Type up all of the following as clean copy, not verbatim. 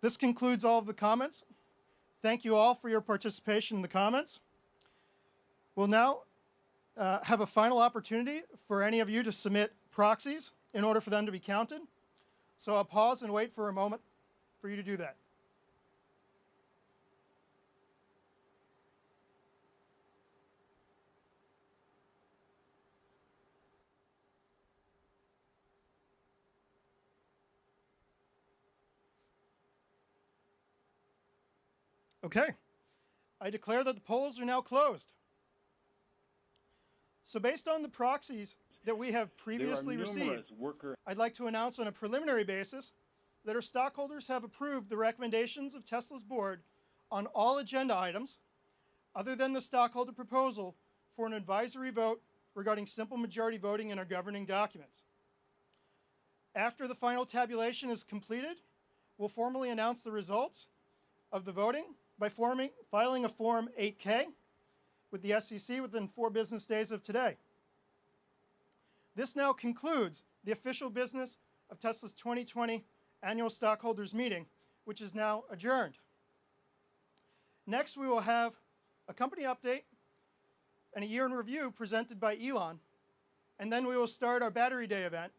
This concludes all of the comments. Thank you all for your participation in the comments. We'll now have a final opportunity for any of you to submit proxies in order for them to be counted. So I'll pause and wait for a moment for you to do that. Okay, I declare that the polls are now closed. So based on the proxies that we have previously received, I'd like to announce on a preliminary basis that our stockholders have approved the recommendations of Tesla's board on all agenda items, other than the stockholder proposal for an advisory vote regarding simple majority voting in our governing documents. After the final tabulation is completed, we'll formally announce the results of the voting by filing a Form 8-K with the SEC within 4 business days of today. This now concludes the official business of Tesla's 2020 Annual Stockholders Meeting, which is now adjourned. Next, we will have a company update and a year in review presented by Elon, and then we will start our Battery Day event.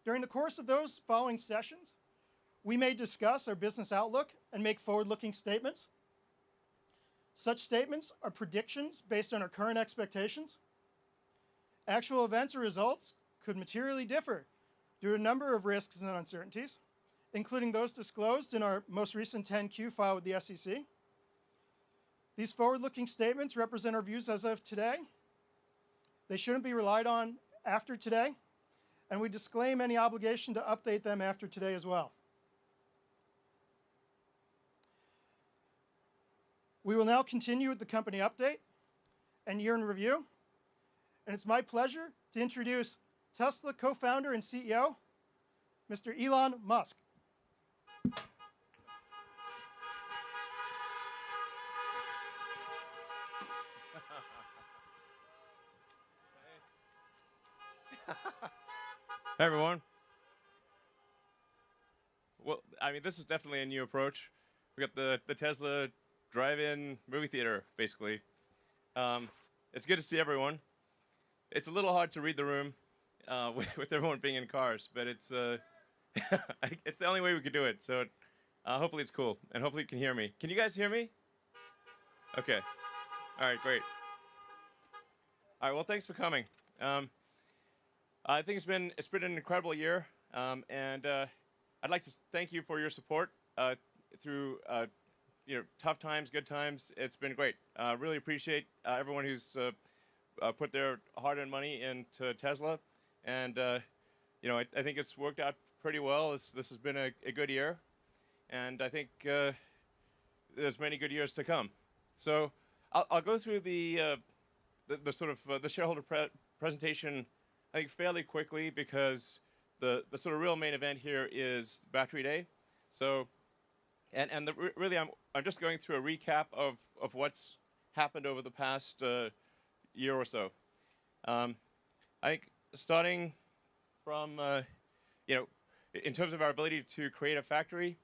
During the course of those following sessions, we may discuss our business outlook and make forward-looking statements. Such statements are predictions based on our current expectations. Actual events or results could materially differ due to a number of risks and uncertainties, including those disclosed in our most recent 10-Q filed with the SEC. These forward-looking statements represent our views as of today. They shouldn't be relied on after today, and we disclaim any obligation to update them after today as well. We will now continue with the company update and year in review. And it's my pleasure to introduce Tesla co-founder and CEO, Mr. Elon Musk. Hey everyone. Well, I mean, this is definitely a new approach. We got the Tesla drive-in movie theater, basically. It's good to see everyone. It's a little hard to read the room with everyone being in cars, but it's it's the only way we could do it. So hopefully it's cool, and hopefully you can hear me. Can you guys hear me? Okay. All right, great. All right, well, thanks for coming. I think it's been an incredible year, and I'd like to thank you for your support through tough times, good times. It's been great. Really appreciate everyone who's put their hard-earned money into Tesla, and I think it's worked out pretty well. This has been a good year, and I think there's many good years to come. So I'll go through the sort of the shareholder presentation, I think, fairly quickly, because the sort of real main event here is Battery Day. So, really, I'm just going through a recap of what's happened over the past year or so. I think starting from in terms of our ability to create a factory,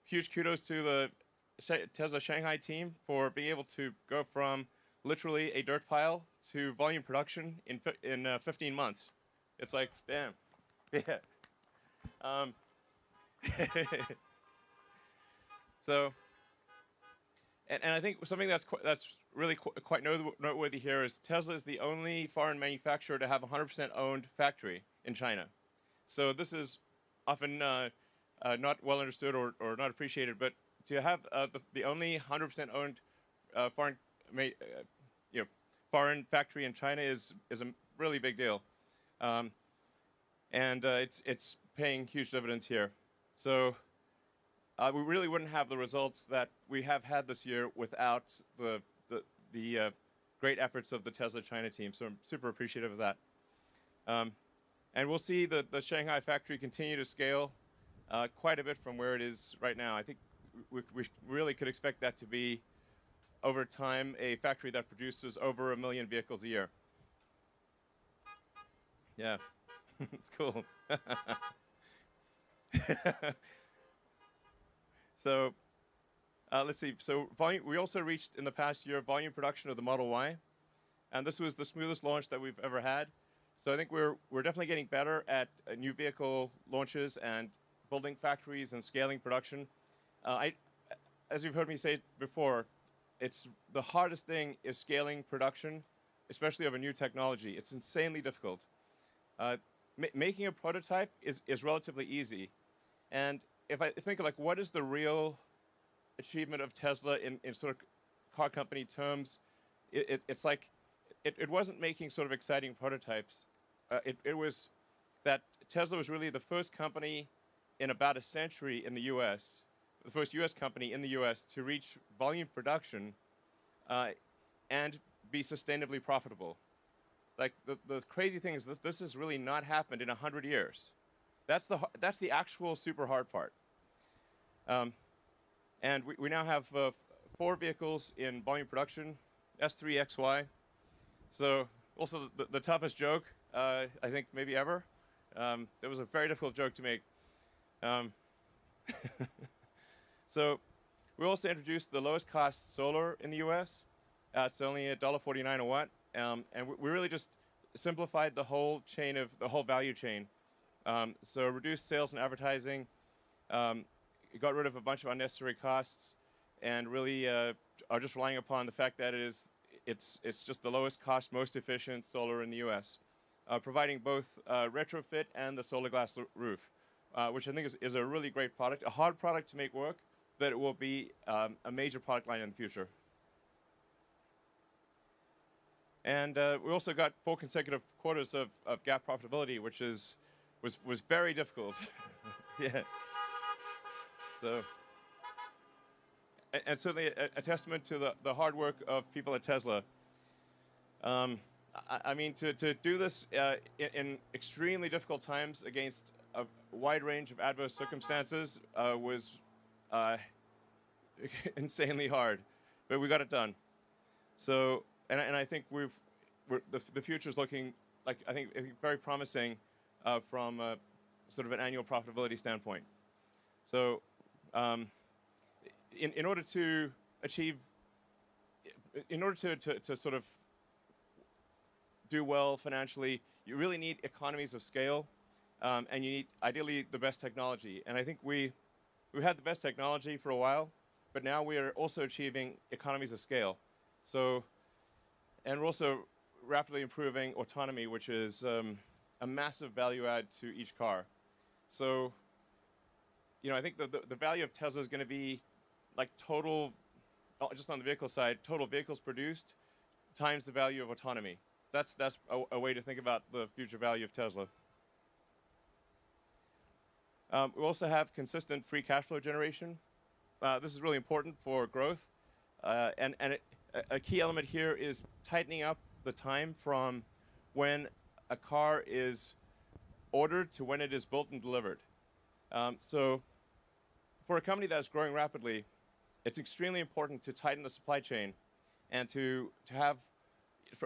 huge kudos to the Tesla Shanghai team for being able to go from literally a dirt pile to volume production in 15 months. It's like, damn. Yeah. So, and I think something that's really quite noteworthy here is Tesla is the only foreign manufacturer to have a 100% owned factory in China. So this is often not well understood or not appreciated, but to have the only 100% owned foreign factory in China is a really big deal, and it's paying huge dividends here. So we really wouldn't have the results that we have had this year without the great efforts of the Tesla China team. So I'm super appreciative of that. And we'll see the Shanghai factory continue to scale quite a bit from where it is right now. I think we really could expect that to be, over time, a factory that produces over 1 million vehicles a year. Yeah, it's cool. So let's see. So we also reached in the past year volume production of the Model Y, and this was the smoothest launch that we've ever had. So I think we're definitely getting better at new vehicle launches and building factories and scaling production. As you've heard me say before, it's the hardest thing is scaling production, especially of a new technology. It's insanely difficult. Making a prototype is relatively easy, and if I think like what is the real achievement of Tesla in sort of car company terms, it's like it wasn't making sort of exciting prototypes. It was that Tesla was really the first company in about a century in the U.S., the first U.S. company in the U.S. to reach volume production and be sustainably profitable. Like the crazy thing is this has really not happened in 100 years. That's the actual super hard part. And we now have 4 vehicles in volume production, S3 XY. So also the toughest joke I think maybe ever. It was a very difficult joke to make. So we also introduced the lowest cost solar in the U.S. It's only $1.49 a watt, and we really just simplified the whole value chain. So reduced sales and advertising, got rid of a bunch of unnecessary costs, and really are just relying upon the fact that it's just the lowest cost, most efficient solar in the U.S., providing both retrofit and the solar glass roof, which I think is a really great product, a hard product to make work, but it will be a major product line in the future. And we also got 4 consecutive quarters of GAAP profitability, which was very difficult. Yeah. So, and certainly a testament to the hard work of people at Tesla. I mean, to do this in extremely difficult times against a wide range of adverse circumstances was insanely hard, but we got it done. So, and I think the future is looking like I think very promising from sort of an annual profitability standpoint. So, in order to achieve, in order to sort of do well financially, you really need economies of scale, and you need ideally the best technology. And I think we've had the best technology for a while, but now we are also achieving economies of scale. So, and we're also rapidly improving autonomy, which is a massive value add to each car. So, you know, I think the value of Tesla is going to be like total, just on the vehicle side, total vehicles produced times the value of autonomy. That's a way to think about the future value of Tesla. We also have consistent free cash flow generation. This is really important for growth. And a key element here is tightening up the time from when a car is ordered to when it is built and delivered. So for a company that's growing rapidly, it's extremely important to tighten the supply chain and to have,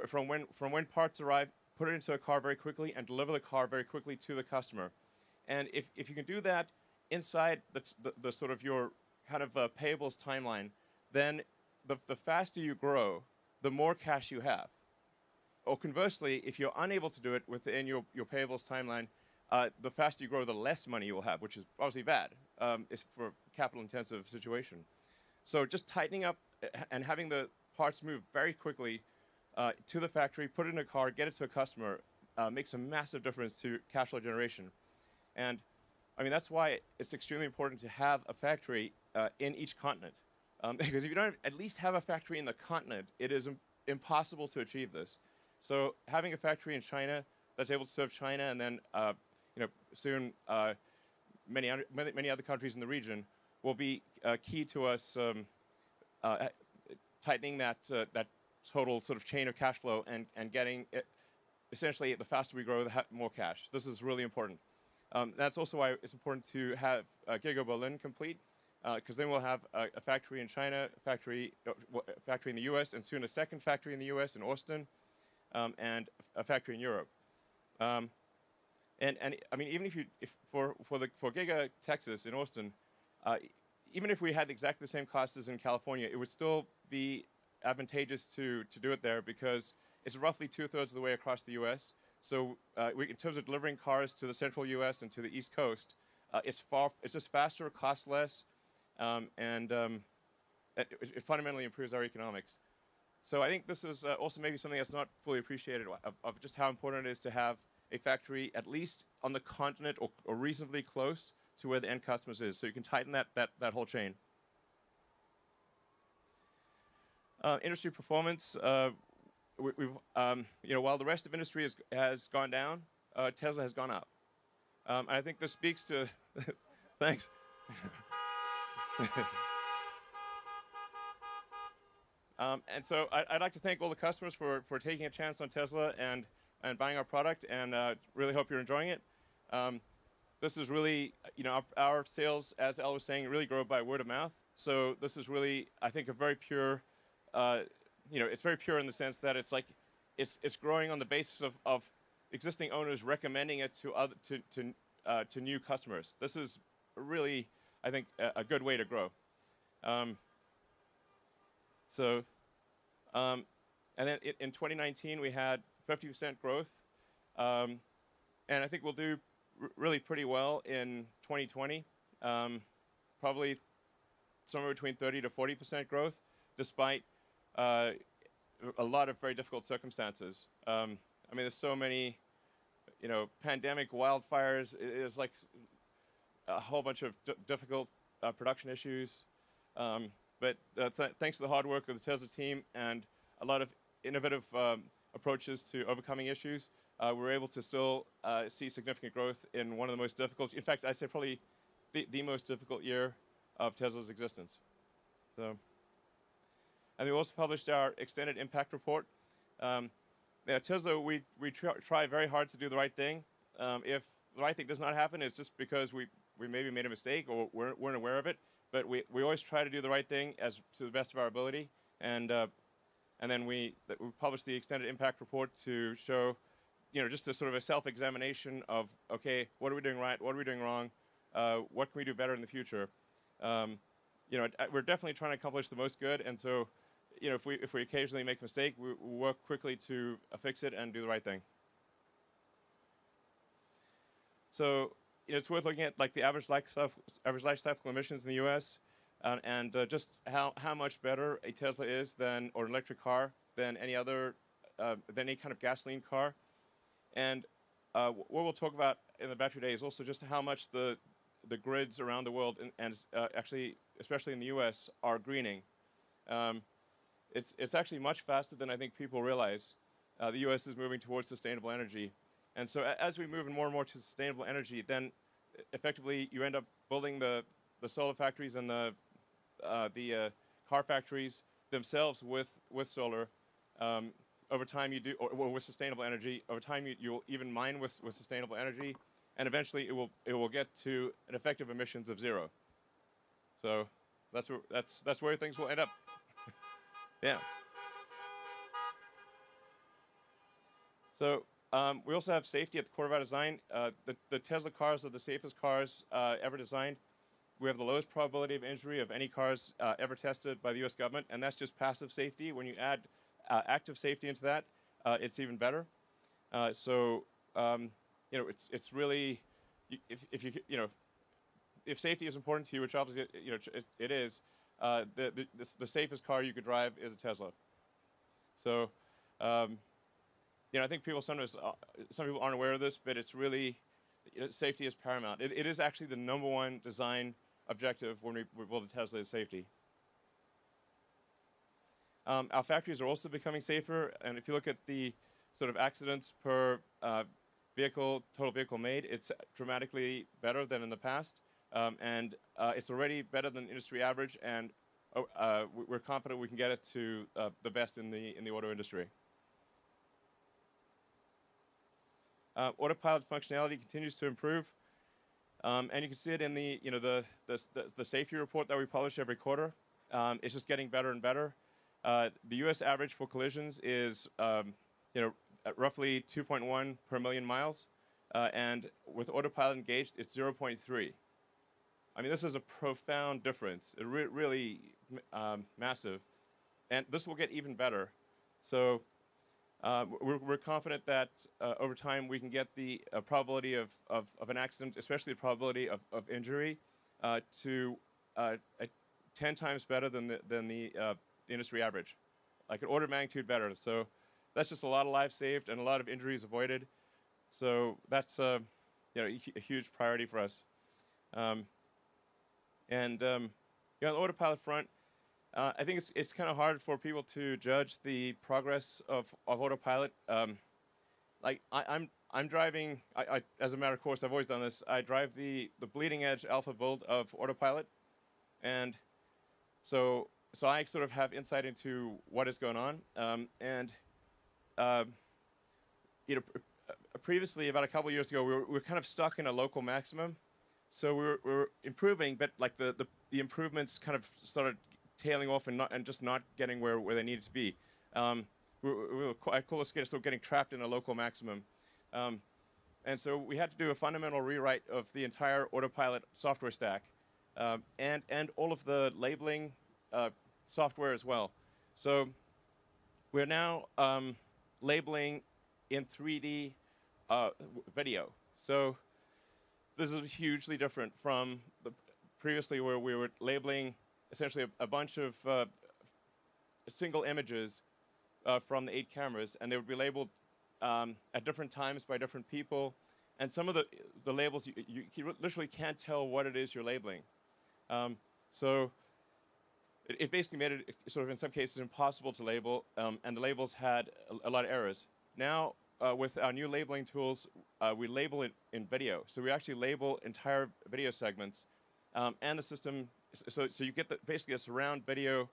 from when parts arrive, put it into a car very quickly and deliver the car very quickly to the customer. And if you can do that inside the sort of your kind of payables timeline, then the faster you grow, the more cash you have. Or conversely, if you're unable to do it within your payables timeline, the faster you grow, the less money you will have, which is obviously bad. It's for a capital-intensive situation. So just tightening up and having the parts move very quickly to the factory, put it in a car, get it to a customer, makes a massive difference to cash flow generation. And I mean, that's why it's extremely important to have a factory in each continent. Because if you don't at least have a factory in the continent, it is impossible to achieve this. So having a factory in China that's able to serve China, and then you know, soon many other countries in the region, will be key to us tightening that total sort of chain of cash flow and getting it, essentially the faster we grow, the more cash. This is really important. That's also why it's important to have Giga Berlin complete, because then we'll have a factory in China, a factory in the U.S., and soon a second factory in the U.S. in Austin, and a factory in Europe. And I mean, even if for Giga Texas in Austin, even if we had exactly the same costs as in California, it would still be advantageous to do it there because it's roughly 2/3 of the way across the U.S. So in terms of delivering cars to the central U.S. and to the East Coast, it's just faster, costs less, and it fundamentally improves our economics. So I think this is also maybe something that's not fully appreciated of just how important it is to have a factory at least on the continent or reasonably close to where the end customers is, so you can tighten that whole chain. Industry performance. While the rest of industry has gone down, Tesla has gone up. I think this speaks to. Thanks. And so I'd like to thank all the customers for taking a chance on Tesla and buying our product, and really hope you're enjoying it. This is really, our sales, as Al was saying, really grow by word of mouth. So this is really, I think, a very pure, it's very pure in the sense that it's like, it's growing on the basis of existing owners recommending it to new customers. This is really, I think, a good way to grow. And then in 2019 we had 50% growth, and I think we'll do really pretty well in 2020. Probably somewhere between 30 to 40% growth, despite a lot of very difficult circumstances. I mean, there's so many, pandemic, wildfires. It's like a whole bunch of difficult production issues. But thanks to the hard work of the Tesla team and a lot of innovative approaches to overcoming issues, we're able to still see significant growth in one of the most difficult, in fact, I'd say probably the most difficult year of Tesla's existence. So, and we also published our extended impact report. At Tesla, we try very hard to do the right thing. If the right thing does not happen, it's just because we maybe made a mistake or weren't aware of it. But we always try to do the right thing to the best of our ability, and then we published the extended impact report to show, just a sort of a self-examination of, okay, what are we doing right, what are we doing wrong, what can we do better in the future. We're definitely trying to accomplish the most good, and so, if we occasionally make a mistake, we work quickly to fix it and do the right thing. So. It's worth looking at like the average life cycle emissions in the U.S. And just how much better a Tesla is or an electric car than any other than any kind of gasoline car. And what we'll talk about in the battery day is also just how much the grids around the world and actually especially in the U.S. are greening. It's actually much faster than I think people realize. The U.S. is moving towards sustainable energy. And so as we move more and more to sustainable energy, then effectively you end up building the solar factories and the car factories themselves with solar. Over time you do, or with sustainable energy. Over time you'll even mine with sustainable energy, and eventually it will get to an effective emissions of 0. So that's where things will end up. Yeah. So. We also have safety at the core of our design. The Tesla cars are the safest cars ever designed. We have the lowest probability of injury of any cars ever tested by the U.S. government, and that's just passive safety. When you add active safety into that, it's even better. So it's really, if safety is important to you, which obviously it is, the safest car you could drive is a Tesla. So. I think some people aren't aware of this, but it's really, safety is paramount. It is actually the #1 design objective when we build a Tesla is safety. Our factories are also becoming safer, and if you look at the sort of accidents per total vehicle made, it's dramatically better than in the past, and it's already better than industry average, and we're confident we can get it to the best in the auto industry. Autopilot functionality continues to improve, and you can see it in the safety report that we publish every quarter. It's just getting better and better. The U.S. average for collisions is at roughly 2.1 per million miles, and with Autopilot engaged, it's 0.3. I mean, this is a profound difference. It really massive, and this will get even better. So we're confident that over time we can get the probability of an accident, especially the probability of injury, to 10 times better than the industry average, like an order of magnitude better. So that's just a lot of lives saved and a lot of injuries avoided. So that's a huge priority for us. On the Autopilot front, I think it's kind of hard for people to judge the progress of Autopilot. Like I'm driving. I as a matter of course, I've always done this. I drive the bleeding edge alpha build of Autopilot, and so I sort of have insight into what is going on. Previously, about a couple of years ago, we were kind of stuck in a local maximum. So we're improving, but like the improvements kind of started tailing off and just not getting where they needed to be. I call this sort of getting trapped in a local maximum. And so we had to do a fundamental rewrite of the entire Autopilot software stack, and all of the labeling software as well. So we're now labeling in 3D video. So this is hugely different from previously where we were labeling essentially a bunch of single images from the 8 cameras, and they would be labeled at different times by different people. And some of the labels, you literally can't tell what it is you're labeling. So it basically made it sort of in some cases impossible to label, and the labels had a lot of errors. Now, with our new labeling tools, we label it in video. So we actually label entire video segments, and the system, so you get basically a surround video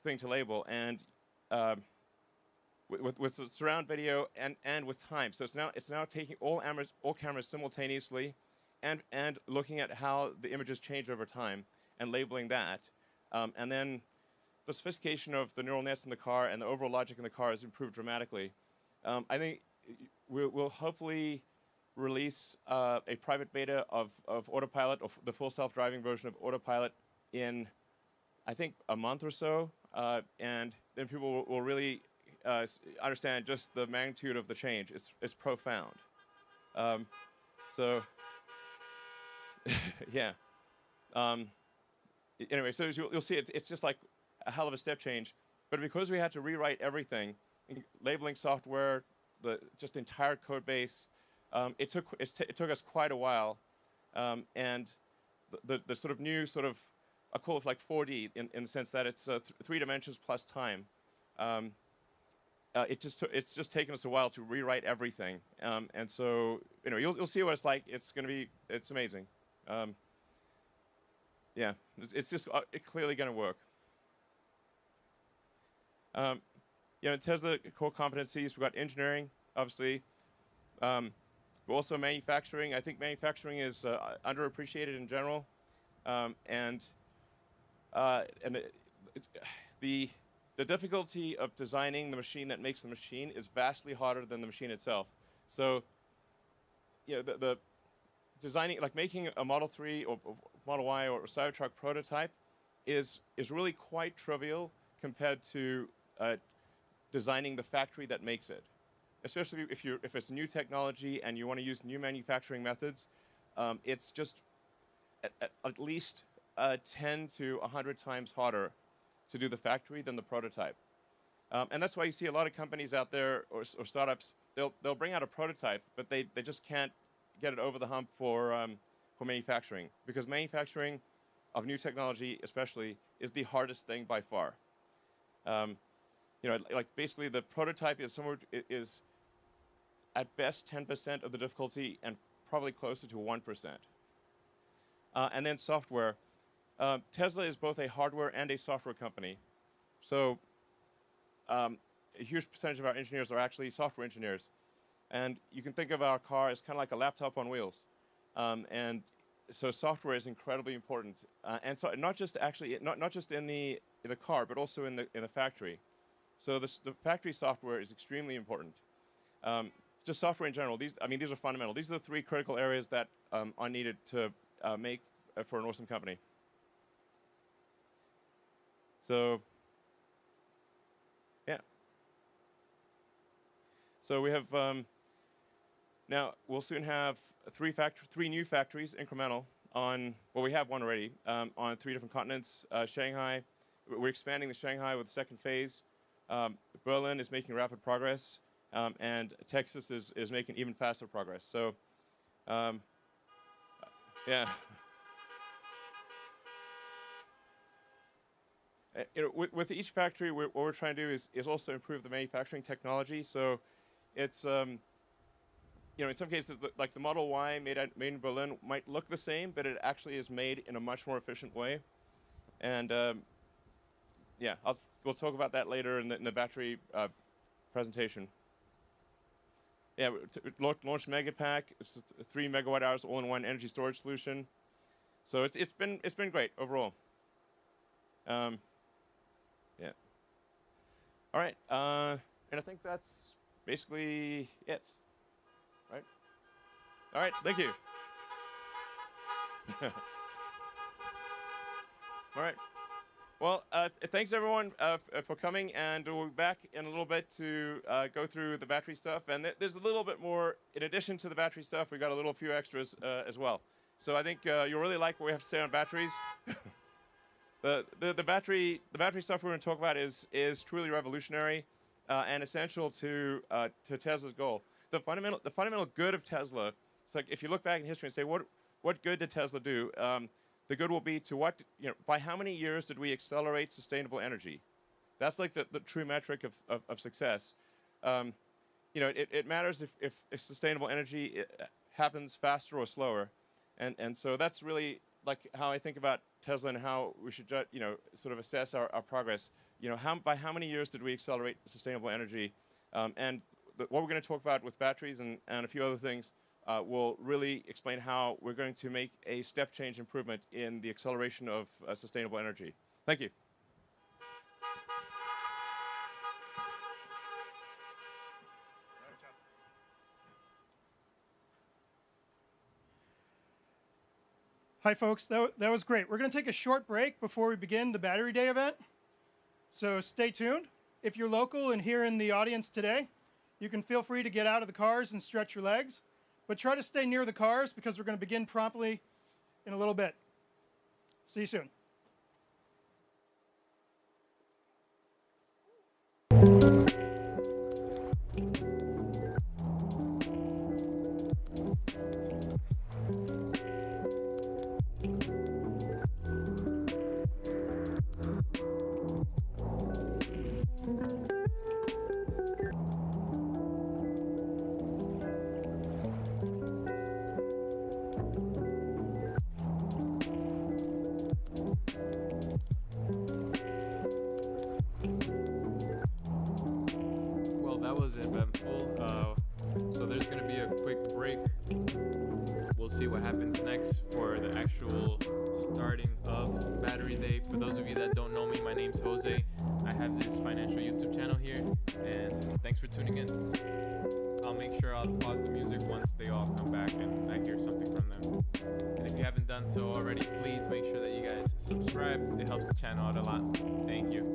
thing to label, and with the surround video and with time. So it's now taking all cameras simultaneously, and looking at how the images change over time and labeling that, and then the sophistication of the neural nets in the car and the overall logic in the car has improved dramatically. I think we'll hopefully release a private beta of Autopilot, or the full self-driving version of Autopilot, in I think a month or so, and then people will really understand just the magnitude of the change. It's profound. So yeah. Anyway, so you'll see it's just like a hell of a step change. But because we had to rewrite everything, labeling software, the entire code base, it took us quite a while, and the sort of new I call it like 4D in the sense that it's 3 dimensions plus time. It's just taken us a while to rewrite everything, and so you'll see what it's like. It's amazing. Yeah, it's just clearly going to work. Tesla core competencies, we've got engineering, obviously. But also manufacturing. I think manufacturing is underappreciated in general, and the difficulty of designing the machine that makes the machine is vastly harder than the machine itself. So, the designing, like making a Model 3 or Model Y or a Cybertruck prototype is really quite trivial compared to designing the factory that makes it. Especially if it's new technology and you want to use new manufacturing methods, it's just at least 10 to 100 times harder to do the factory than the prototype. And that's why you see a lot of companies out there or startups, they'll bring out a prototype, but they just can't get it over the hump for manufacturing, because manufacturing of new technology especially is the hardest thing by far. Like basically the prototype is at best 10% of the difficulty and probably closer to 1%. And then software. Tesla is both a hardware and a software company. So a huge percentage of our engineers are actually software engineers. And you can think of our car as kind of like a laptop on wheels. And so software is incredibly important. And so not just in the car, but also in the factory. So the factory software is extremely important. just software in general. These are fundamental. These are the 3 critical areas that are needed to make for an awesome company. So, yeah. So we have now we'll soon have 3 new factories, incremental, on, well, we have one already, on 3 different continents. Shanghai, we're expanding to Shanghai with the 2nd phase. Berlin is making rapid progress, and Texas is making even faster progress. So, yeah. With each factory, what we're trying to do is also improve the manufacturing technology. So, it's in some cases, like the Model Y made in Berlin might look the same, but it actually is made in a much more efficient way. And yeah, we'll talk about that later in the battery presentation. Yeah, launched Megapack. It's a 3 megawatt-hours all-in-one energy storage solution. So it's been great overall. Yeah. All right, and I think that's basically it. Right? All right, thank you. All right. Well, thanks everyone for coming, and we'll be back in a little bit to go through the battery stuff. And there's a little bit more, in addition to the battery stuff, we got a few extras as well. So I think you'll really like what we have to say on batteries. The battery stuff we're going to talk about is truly revolutionary and essential to Tesla's goal. The fundamental good of Tesla. It's like if you look back in history and say what good did Tesla do? The good will be to by how many years did we accelerate sustainable energy? That's like the true metric of success. It matters if sustainable energy happens faster or slower, and so that's really like how I think about Tesla and how we should sort of assess our progress. By how many years did we accelerate sustainable energy? And what we're going to talk about with batteries and a few other things will really explain how we're going to make a step change improvement in the acceleration of sustainable energy. Thank you. Hi folks, that was great. We're going to take a short break before we begin the Battery Day event. So stay tuned. If you're local and here in the audience today, you can feel free to get out of the cars and stretch your legs, but try to stay near the cars because we're going to begin promptly in a little bit. See you soon. Well, that was eventful. So there's going to be a quick break. We'll see what happens next for the actual starting of Battery Day. For those of you that don't know me, my name's Jose. I have this financial YouTube channel here, and thanks for tuning in. I'll make sure I'll pause the music once they all come back and I hear something from them. And if you haven't done so already, please make sure that you guys subscribe. It helps the channel out a lot. Thank you.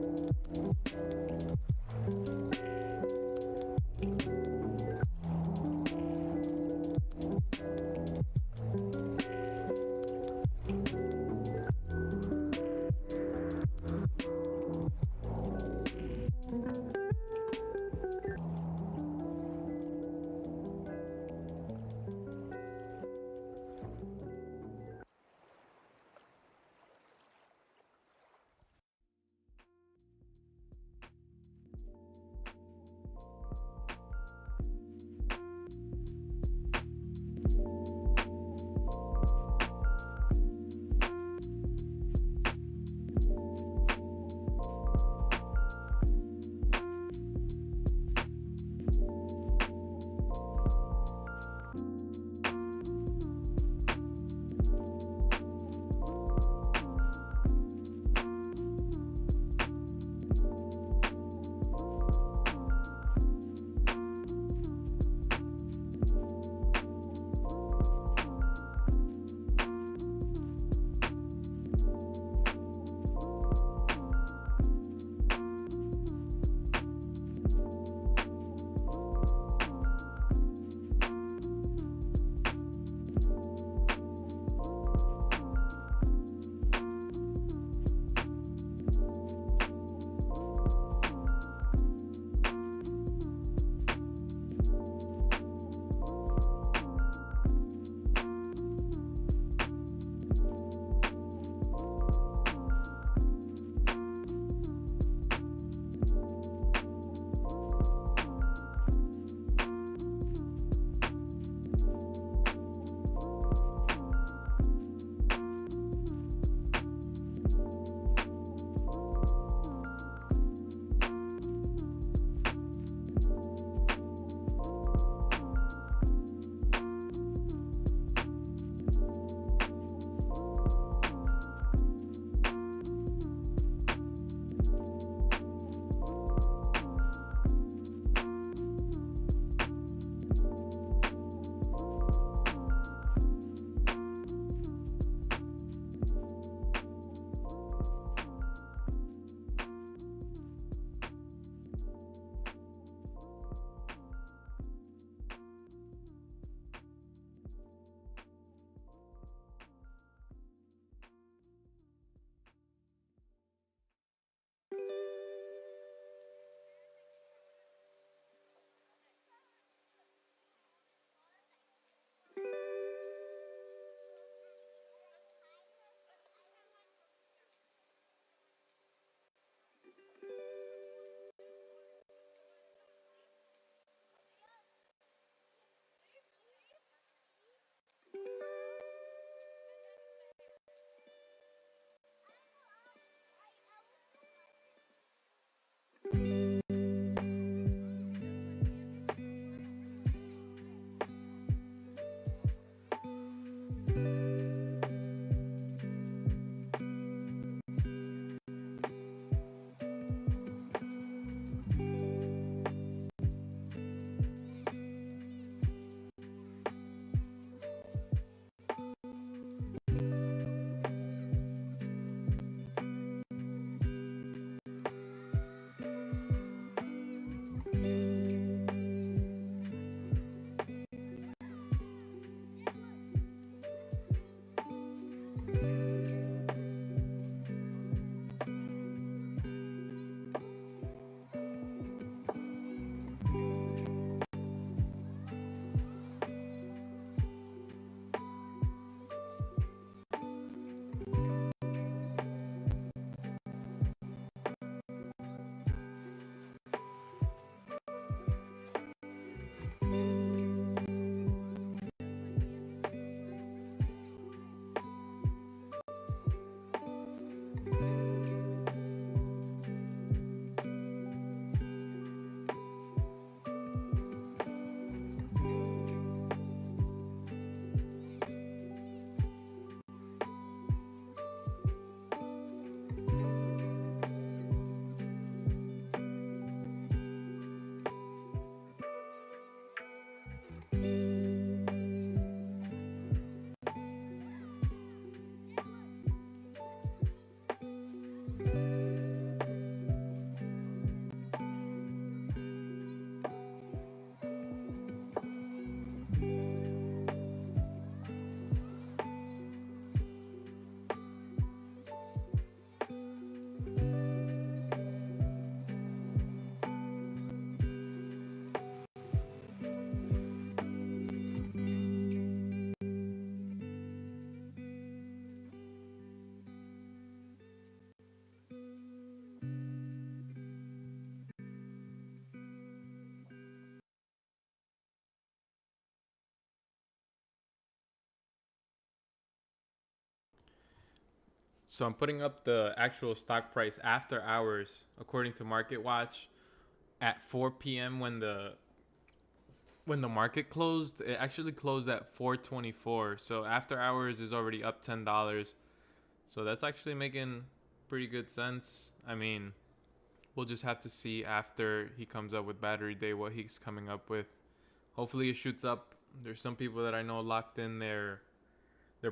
So I'm putting up the actual stock price after hours, according to MarketWatch, at 4 p.m. when the market closed. It actually closed at 424. So after hours is already up $10. So that's actually making pretty good sense. I mean, we'll just have to see after he comes up with Battery Day what he's coming up with. Hopefully it shoots up. There's some people that I know locked in their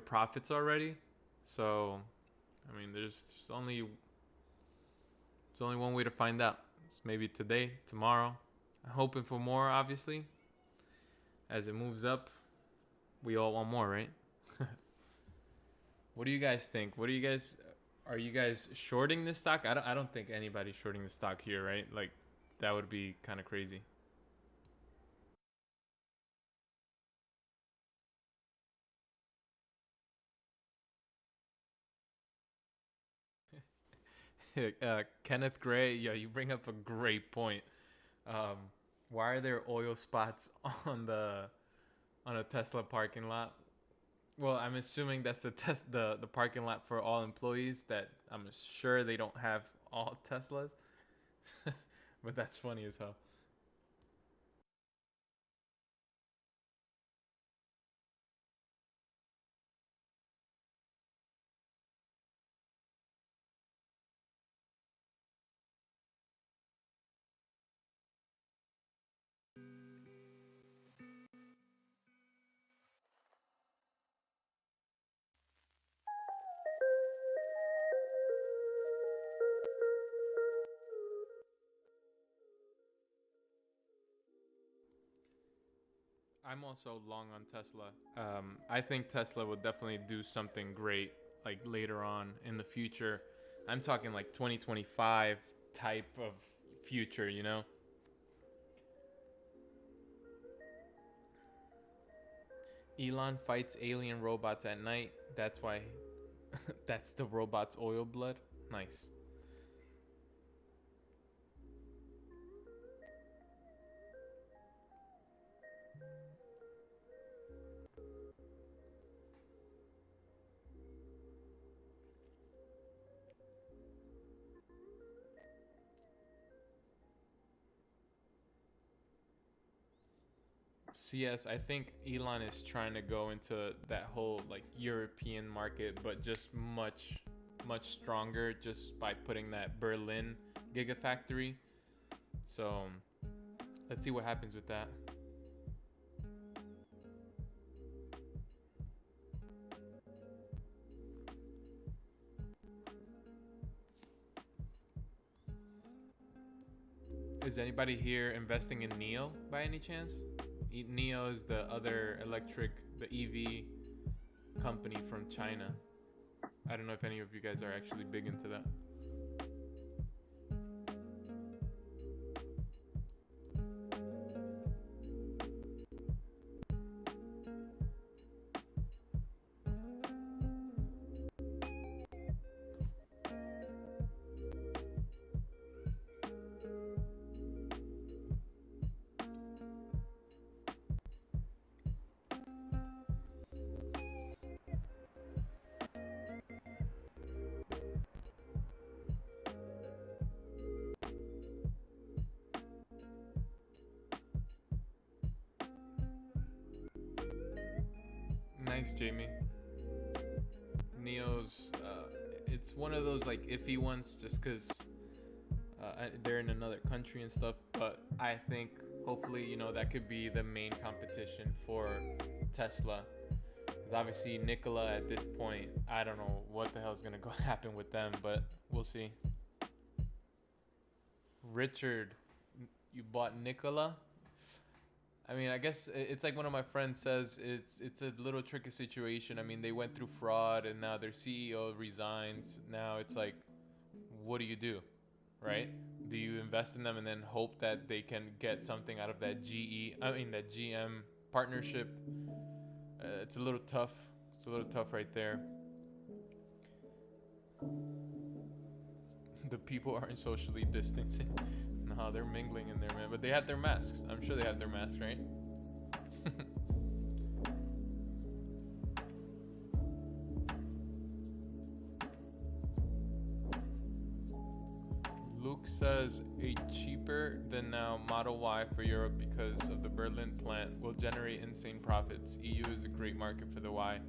profits already. So, I mean, there's only one way to find out. It's maybe today, tomorrow. I'm hoping for more, obviously. As it moves up, we all want more, right? What do you guys think? Are you guys shorting this stock? I don't think anybody's shorting the stock here, right? Like, that would be kind of crazy. Kenneth Gray, yo, you bring up a great point. Why are there oil spots on a Tesla parking lot? Well, I'm assuming that's the parking lot for all employees. That I'm sure they don't have all Teslas, but that's funny as hell. I'm also long on Tesla. I think Tesla will definitely do something great, like later on in the future. I'm talking like 2025 type of future, you know? Elon fights alien robots at night. That's why that's the robot's oil blood. Nice. CS, I think Elon is trying to go into that whole like European market, but just much stronger just by putting that Berlin gigafactory. So let's see what happens with that. Is anybody here investing in NIO by any chance? NIO is the other the EV company from China. I don't know if any of you guys are actually big into that. Nice, Jamie. NIO's, it's one of those like iffy ones just because they're in another country and stuff. But I think hopefully, you know, that could be the main competition for Tesla. Because obviously Nikola at this point, I don't know what the hell is going to happen with them, but we'll see. Richard, you bought Nikola? I mean, I guess it's like one of my friends says, it's a little tricky situation. I mean, they went through fraud and now their CEO resigns. Now it's like, what do you do, right? Do you invest in them and then hope that they can get something out of that that GM partnership? It's a little tough. It's a little tough right there. The people aren't socially distancing. No, they're mingling in there, man. But they have their masks. I'm sure they have their masks, right? says a cheaper than now Model Y for Europe because of the Berlin plant will generate insane profits. EU is a great market for the Y.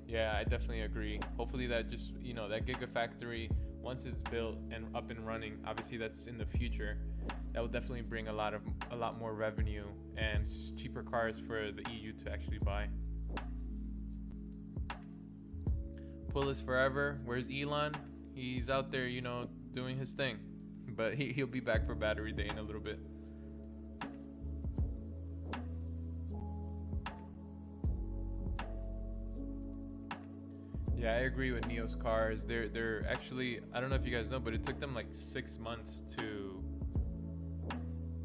Yeah, I definitely agree. Hopefully that just, you know, that gigafactory, once it's built and up and running, obviously that's in the future, that will definitely bring a lot more revenue and cheaper cars for the EU to actually buy. Pull is forever. Where's Elon? He's out there, you know, doing his thing. But he'll be back for battery day in a little bit. Yeah, I agree with Neo's cars. They're actually, I don't know if you guys know, but it took them like 6 months to...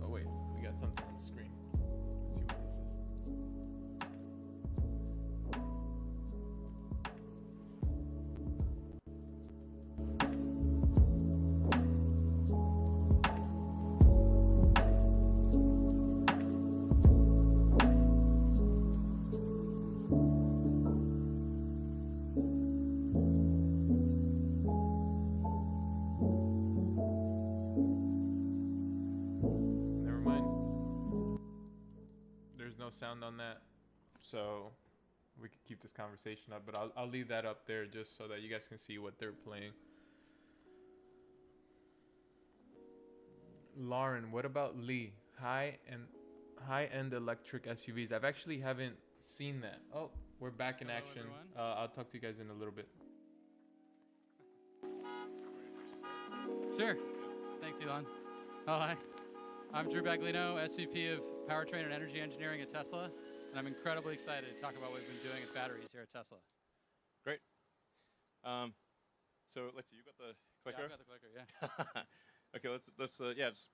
Oh wait, we got something on the screen. Let's see what this is. Never mind. There's no sound on that, so we could keep this conversation up, but I'll leave that up there just so that you guys can see what they're playing. Lauren, what about Lee? High-end electric SUVs. I've actually haven't seen that. Oh, we're back in action. I'll talk to you guys in a little bit. Sure. Thanks, Elon. Oh, hi. I'm Drew Baglino, SVP of Powertrain and Energy Engineering at Tesla, and I'm incredibly excited to talk about what we've been doing with batteries here at Tesla. Great. So let's see. You got the clicker? Yeah, I've got the clicker. Yeah. Okay. Let's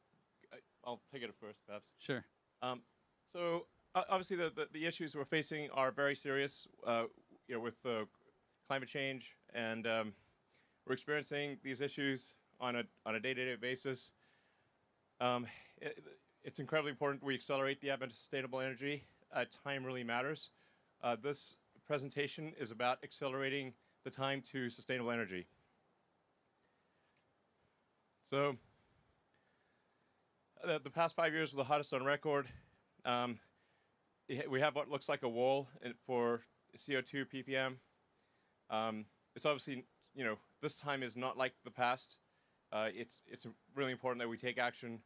I'll take it at first, perhaps. Sure. So obviously the issues we're facing are very serious. You know, with climate change, and we're experiencing these issues on a day-to-day basis. It's incredibly important we accelerate the advent of sustainable energy. Time really matters. This presentation is about accelerating the time to sustainable energy. So the past 5 years were the hottest on record. We have what looks like a wall for CO2 ppm. It's obviously, you know, this time is not like the past. It's really important that we take action.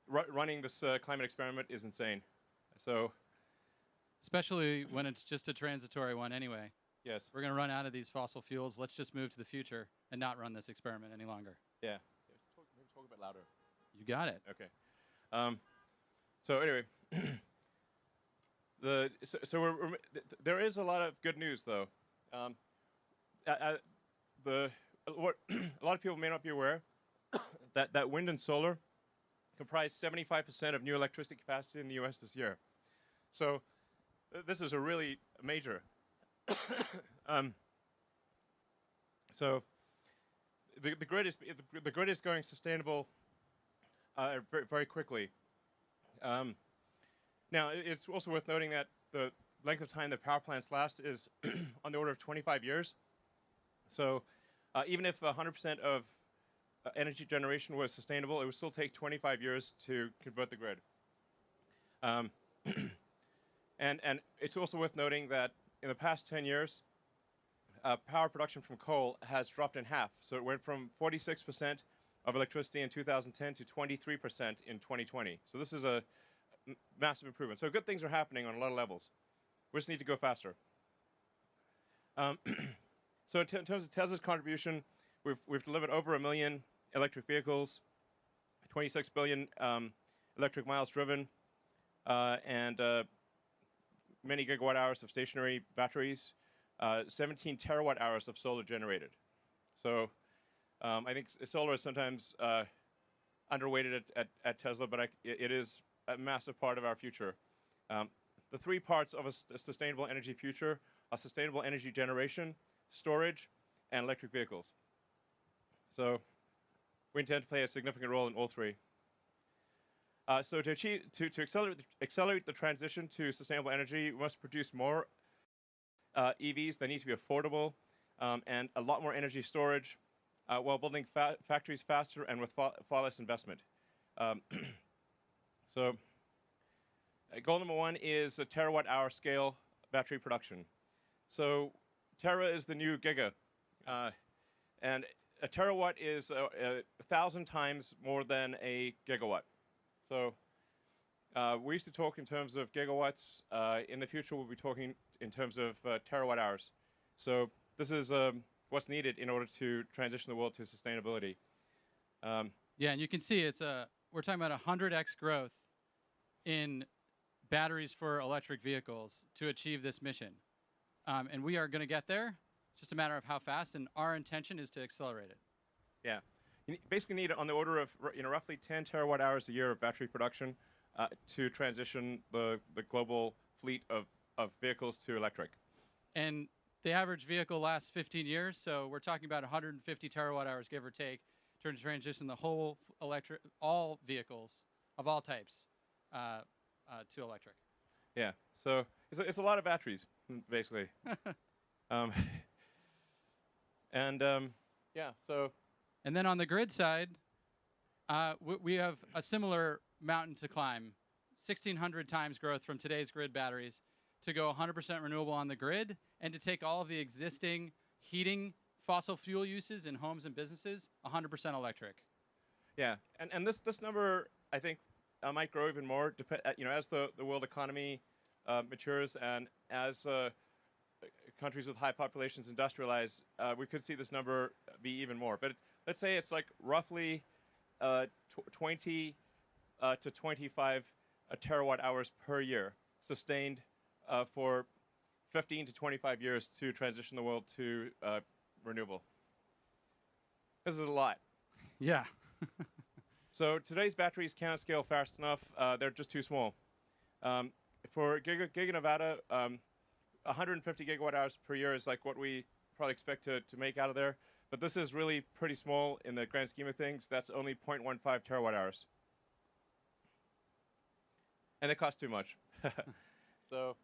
Running this climate experiment is insane. So, especially when it's just a transitory one anyway. Yes. We're going to run out of these fossil fuels. Let's just move to the future and not run this experiment any longer. Yeah. Talk a bit louder. You got it. Okay. So anyway, there is a lot of good news though. What a lot of people may not be aware that wind and solar comprise 75% of new electricity capacity in the U.S. this year. So this is a really major. So the grid is going sustainable very, very quickly. Now it's also worth noting that the length of time that power plants last is on the order of 25 years. So even if 100% of energy generation was sustainable, it would still take 25 years to convert the grid. And it's also worth noting that in the past 10 years, power production from coal has dropped in half. So it went from 46% of electricity in 2010 to 23% in 2020. So this is a massive improvement. So good things are happening on a lot of levels. We just need to go faster. So in terms of Tesla's contribution, we've delivered over 1 million electric vehicles, 26 billion electric miles driven, and many gigawatt hours of stationary batteries, 17 terawatt hours of solar generated. So I think solar is sometimes underweighted at Tesla, but it is a massive part of our future. The three parts of a sustainable energy future are sustainable energy generation, storage, and electric vehicles. So we intend to play a significant role in all three. So to accelerate the transition to sustainable energy, we must produce more EVs that need to be affordable, and a lot more energy storage, while building factories faster and with far less investment. So goal number 1 is a terawatt-hour scale battery production. So tera is the new giga, and a terawatt is 1,000 times more than a gigawatt. So we used to talk in terms of gigawatts. In the future, we'll be talking in terms of terawatt hours. So this is what's needed in order to transition the world to sustainability. Yeah, and you can see we're talking about 100x growth in batteries for electric vehicles to achieve this mission. And we are going to get there. It's just a matter of how fast, and our intention is to accelerate it. Yeah. You basically need on the order of roughly 10 terawatt hours a year of battery production to transition the global fleet of vehicles to electric. And the average vehicle lasts 15 years, so we're talking about 150 terawatt hours, give or take, to transition the whole all vehicles of all types to electric. Yeah, so it's a lot of batteries, basically. Yeah, so. And then on the grid side, we have a similar mountain to climb, 1,600 times growth from today's grid batteries to go 100% renewable on the grid and to take all of the existing heating fossil fuel uses in homes and businesses 100% electric. Yeah, and this number, I think, might grow even more, as the world economy matures and as countries with high populations industrialize, we could see this number be even more. But let's say it's like roughly 20 to 25 terawatt hours per year, sustained for 15 to 25 years to transition the world to renewable. This is a lot. Yeah. So today's batteries cannot scale fast enough. They're just too small. For Giga Nevada, 150 gigawatt hours per year is like what we probably expect to make out of there. But this is really pretty small in the grand scheme of things. That's only 0.15 terawatt hours. And it costs too much. So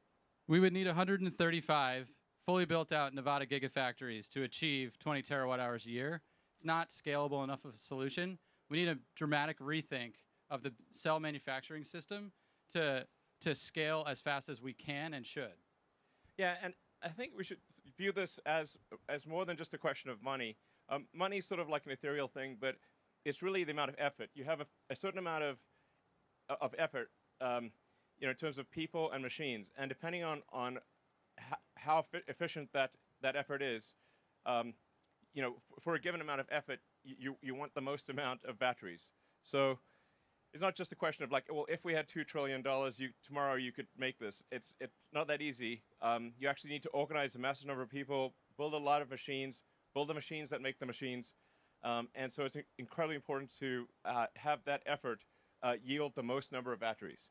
we would need 135 fully built out Nevada gigafactories to achieve 20 terawatt hours a year. It's not scalable enough of a solution. We need a dramatic rethink of the cell manufacturing system to scale as fast as we can and should. Yeah, and I think we should view this as more than just a question of money. Money is sort of like an ethereal thing, but it's really the amount of effort. You have a certain amount of effort, in terms of people and machines, and depending on how efficient that effort is, for a given amount of effort, you want the most amount of batteries. So it's not just a question of like, well, if we had $2 trillion, tomorrow you could make this. It's not that easy. You actually need to organize a massive number of people, build a lot of machines, build the machines that make the machines. And so it's incredibly important to have that effort yield the most number of batteries.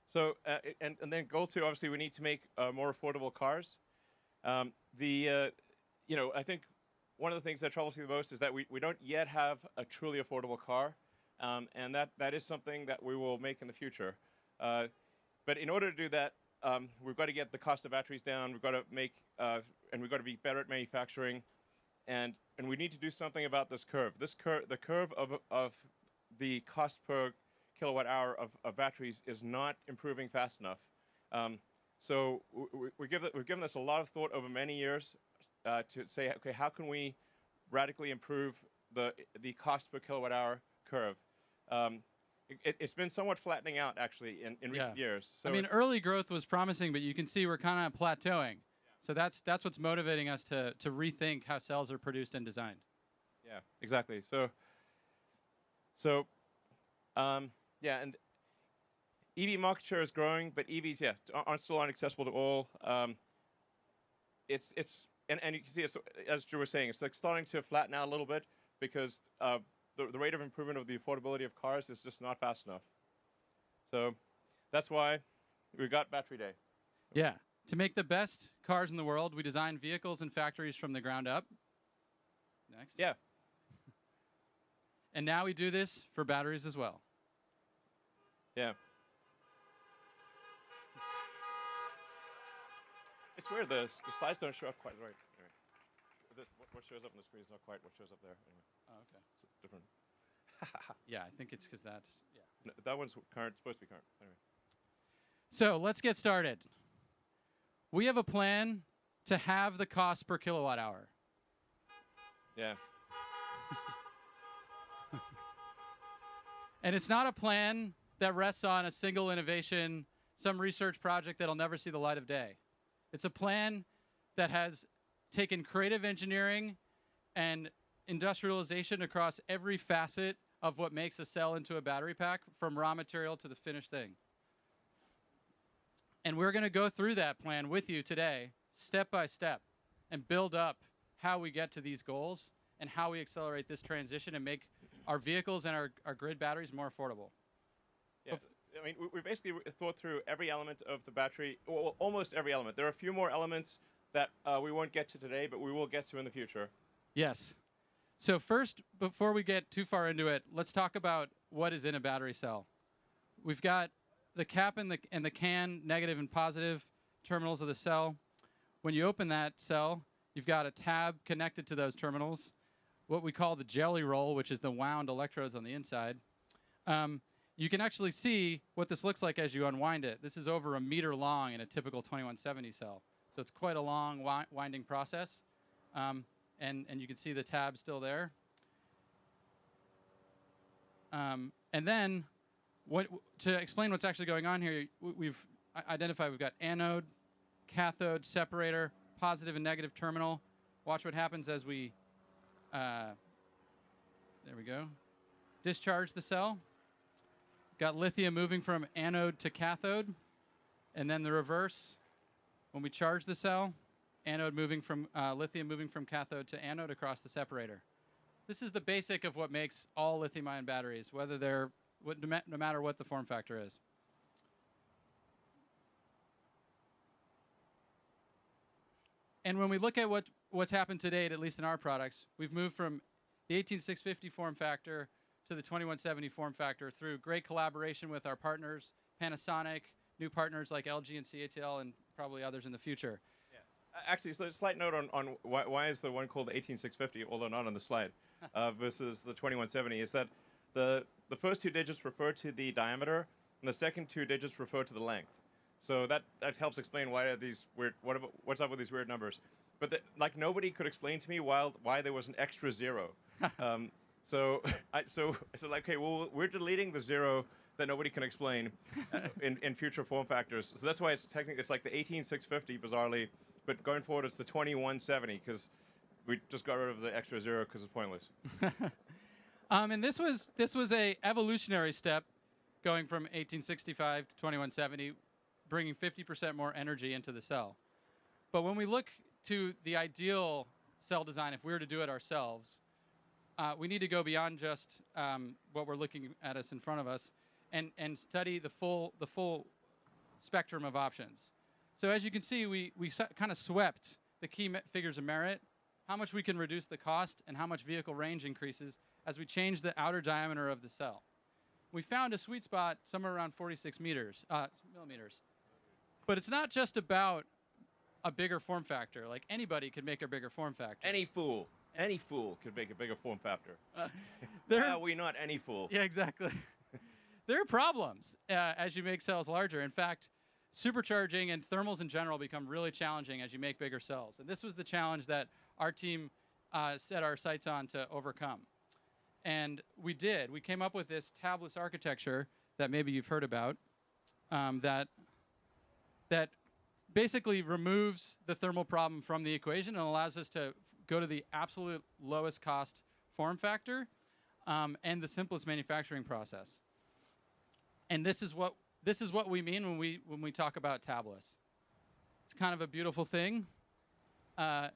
So, and then goal 2, obviously, we need to make more affordable cars. I think one of the things that troubles me the most is that we don't yet have a truly affordable car, and that is something that we will make in the future. But in order to do that, we've got to get the cost of batteries down. We've got to and we've got to be better at manufacturing, and we need to do something about this curve. The curve of the cost per kilowatt hour of batteries is not improving fast enough. So we've given this a lot of thought over many years to say, okay, how can we radically improve the cost per kilowatt hour curve? It's been somewhat flattening out, actually, in recent years. So early growth was promising, but you can see we're kind of plateauing. Yeah. So that's what's motivating us to rethink how cells are produced and designed. Yeah, exactly. And EV market share is growing, but EVs, still aren't accessible to all. And you can see, as Drew was saying, it's like starting to flatten out a little bit because the rate of improvement of the affordability of cars is just not fast enough. So that's why we got Battery Day. Yeah. To make the best cars in the world, we design vehicles and factories from the ground up. Next. Yeah. And now we do this for batteries as well. Yeah. It's weird, the slides don't show up quite right. What shows up on the screen is not quite what shows up there. Anyway. Oh, okay. It's different. Yeah, I think it's because that's, yeah. No, that one's current, supposed to be current. Anyway. So let's get started. We have a plan to halve the cost per kilowatt hour. Yeah. And it's not a plan that rests on a single innovation, some research project that'll never see the light of day. It's a plan that has taken creative engineering and industrialization across every facet of what makes a cell into a battery pack, from raw material to the finished thing. And we're going to go through that plan with you today, step by step, and build up how we get to these goals and how we accelerate this transition and make our vehicles and our grid batteries more affordable. Yeah, I mean, we basically thought through every element of the battery, well, almost every element. There are a few more elements that we won't get to today, but we will get to in the future. Yes. So first, before we get too far into it, let's talk about what is in a battery cell. We've got the cap and the can, negative and positive terminals of the cell. When you open that cell, you've got a tab connected to those terminals, what we call the jelly roll, which is the wound electrodes on the inside. You can actually see what this looks like as you unwind it. This is over 1 meter long in a typical 2170 cell. So it's quite a long winding process. And you can see the tab still there. And then to explain what's actually going on here, we've identified we've got anode, cathode, separator, positive and negative terminal. Watch what happens as we, there we go, discharge the cell. Got lithium moving from anode to cathode, and then the reverse. When we charge the cell, anode moving from lithium moving from cathode to anode across the separator. This is the basic of what makes all lithium-ion batteries, whether they're no matter what the form factor is. And when we look at what's happened to date, at least in our products, we've moved from the 18650 form factor to the 2170 form factor through great collaboration with our partners, Panasonic, new partners like LG and CATL, and probably others in the future. Yeah. Actually, so a slight note on why is the one called the 18650, although not on the slide, versus the 2170, is that the first two digits refer to the diameter, and the second two digits refer to the length. So that helps explain why are these weird. What's up with these weird numbers? But like nobody could explain to me why there was an extra zero. So I said, like, okay, well, we're deleting the zero that nobody can explain in future form factors. So that's why it's technically it's like the 18650 bizarrely, but going forward it's the 2170 because we just got rid of the extra zero because it's pointless. And this was a evolutionary step, going from 1865 to 2170, bringing 50% more energy into the cell. But when we look to the ideal cell design, if we were to do it ourselves, we need to go beyond just what we're looking at us in front of us and study the full spectrum of options. So as you can see, we kind of swept the key figures of merit, how much we can reduce the cost and how much vehicle range increases as we change the outer diameter of the cell. We found a sweet spot somewhere around 46 millimeters. But it's not just about a bigger form factor. Like anybody could make a bigger form factor. Any fool could make a bigger form factor. We not any fool. Yeah, exactly. There are problems as you make cells larger. In fact, supercharging and thermals in general become really challenging as you make bigger cells. And this was the challenge that our team set our sights on to overcome. And we did. We came up with this tabless architecture that maybe you've heard about that basically removes the thermal problem from the equation and allows us to go to the absolute lowest cost form factor and the simplest manufacturing process. And this is what we mean when we talk about tabless. It's kind of a beautiful thing. Yeah,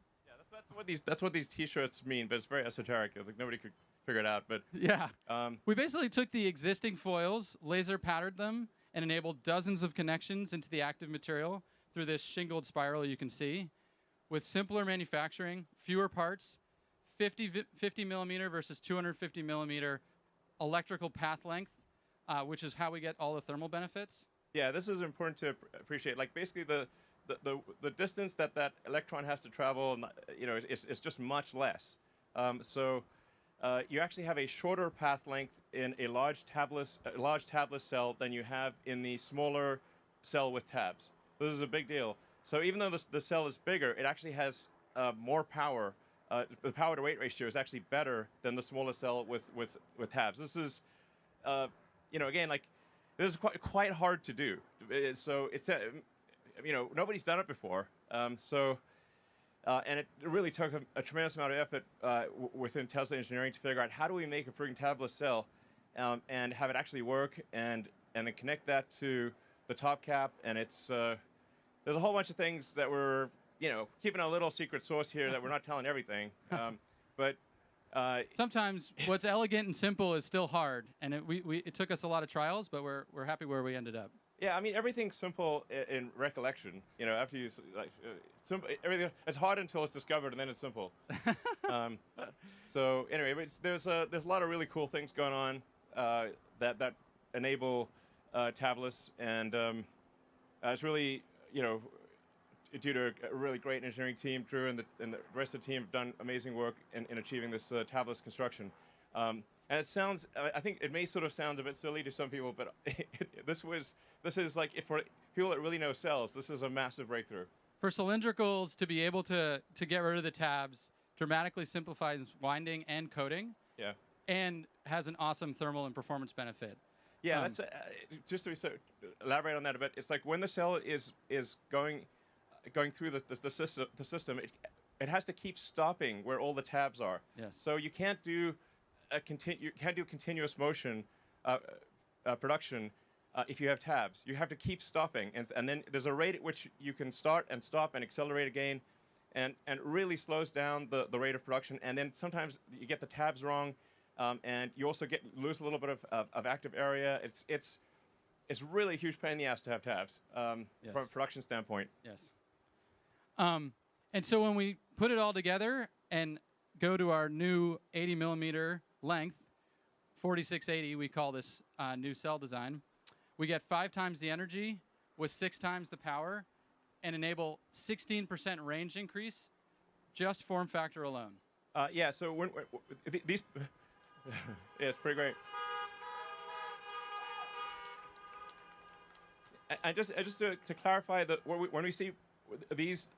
that's what these T-shirts mean, but it's very esoteric. It's like nobody could figure it out. But yeah, we basically took the existing foils, laser patterned them, and enabled dozens of connections into the active material through this shingled spiral you can see, with simpler manufacturing, fewer parts, 50 millimeter versus 250 millimeter electrical path length, which is how we get all the thermal benefits. Yeah, this is important to appreciate. Like basically the the distance that electron has to travel, you know, is just much less. So you actually have a shorter path length in a large tabless cell than you have in the smaller cell with tabs. This is a big deal. So even though the cell is bigger, it actually has more power. The power to weight ratio is actually better than the smaller cell with tabs. This is, you know, again, like, this is quite hard to do. So it's, you know, nobody's done it before. And it really took a tremendous amount of effort within Tesla engineering to figure out how do we make a freaking tabless cell and have it actually work and then connect that to the top cap. And it's there's a whole bunch of things that we're, you know, keeping a little secret sauce here that we're not telling everything. But sometimes what's elegant and simple is still hard, and it took us a lot of trials, but we're happy where we ended up. Yeah, I mean, everything's simple in recollection. You know, after you simple, everything, it's hard until it's discovered, and then it's simple. So anyway, but there's a lot of really cool things going on that enable tabless, and it's really, you know, due to a really great engineering team. Drew and the rest of the team have done amazing work in achieving this tabless construction. And it sounds, I think it may sort of sound a bit silly to some people, but this is like, if for people that really know cells, this is a massive breakthrough. For cylindricals to be able to get rid of the tabs dramatically simplifies winding and coating. Yeah. And has an awesome thermal and performance benefit. Yeah, that's just to elaborate on that a bit. It's like when the cell is going through the system, it has to keep stopping where all the tabs are. Yes. So you can't do continuous motion production if you have tabs. You have to keep stopping, and then there's a rate at which you can start and stop and accelerate again, and it really slows down the rate of production. And then sometimes you get the tabs wrong, and you also lose a little bit of active area. It's really a huge pain in the ass to have tabs from a production standpoint. Yes. And so when we put it all together and go to our new 80 millimeter length, 4680, we call this new cell design, we get 5 times the energy with 6 times the power and enable 16% range increase, just form factor alone. Yeah, so when these, yeah, it's pretty great. And just to clarify, that when we see these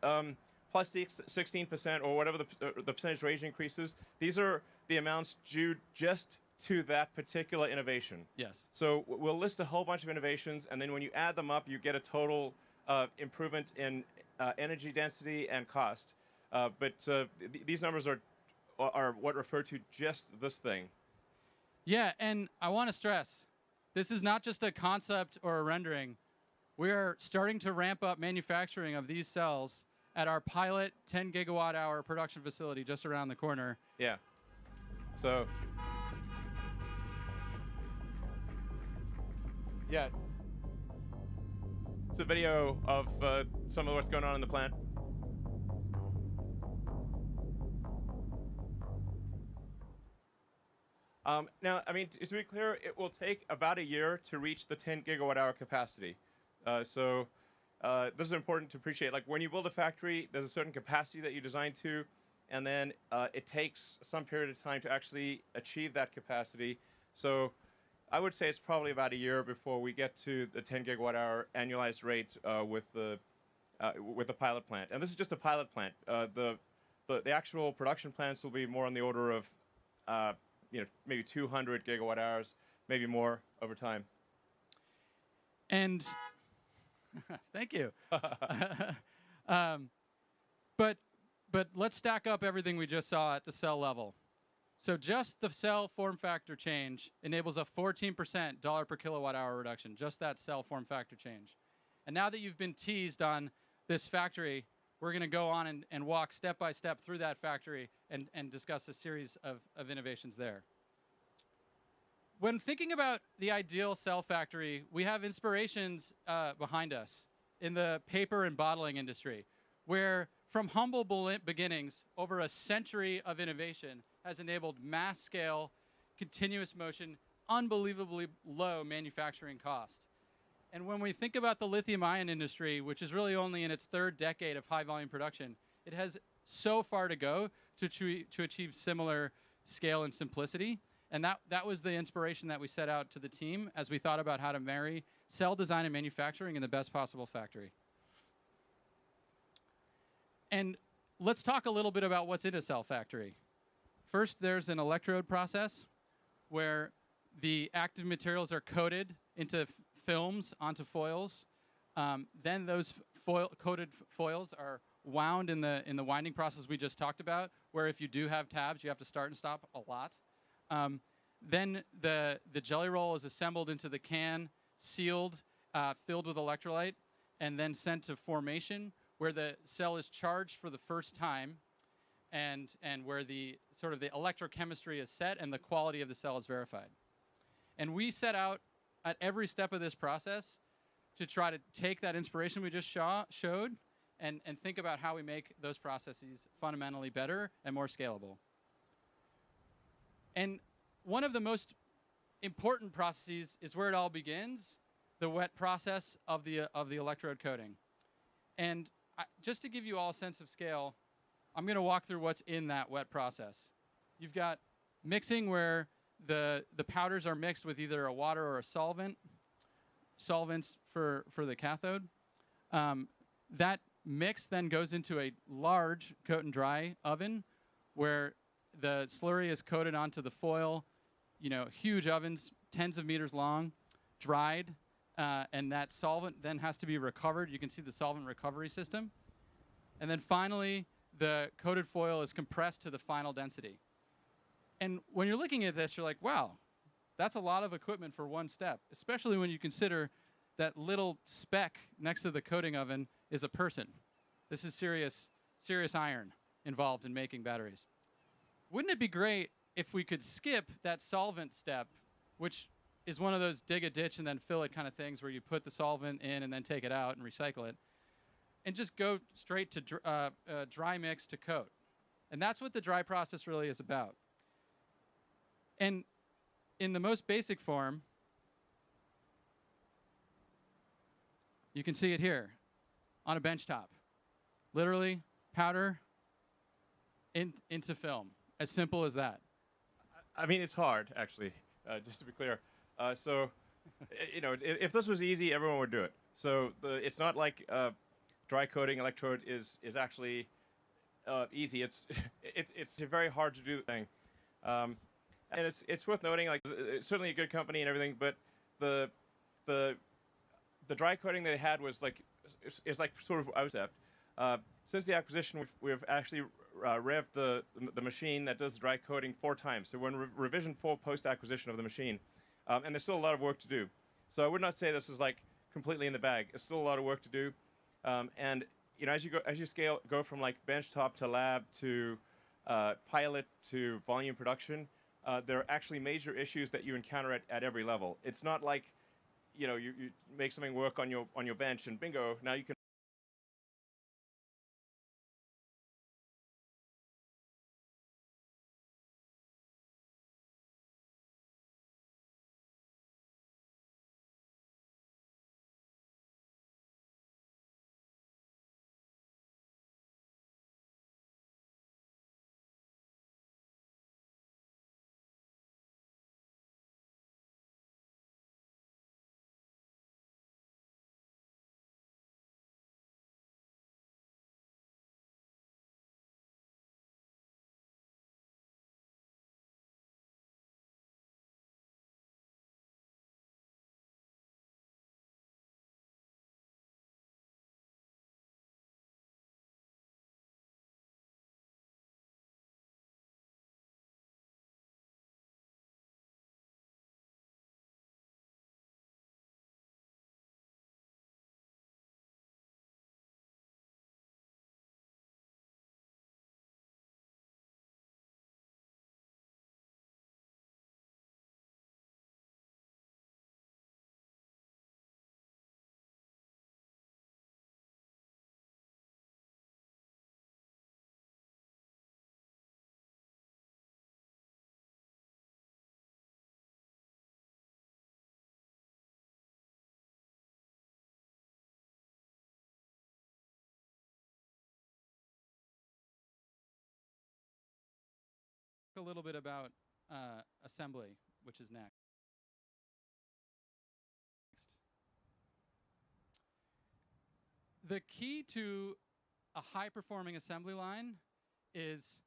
plus 16% or whatever the percentage range increases, these are the amounts due just to that particular innovation. Yes. So we'll list a whole bunch of innovations, and then when you add them up, you get a total improvement in energy density and cost. But these numbers are what refer to just this thing. Yeah, and I want to stress, this is not just a concept or a rendering. We are starting to ramp up manufacturing of these cells at our pilot 10 gigawatt hour production facility just around the corner. Yeah. So, yeah. It's a video of some of what's going on in the plant. Now, I mean, to be clear, it will take about a year to reach the 10 gigawatt hour capacity. So this is important to appreciate. Like, when you build a factory, there's a certain capacity that you design to, and then it takes some period of time to actually achieve that capacity. So I would say it's probably about a year before we get to the 10 gigawatt hour annualized rate with the pilot plant. And this is just a pilot plant. The actual production plants will be more on the order of maybe 200 gigawatt hours, maybe more over time. And thank you. But let's stack up everything we just saw at the cell level. So just the cell form factor change enables a 14% dollar per kilowatt hour reduction, just that cell form factor change. And now that you've been teased on this factory, we're going to go on and walk step by step through that factory and discuss a series of innovations there. When thinking about the ideal cell factory, we have inspirations behind us in the paper and bottling industry, where from humble beginnings, over a century of innovation has enabled mass scale, continuous motion, unbelievably low manufacturing cost. And when we think about the lithium-ion industry, which is really only in its third decade of high-volume production, it has so far to go to achieve similar scale and simplicity. And that was the inspiration that we set out to the team as we thought about how to marry cell design and manufacturing in the best possible factory. And let's talk a little bit about what's in a cell factory. First, there's an electrode process where the active materials are coated into films onto foils. Then those coated foils are wound in the winding process we just talked about, where if you do have tabs, you have to start and stop a lot. Then the jelly roll is assembled into the can, sealed, filled with electrolyte, and then sent to formation, where the cell is charged for the first time, and where the sort of the electrochemistry is set and the quality of the cell is verified. And we set out at every step of this process to try to take that inspiration we just showed and think about how we make those processes fundamentally better and more scalable. And one of the most important processes is where it all begins, the wet process of the electrode coating. And just to give you all a sense of scale, I'm going to walk through what's in that wet process. You've got mixing, where the powders are mixed with either a water or a solvents for the cathode. That mix then goes into a large coat and dry oven, where the slurry is coated onto the foil, huge ovens, tens of meters long, dried, and that solvent then has to be recovered. You can see the solvent recovery system. And then finally, the coated foil is compressed to the final density. And when you're looking at this, you're like, wow, that's a lot of equipment for one step, especially when you consider that little speck next to the coating oven is a person. This is serious iron involved in making batteries. Wouldn't it be great if we could skip that solvent step, which is one of those dig a ditch and then fill it kind of things, where you put the solvent in and then take it out and recycle it, and just go straight to dry mix to coat? And that's what the dry process really is about. And in the most basic form, you can see it here on a bench top. Literally, powder into film. As simple as that. I mean, it's hard, actually, just to be clear. So, if this was easy, everyone would do it. So it's not like dry coating electrode is actually easy. It's a very hard to do thing. And it's worth noting, like, it's certainly a good company and everything, but the dry coating they had was like, it's like sort of concept. Since the acquisition, we've actually revved the machine that does the dry coating 4 times. So we're in revision 4 post-acquisition of the machine, and there's still a lot of work to do. So I would not say this is like completely in the bag. It's still a lot of work to do, and as you go from like benchtop to lab to pilot to volume production, there are actually major issues that you encounter at every level. It's not like you make something work on your bench and bingo, now you can little bit about assembly, which is next. The key to a high-performing assembly line is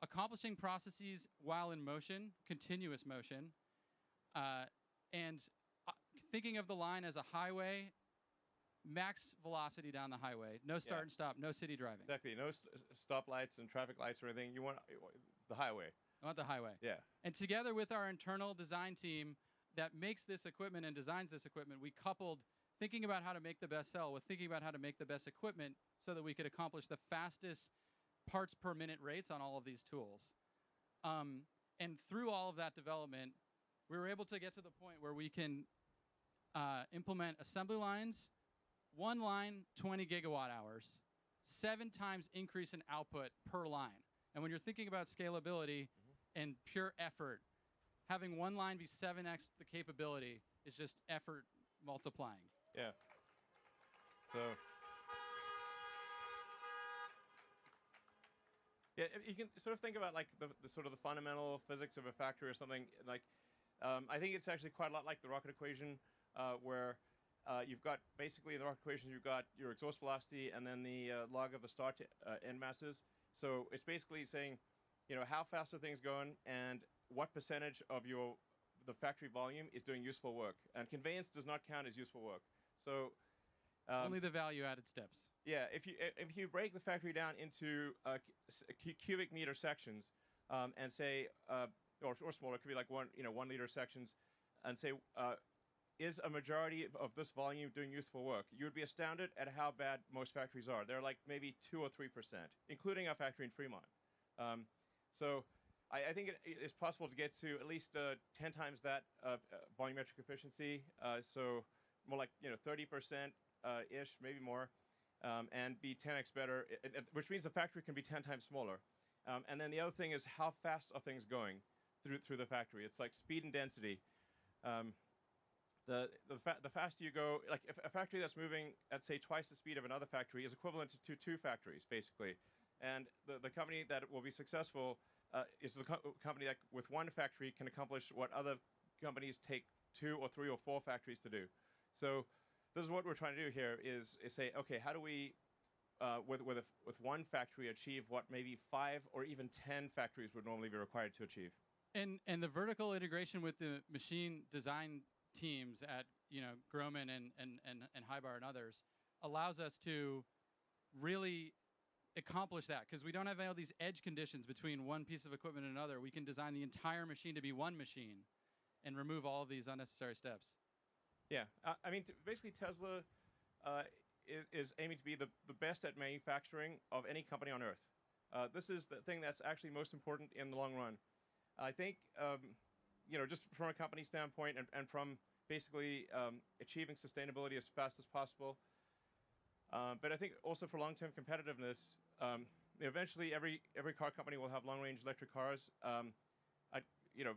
accomplishing processes while in motion, continuous motion, and thinking of the line as a highway, max velocity down the highway, no start and stop, no city driving. Exactly, no stoplights and traffic lights or anything. You want the highway. I want the highway. Yeah. And together with our internal design team that makes this equipment and designs this equipment, we coupled thinking about how to make the best cell with thinking about how to make the best equipment so that we could accomplish the fastest parts per minute rates on all of these tools. And through all of that development, we were able to get to the point where we can implement assembly lines, one line, 20 gigawatt hours, 7 times increase in output per line. And when you're thinking about scalability and pure effort, having one line be 7x the capability is just effort multiplying. Yeah. So. Yeah, you can sort of think about like the sort of the fundamental physics of a factory or something. Like, I think it's actually quite a lot like the rocket equation, where you've got basically in the rocket equation you've got your exhaust velocity and then the log of the start to end masses. So it's basically saying, you know, how fast are things going and what percentage of the factory volume is doing useful work. And conveyance does not count as useful work. So only the value-added steps. Yeah, if you break the factory down into cubic meter sections, and say, or smaller, it could be like 1 liter sections, and say, is a majority of this volume doing useful work? You would be astounded at how bad most factories are. They're like maybe 2 or 3%, including our factory in Fremont. So I think it is possible to get to at least 10 times that volumetric efficiency. So more like 30% ish, maybe more. And be 10x better, which means the factory can be 10 times smaller. And then the other thing is how fast are things going through the factory? It's like speed and density. The faster you go, like if a factory that's moving at say twice the speed of another factory is equivalent to 2 factories basically. And the company that will be successful is the company that with 1 factory can accomplish what other companies take 2 or 3 or 4 factories to do. So this is what we're trying to do here is say, okay, how do we, with 1 factory, achieve what maybe 5 or even 10 factories would normally be required to achieve? And the vertical integration with the machine design teams at Groman and Hybar and others allows us to really accomplish that because we don't have all these edge conditions between one piece of equipment and another. We can design the entire machine to be one machine and remove all of these unnecessary steps. Yeah, I mean, basically Tesla is aiming to be the best at manufacturing of any company on Earth. This is the thing that's actually most important in the long run. I think, just from a company standpoint and from basically achieving sustainability as fast as possible. But I think also for long-term competitiveness, eventually every car company will have long-range electric cars.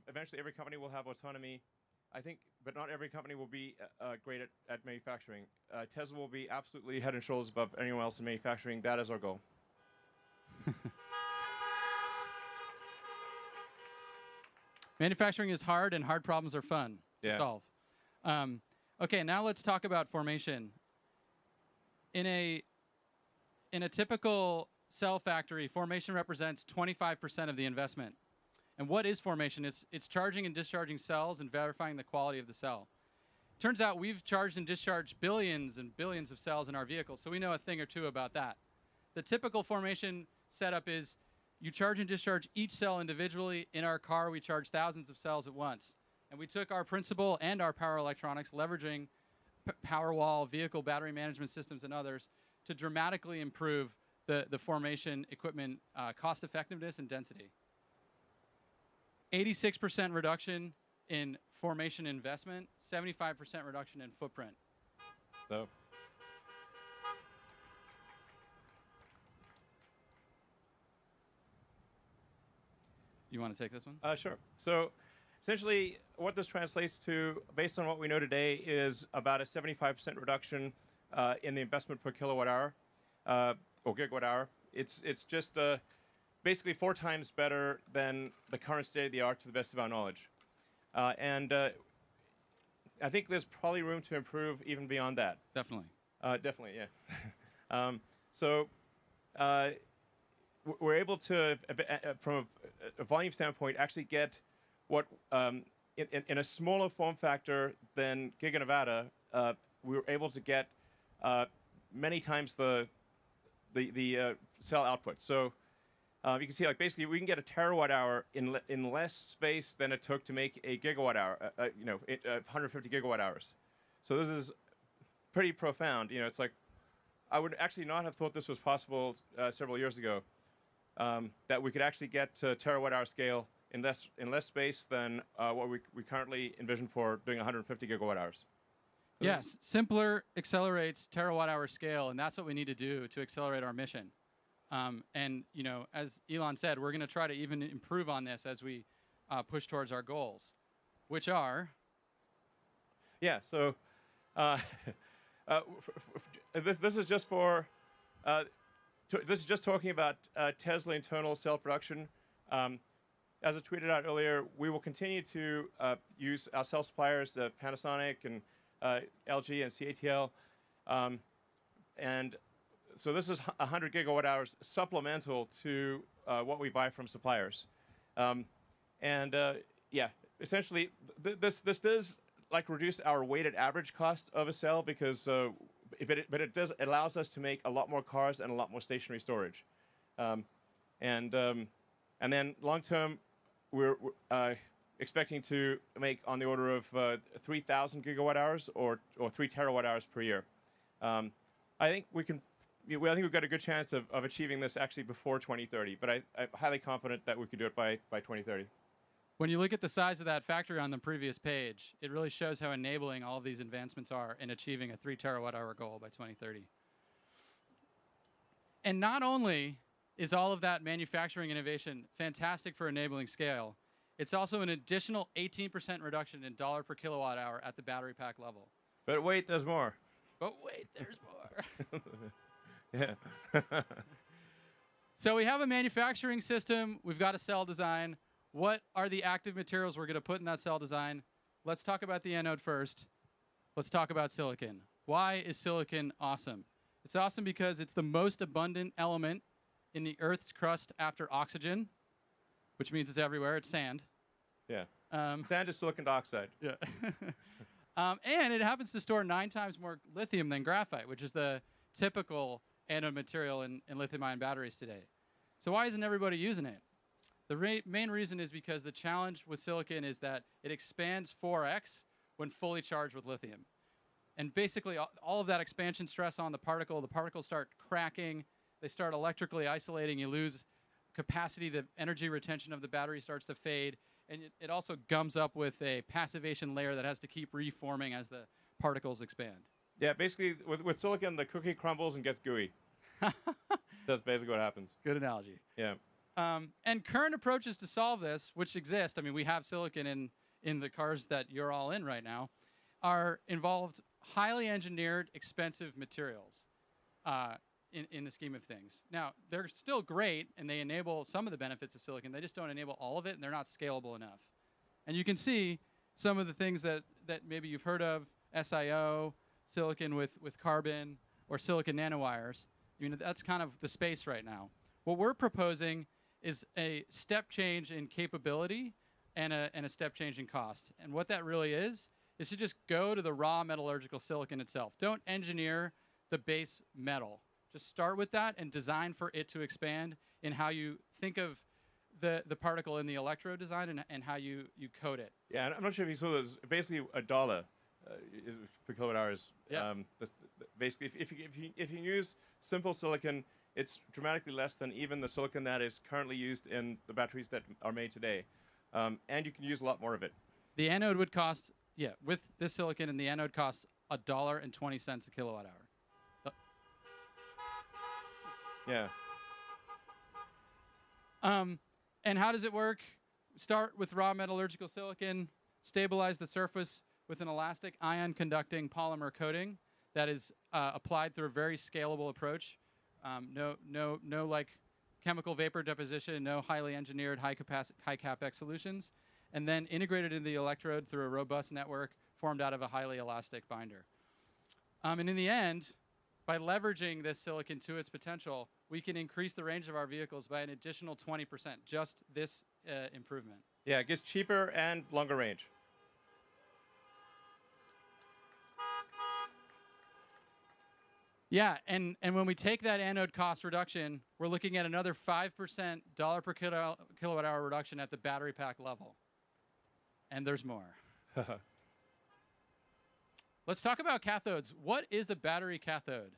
Eventually every company will have autonomy. I think, but not every company will be great at manufacturing. Tesla will be absolutely head and shoulders above anyone else in manufacturing. That is our goal. Manufacturing is hard, and hard problems are fun to solve. Okay, now let's talk about formation. In a typical cell factory, formation represents 25% of the investment. And what is formation? It's charging and discharging cells and verifying the quality of the cell. Turns out we've charged and discharged billions and billions of cells in our vehicles, so we know a thing or two about that. The typical formation setup is you charge and discharge each cell individually. In our car, we charge thousands of cells at once. And we took our principle and our power electronics, leveraging Powerwall, vehicle battery management systems, and others, to dramatically improve the formation equipment cost effectiveness and density. 86% reduction in formation investment, 75% reduction in footprint. So. You want to take this one? Sure. So essentially what this translates to, based on what we know today, is about a 75% reduction in the investment per kilowatt hour or gigawatt hour. It's just basically 4 times better than the current state of the art to the best of our knowledge. And I think there's probably room to improve even beyond that. Definitely. Definitely, yeah. So we're able to, from a volume standpoint, actually get what, in a smaller form factor than Giga Nevada, we were able to get many times the cell output. So you can see, like, basically we can get a terawatt hour in less space than it took to make a gigawatt hour. 150 gigawatt hours. So this is pretty profound. You know, it's like I would actually not have thought this was possible several years ago. That we could actually get to terawatt hour scale in less space than what we currently envision for doing 150 gigawatt hours. Yes, simpler accelerates terawatt hour scale, and that's what we need to do to accelerate our mission. And you know, as Elon said, we're going to try to even improve on this as we push towards our goals, which are. Yeah. So this is just for. This is just talking about Tesla internal cell production. As I tweeted out earlier, we will continue to use our cell suppliers, Panasonic and LG and CATL. And so this is 100 gigawatt hours supplemental to what we buy from suppliers. Yeah, essentially, this does like reduce our weighted average cost of a cell because but it allows us to make a lot more cars and a lot more stationary storage. And then long term, we're expecting to make on the order of 3,000 gigawatt hours or 3 terawatt hours per year. I think I think we've got a good chance of achieving this actually before 2030, but I'm highly confident that we could do it by 2030. When you look at the size of that factory on the previous page, it really shows how enabling all of these advancements are in achieving a 3 terawatt hour goal by 2030. And not only is all of that manufacturing innovation fantastic for enabling scale, it's also an additional 18% reduction in dollar per kilowatt hour at the battery pack level. But wait, there's more. But wait, there's more. Yeah. So we have a manufacturing system. We've got a cell design. What are the active materials we're going to put in that cell design? Let's talk about the anode first. Let's talk about silicon. Why is silicon awesome? It's awesome because it's the most abundant element in the Earth's crust after oxygen, which means it's everywhere. It's sand. Yeah. Sand is silicon dioxide. Yeah. And it happens to store 9 times more lithium than graphite, which is the typical anode material in lithium-ion batteries today. So why isn't everybody using it? The main reason is because the challenge with silicon is that it expands 4x when fully charged with lithium. And basically, all of that expansion stress on the particles start cracking, they start electrically isolating, you lose capacity, the energy retention of the battery starts to fade, and it also gums up with a passivation layer that has to keep reforming as the particles expand. Yeah, basically, with silicon, the cookie crumbles and gets gooey. That's basically what happens. Good analogy. Yeah. And current approaches to solve this, which exist, I mean, we have silicon in the cars that you're all in right now, are involved highly engineered, expensive materials in the scheme of things. Now, they're still great, and they enable some of the benefits of silicon. They just don't enable all of it, and they're not scalable enough. And you can see some of the things that maybe you've heard of, SiO, silicon with carbon, or silicon nanowires. I mean, that's kind of the space right now. What we're proposing is a step change in capability and a step change in cost. And what that really is to just go to the raw metallurgical silicon itself. Don't engineer the base metal. Just start with that and design for it to expand in how you think of the particle in the electrode design and how you code it. Yeah, I'm not sure if you saw this. Basically, $1 per kilowatt hours. Yeah. Basically, if you use simple silicon, it's dramatically less than even the silicon that is currently used in the batteries that are made today. And you can use a lot more of it. The anode would cost, with this silicon, and the anode costs $1.20 a kilowatt hour. Yeah. And how does it work? Start with raw metallurgical silicon, stabilize the surface with an elastic ion conducting polymer coating that is applied through a very scalable approach. No like chemical vapor deposition, no highly engineered, high capex solutions, and then integrated into the electrode through a robust network formed out of a highly elastic binder. And in the end, by leveraging this silicon to its potential, we can increase the range of our vehicles by an additional 20%, just this improvement. Yeah, it gets cheaper and longer range. Yeah, and when we take that anode cost reduction, we're looking at another 5% dollar per kilowatt hour reduction at the battery pack level. And there's more. Let's talk about cathodes. What is a battery cathode?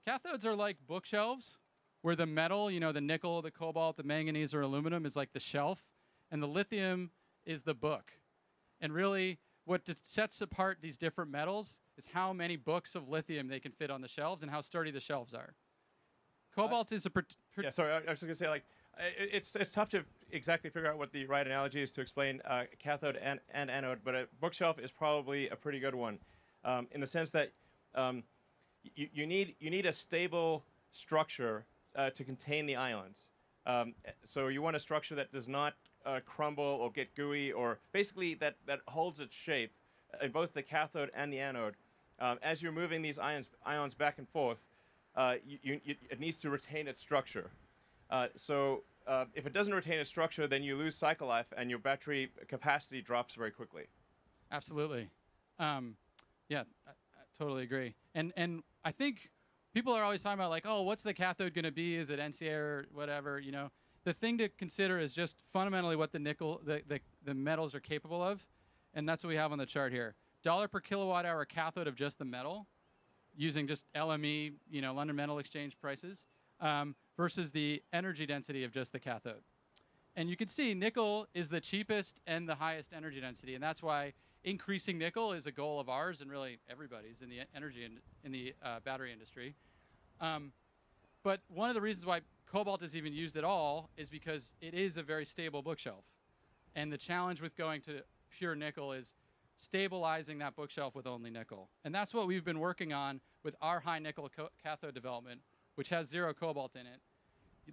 Cathodes are like bookshelves where the metal, you know, the nickel, the cobalt, the manganese, or aluminum is like the shelf, and the lithium is the book. And really, what sets apart these different metals is how many books of lithium they can fit on the shelves and how sturdy the shelves are. Cobalt is a... Yeah, sorry, I was just going to say, like, it's tough to exactly figure out what the right analogy is to explain cathode and anode, but a bookshelf is probably a pretty good one, in the sense that you need a stable structure to contain the ions. So you want a structure that does not crumble or get gooey, or basically that holds its shape in both the cathode and the anode. As you're moving these ions back and forth, it needs to retain its structure. So if it doesn't retain its structure, then you lose cycle life and your battery capacity drops very quickly. Absolutely. Yeah, I totally agree. And I think people are always talking about, like, oh, what's the cathode going to be? Is it NCA or whatever? You know, the thing to consider is just fundamentally what the nickel, the metals are capable of, and that's what we have on the chart here. Dollar per kilowatt hour cathode of just the metal, using just LME, you know, London Metal Exchange prices, versus the energy density of just the cathode. And you can see nickel is the cheapest and the highest energy density, and that's why increasing nickel is a goal of ours and really everybody's in the battery industry. But one of the reasons why cobalt is even used at all is because it is a very stable bookshelf. And the challenge with going to pure nickel is stabilizing that bookshelf with only nickel. And that's what we've been working on with our high nickel cathode development, which has zero cobalt in it.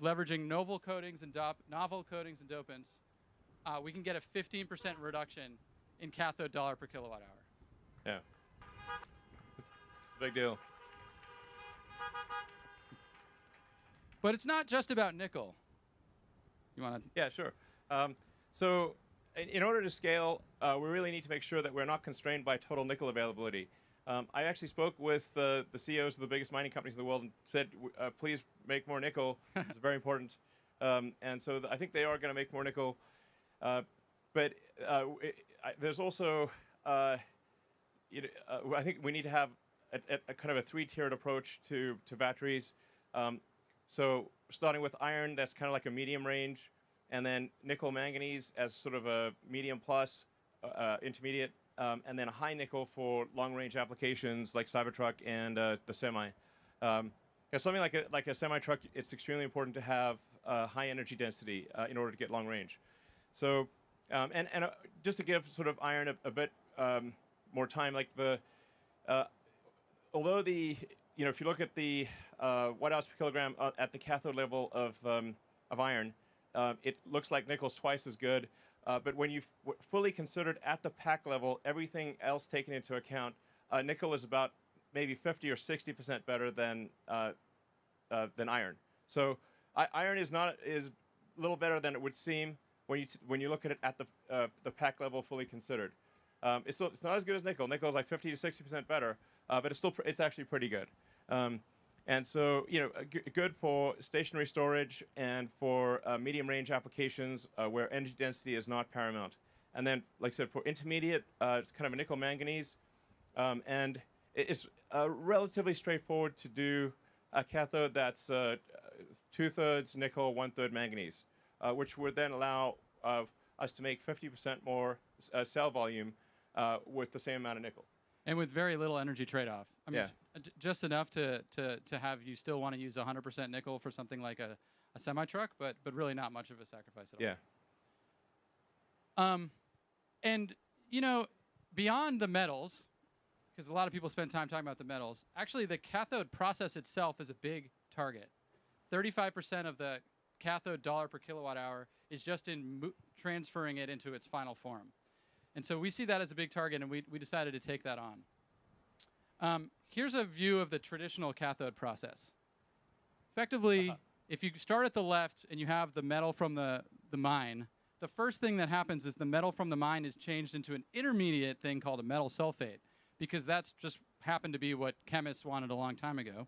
Leveraging novel coatings and dopants, we can get a 15% reduction in cathode dollar per kilowatt hour. Yeah. It's a big deal. But it's not just about nickel. You want to? Yeah, sure. So in order to scale, we really need to make sure that we're not constrained by total nickel availability. I actually spoke with the CEOs of the biggest mining companies in the world and said, please make more nickel. It's very important. And so I think they are going to make more nickel. But there's also, I think we need to have a kind of a three-tiered approach to batteries. So starting with iron, that's kind of like a medium range, and then nickel manganese as sort of a medium plus, intermediate, and then a high nickel for long-range applications like Cybertruck and the semi. Because something like a semi-truck, it's extremely important to have high energy density in order to get long range. So, and just to give sort of iron a bit more time, like although if you look at the watt-hours per kilogram at the cathode level of iron, it looks like nickel's twice as good. But when you fully considered at the pack level, everything else taken into account, nickel is about maybe 50 or 60% better than iron. So iron is a little better than it would seem when you look at it at the pack level fully considered. It's not as good as nickel. Nickel is like 50 to 60% better, but it's actually pretty good. And so, good for stationary storage and for medium range applications where energy density is not paramount. And then, like I said, for intermediate, it's kind of a nickel manganese. And it's relatively straightforward to do a cathode that's 2/3 nickel, 1/3 manganese, which would then allow us to make 50% more cell volume with the same amount of nickel. And with very little energy trade-off. I mean, yeah. Just enough to have you still want to use 100% nickel for something like a semi-truck, but really not much of a sacrifice at all. Yeah. And, beyond the metals, because a lot of people spend time talking about the metals, actually the cathode process itself is a big target. 35% of the cathode dollar per kilowatt hour is just in transferring it into its final form. And so we see that as a big target, and we decided to take that on. Here's a view of the traditional cathode process. Effectively, if you start at the left and you have the metal from the mine, the first thing that happens is the metal from the mine is changed into an intermediate thing called a metal sulfate, because that's just happened to be what chemists wanted a long time ago.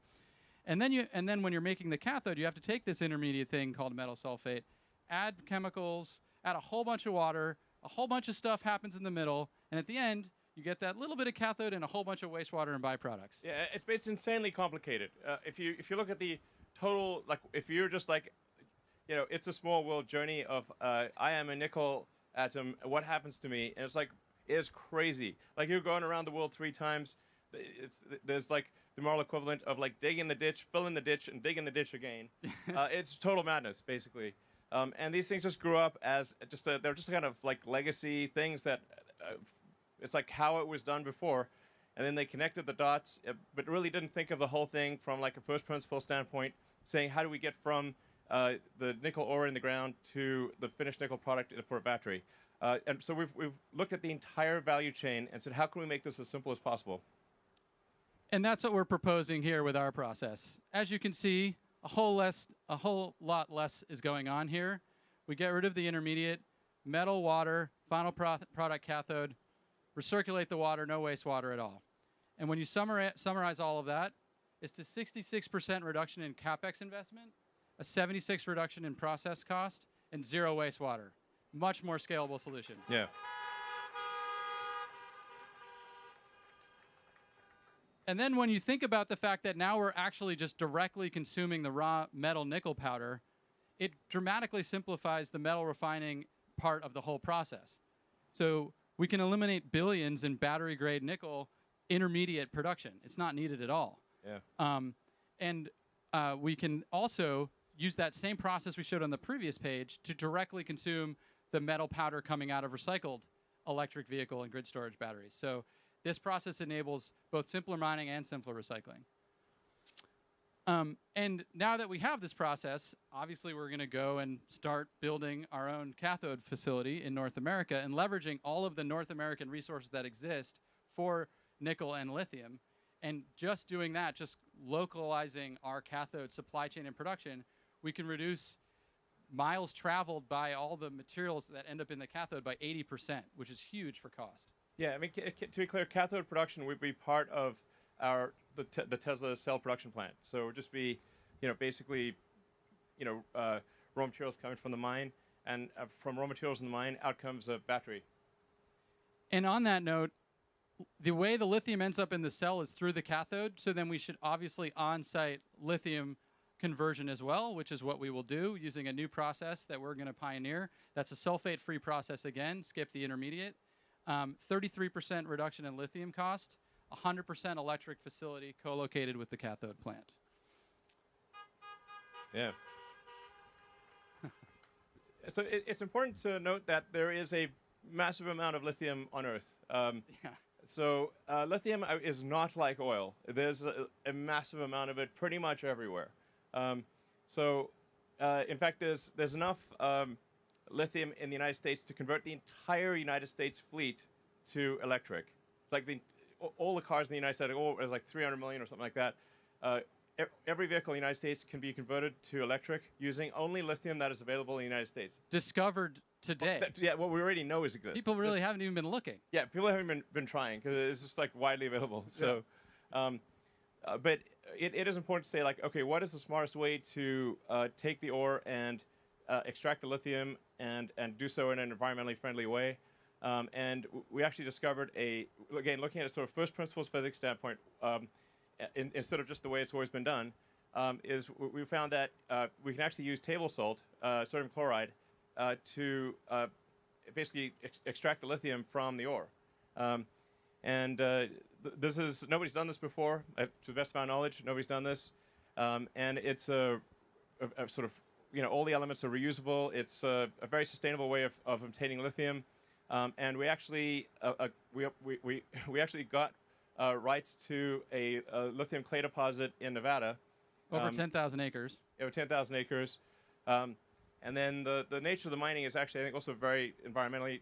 And then when you're making the cathode, you have to take this intermediate thing called metal sulfate, add chemicals, add a whole bunch of water, a whole bunch of stuff happens in the middle, and at the end, you get that little bit of cathode and a whole bunch of wastewater and byproducts. Yeah, it's insanely complicated. If you look at the total, like if you're just like, you know, it's a small world journey of I am a nickel atom. What happens to me? And it's crazy. Like you're going around the world 3 times. There's like the moral equivalent of like digging the ditch, filling the ditch, and digging the ditch again. It's total madness, basically. And these things just grew up as they're just kind of like legacy things that it's like how it was done before. And then they connected the dots, but really didn't think of the whole thing from like a first principle standpoint, saying how do we get from the nickel ore in the ground to the finished nickel product for a battery. And so we've looked at the entire value chain and said, how can we make this as simple as possible? And that's what we're proposing here with our process. As you can see, a whole lot less is going on here. We get rid of the intermediate, metal, water, final product cathode, recirculate the water, no wastewater at all. And when you summarize all of that, it's a 66% reduction in CapEx investment, a 76% reduction in process cost, and 0 wastewater. Much more scalable solution. Yeah. And then when you think about the fact that now we're actually just directly consuming the raw metal nickel powder, it dramatically simplifies the metal refining part of the whole process. So we can eliminate billions in battery-grade nickel intermediate production. It's not needed at all. Yeah. And we can also use that same process we showed on the previous page to directly consume the metal powder coming out of recycled electric vehicle and grid storage batteries. So this process enables both simpler mining and simpler recycling. And now that we have this process, obviously we're going to go and start building our own cathode facility in North America and leveraging all of the North American resources that exist for nickel and lithium. And just doing that, just localizing our cathode supply chain and production, we can reduce miles traveled by all the materials that end up in the cathode by 80%, which is huge for cost. Yeah, I mean, to be clear, cathode production would be part of the Tesla cell production plant. So it would just be, you know, basically, you know, raw materials coming from the mine, and from raw materials in the mine, out comes a battery. And on that note, the way the lithium ends up in the cell is through the cathode. So then we should obviously on-site lithium conversion as well, which is what we will do using a new process that we're going to pioneer. That's a sulfate-free process again, skip the intermediate. 33% reduction in lithium cost, 100% electric facility co-located with the cathode plant. Yeah. So it's important to note that there is a massive amount of lithium on Earth. Yeah. So lithium is not like oil. There's a massive amount of it pretty much everywhere. In fact, there's enough lithium in the United States to convert the entire United States fleet to electric. Like all the cars in the United States, there's like 300 million or something like that. Every vehicle in the United States can be converted to electric using only lithium that is available in the United States. Discovered today. What we already know exists. People really haven't even been looking. Yeah, people haven't been trying because it's just like widely available. So, but it is important to say, like, okay, what is the smartest way to take the ore and extract the lithium and do so in an environmentally friendly way? And we actually discovered again, looking at a sort of first principles physics standpoint, instead of just the way it's always been done, is we found that we can actually use table salt, sodium chloride, to basically extract the lithium from the ore. Nobody's done this before. To the best of my knowledge, nobody's done this. And it's a sort of, you know, all the elements are reusable. It's a very sustainable way of obtaining lithium. And we actually we actually got rights to a lithium clay deposit in Nevada. Over 10,000 acres. Over 10,000 acres. And then the nature of the mining is actually, I think, also very environmentally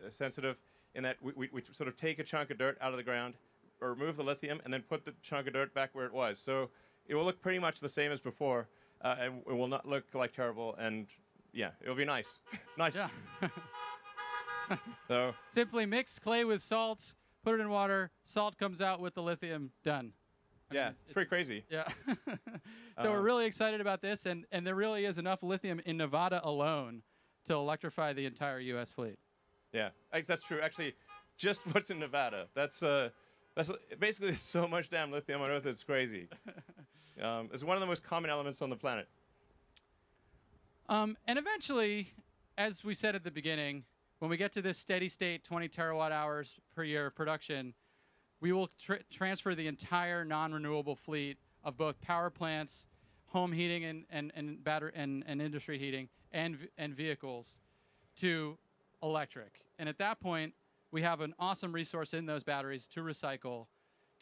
sensitive in that we sort of take a chunk of dirt out of the ground, or remove the lithium, and then put the chunk of dirt back where it was. So it will look pretty much the same as before, and it will not look like terrible, and yeah, it'll be nice. Nice. Yeah. So Simply mix clay with salt, put it in water, salt comes out with the lithium, done. I yeah, mean, it's pretty crazy. Yeah. So we're really excited about this, and there really is enough lithium in Nevada alone to electrify the entire U.S. fleet. Yeah, that's true. Actually, just what's in Nevada. That's basically so much damn lithium on Earth. It's crazy. It's one of the most common elements on the planet. And eventually, as we said at the beginning, when we get to this steady state 20 terawatt hours per year of production, we will transfer the entire non-renewable fleet of both power plants, home heating and battery and industry heating, and vehicles to electric. And at that point, we have an awesome resource in those batteries to recycle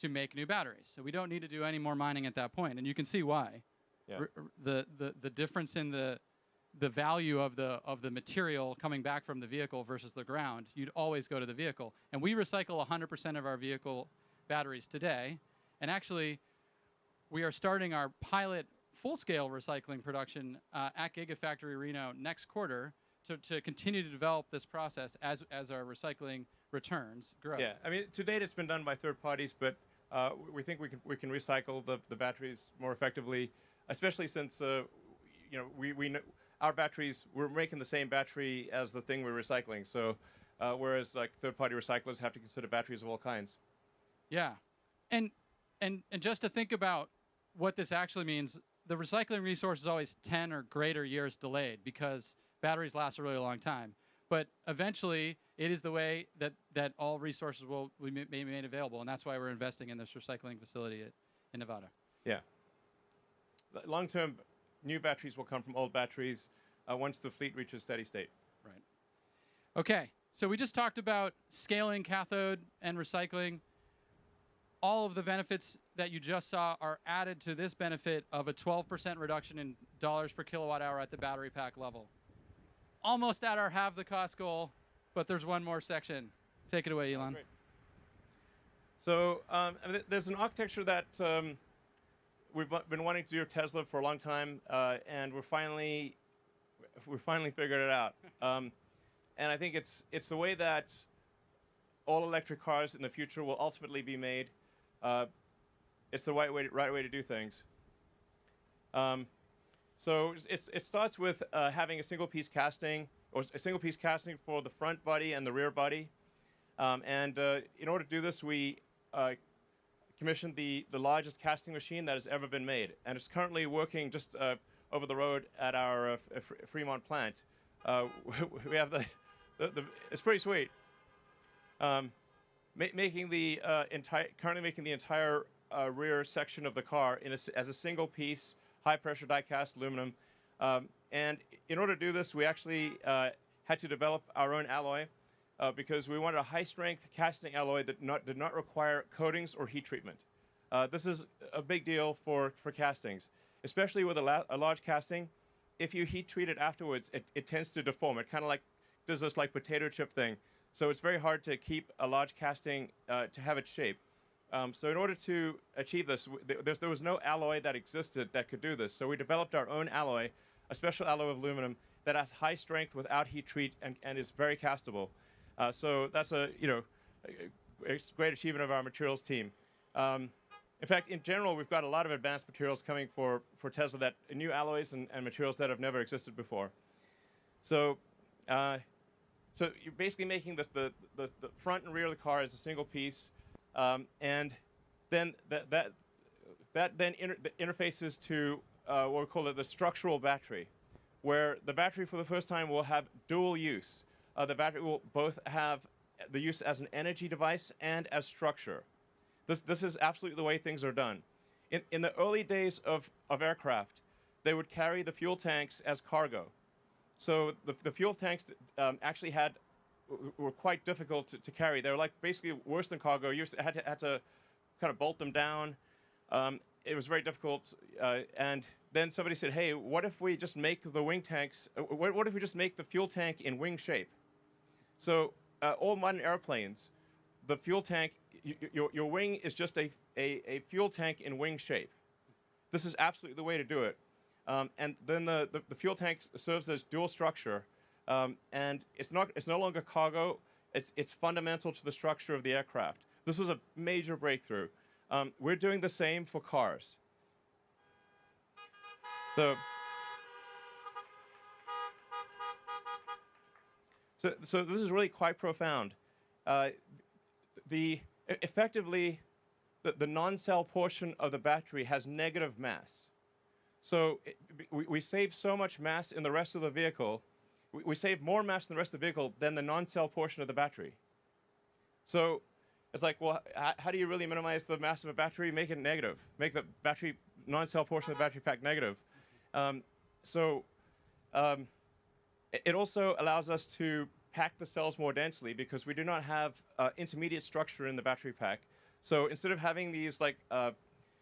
to make new batteries. So we don't need to do any more mining at that point. And you can see why. Yeah. The difference in the value of the material coming back from the vehicle versus the ground, you'd always go to the vehicle. And we recycle 100% of our vehicle batteries today. And actually, we are starting our pilot full-scale recycling production at Gigafactory Reno next quarter to continue to develop this process as our recycling returns grow. Yeah, I mean, to date it's been done by third parties, but we think we can recycle the batteries more effectively, especially since we know our batteries, we're making the same battery as the thing we're recycling. So whereas like third-party recyclers have to consider batteries of all kinds. Yeah, and just to think about what this actually means, the recycling resource is always 10 or greater years delayed because batteries last a really long time. But eventually, it is the way that all resources will be made available, and that's why we're investing in this recycling facility in Nevada. Yeah. Long-term, new batteries will come from old batteries once the fleet reaches steady state. Right. Okay, so we just talked about scaling cathode and recycling. All of the benefits that you just saw are added to this benefit of a 12% reduction in dollars per kilowatt hour at the battery pack level. Almost at our halve the cost goal, but there's one more section. Take it away, Elon. Great. So there's an architecture that we've been wanting to do at Tesla for a long time, and we finally figured it out. And I think it's the way that all electric cars in the future will ultimately be made. It's the right way to do things. So it starts with having a single piece casting, or a single piece casting for the front body and the rear body. And in order to do this, we commissioned the largest casting machine that has ever been made, and it's currently working just over the road at our Fremont plant. We have it's pretty sweet. Currently making the entire rear section of the car as a single piece, high pressure die cast aluminum. And in order to do this, we actually had to develop our own alloy because we wanted a high strength casting alloy that did not require coatings or heat treatment. This is a big deal for castings, especially with a large casting. If you heat treat it afterwards, it tends to deform. It kind of does this like potato chip thing. So it's very hard to keep a large casting to have its shape. So in order to achieve this, there was no alloy that existed that could do this. So we developed our own alloy, a special alloy of aluminum that has high strength without heat treat and is very castable. So that's a great achievement of our materials team. In fact, in general, we've got a lot of advanced materials coming for Tesla, new alloys and materials that have never existed before. So you're basically making the front and rear of the car as a single piece, and then that interfaces to what we call the structural battery, where the battery for the first time will have dual use. The battery will both have the use as an energy device and as structure. This is absolutely the way things are done. In the early days of aircraft, they would carry the fuel tanks as cargo. So the fuel tanks actually were quite difficult to carry. They were like basically worse than cargo. You had to kind of bolt them down. It was very difficult, and then somebody said, hey, what if we just make the wing tanks, what if we just make the fuel tank in wing shape? So all modern airplanes, the fuel tank, your wing is just a fuel tank in wing shape. This is absolutely the way to do it. And then the fuel tank serves as dual structure, and it's no longer cargo. It's fundamental to the structure of the aircraft. This was a major breakthrough. We're doing the same for cars. So this is really quite profound. Effectively, the non-cell portion of the battery has negative mass. So we save so much mass in the rest of the vehicle. We save more mass in the rest of the vehicle than the non-cell portion of the battery. So it's like, well, how do you really minimize the mass of a battery? Make it negative. Make the battery non-cell portion of the battery pack negative. It also allows us to pack the cells more densely because we do not have intermediate structure in the battery pack. So instead of having these like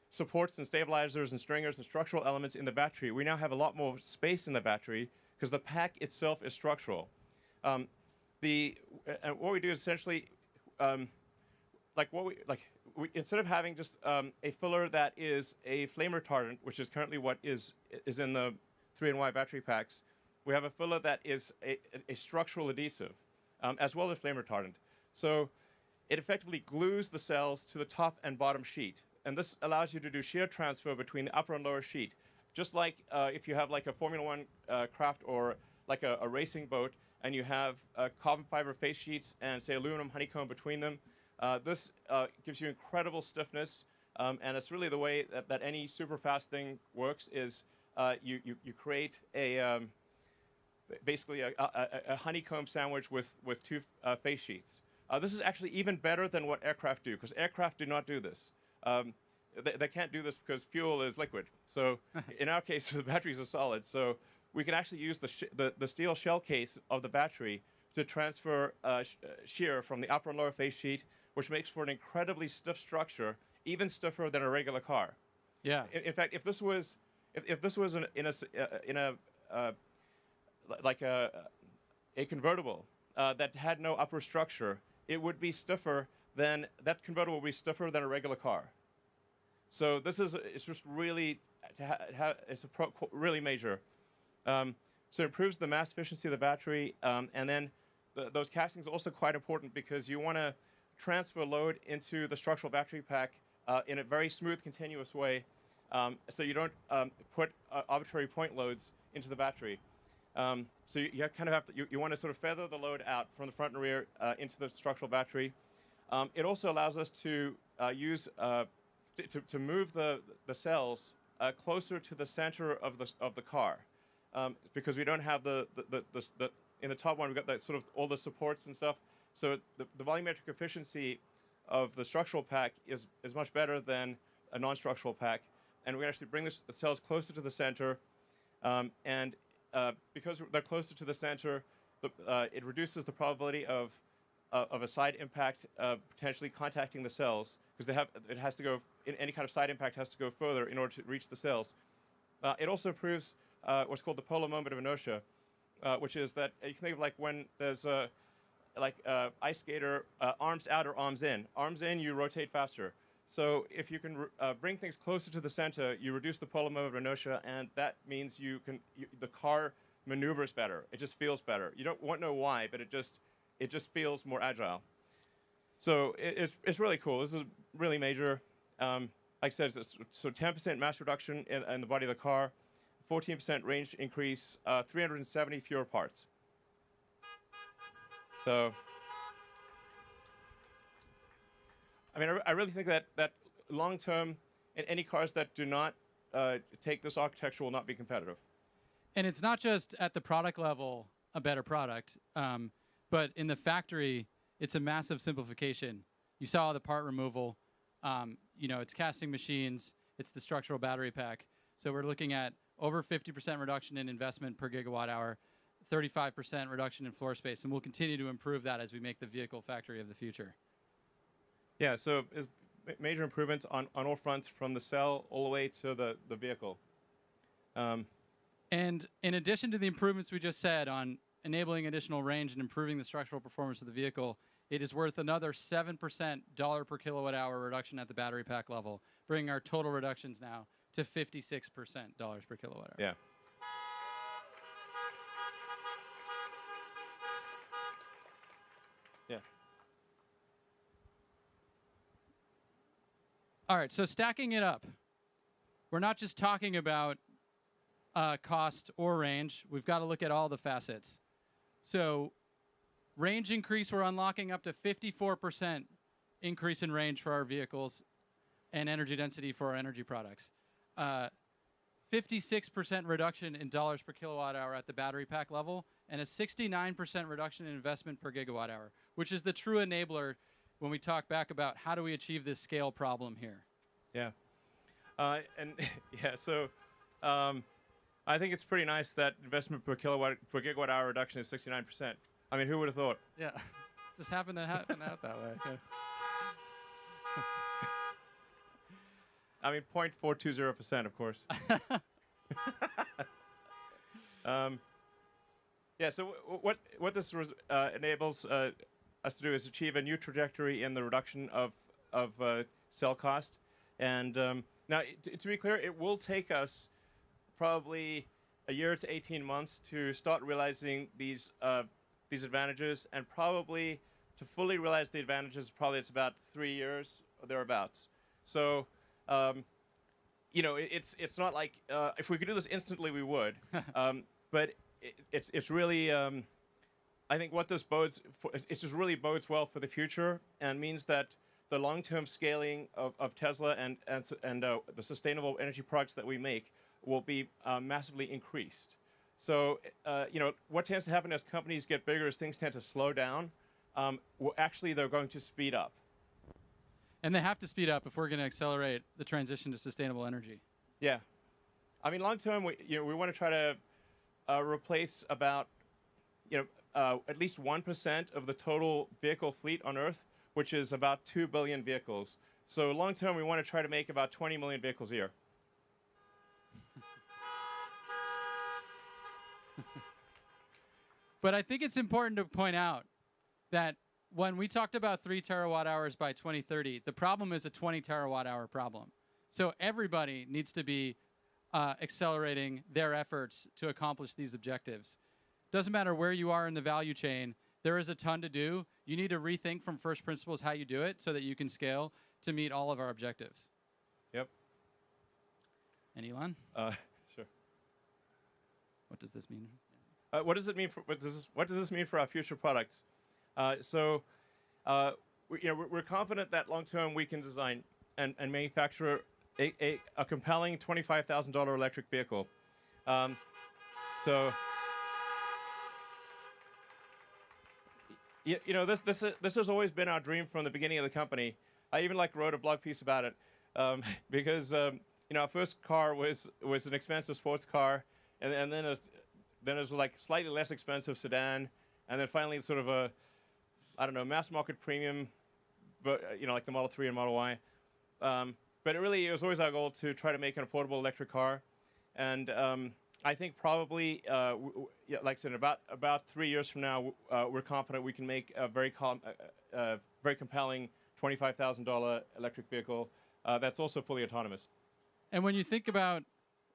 supports and stabilizers and stringers and structural elements in the battery, we now have a lot more space in the battery because the pack itself is structural. What we do is essentially, instead of having just a filler that is a flame retardant, which is currently what is in the 3NY battery packs, we have a filler that is a structural adhesive, as well as flame retardant. So it effectively glues the cells to the top and bottom sheet. And this allows you to do shear transfer between the upper and lower sheet. Just like if you have like a Formula One craft or like a racing boat, and you have carbon fiber face sheets and say aluminum honeycomb between them, this gives you incredible stiffness. And it's really the way that any super fast thing works is you create basically a honeycomb sandwich with two face sheets. This is actually even better than what aircraft do, because aircraft do not do this. They can't do this because fuel is liquid. So in our case, the batteries are solid. So we can actually use the steel shell case of the battery to transfer shear from the upper and lower face sheet, which makes for an incredibly stiff structure, even stiffer than a regular car. Yeah. In fact, if this was a convertible that had no upper structure, it would be stiffer than that convertible would be stiffer than a regular car. So this is it's just really really major. So it improves the mass efficiency of the battery, and then those castings are also quite important because you want to transfer load into the structural battery pack in a very smooth, continuous way, so you don't put arbitrary point loads into the battery. So you kind of have to, you want to sort of feather the load out from the front and rear into the structural battery. It also allows us to to move the cells closer to the center of the car, because we don't have the in the top one we've got that sort of all the supports and stuff. So the volumetric efficiency of the structural pack is much better than a non-structural pack, and we actually bring the cells closer to the center, and because they're closer to the center, it reduces the probability of a side impact potentially contacting the cells, because it has to go, any kind of side impact has to go further in order to reach the cells. It also improves what's called the polar moment of inertia, which is that you can think of like when there's ice skater, arms out or arms in. Arms in, you rotate faster. So if you can bring things closer to the center, you reduce the polar moment of inertia, and that means the car maneuvers better. It just feels better. You don't know why, but it just feels more agile. So it's really cool. This is really major. Like I said, so 10% mass reduction in the body of the car, 14% range increase, 370 fewer parts. So, I mean, I really think that long term, in any cars that do not take this architecture will not be competitive. And it's not just at the product level a better product, but in the factory, it's a massive simplification. You saw the part removal. It's casting machines. It's the structural battery pack. So we're looking at over 50% reduction in investment per gigawatt hour, 35% reduction in floor space, and we'll continue to improve that as we make the vehicle factory of the future. Yeah, so it's major improvements on all fronts, from the cell all the way to the vehicle. And in addition to the improvements we just said on enabling additional range and improving the structural performance of the vehicle, it is worth another 7% dollar per kilowatt hour reduction at the battery pack level, bringing our total reductions now to 56% dollars per kilowatt hour. Yeah. Yeah. All right, so stacking it up, we're not just talking about cost or range. We've got to look at all the facets. So range increase, we're unlocking up to 54% increase in range for our vehicles and energy density for our energy products. 56% reduction in dollars per kilowatt hour at the battery pack level, and a 69% reduction in investment per gigawatt hour, which is the true enabler when we talk back about how do we achieve this scale problem here. Yeah. And yeah, so I think it's pretty nice that investment per gigawatt hour reduction is 69%. I mean, who would have thought? Yeah, just happened to happen out that way. Yeah. I mean, 0.420%, of course. Yeah. So what this enables us to do is achieve a new trajectory in the reduction of cell cost. And now, to be clear, it will take us probably a year to 18 months to start realizing these advantages, and probably to fully realize the advantages, probably it's about 3 years or thereabouts. So, you know, it's not like if we could do this instantly, we would. But it's really, I think what this bodes for, it just really bodes well for the future, and means that the long-term scaling of Tesla and the sustainable energy products that we make will be massively increased. So, you know, what tends to happen as companies get bigger is things tend to slow down. Well, actually, they're going to speed up. And they have to speed up if we're going to accelerate the transition to sustainable energy. Yeah. I mean, long term, we want to try to replace about, at least 1% of the total vehicle fleet on Earth, which is about 2 billion vehicles. So long term, we want to try to make about 20 million vehicles a year. But I think it's important to point out that when we talked about 3 terawatt hours by 2030, the problem is a 20 terawatt hour problem. So everybody needs to be accelerating their efforts to accomplish these objectives. Doesn't matter where you are in the value chain, there is a ton to do. You need to rethink from first principles how you do it so that you can scale to meet all of our objectives. Yep. And Elon? Sure. What does this mean? What does it mean for what does this mean for our future products? We're confident that long term we can design and manufacture a compelling $25,000 electric vehicle. This has always been our dream from the beginning of the company. I even wrote a blog piece about it because our first car was an expensive sports car, and then it was like slightly less expensive sedan, and then finally sort of a mass market premium, but like the Model 3 and Model Y. But it was always our goal to try to make an affordable electric car, and I think probably, like I said, about 3 years from now, we're confident we can make a very compelling $25,000 electric vehicle that's also fully autonomous. And when you think about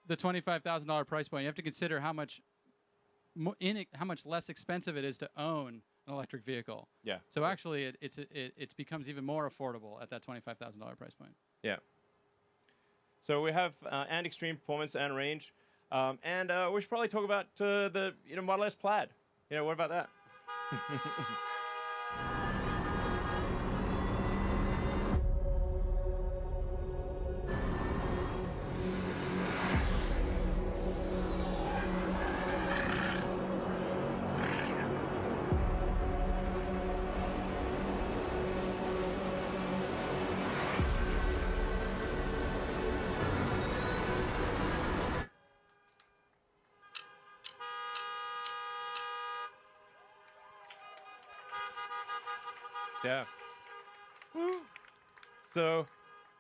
the $25,000 price point, you have to consider how much less expensive it is to own an electric vehicle. Yeah. So actually, it becomes even more affordable at that $25,000 price point. Yeah. So we have and extreme performance and range. And we should probably talk about the Model S Plaid. What about that? Yeah. Woo. So,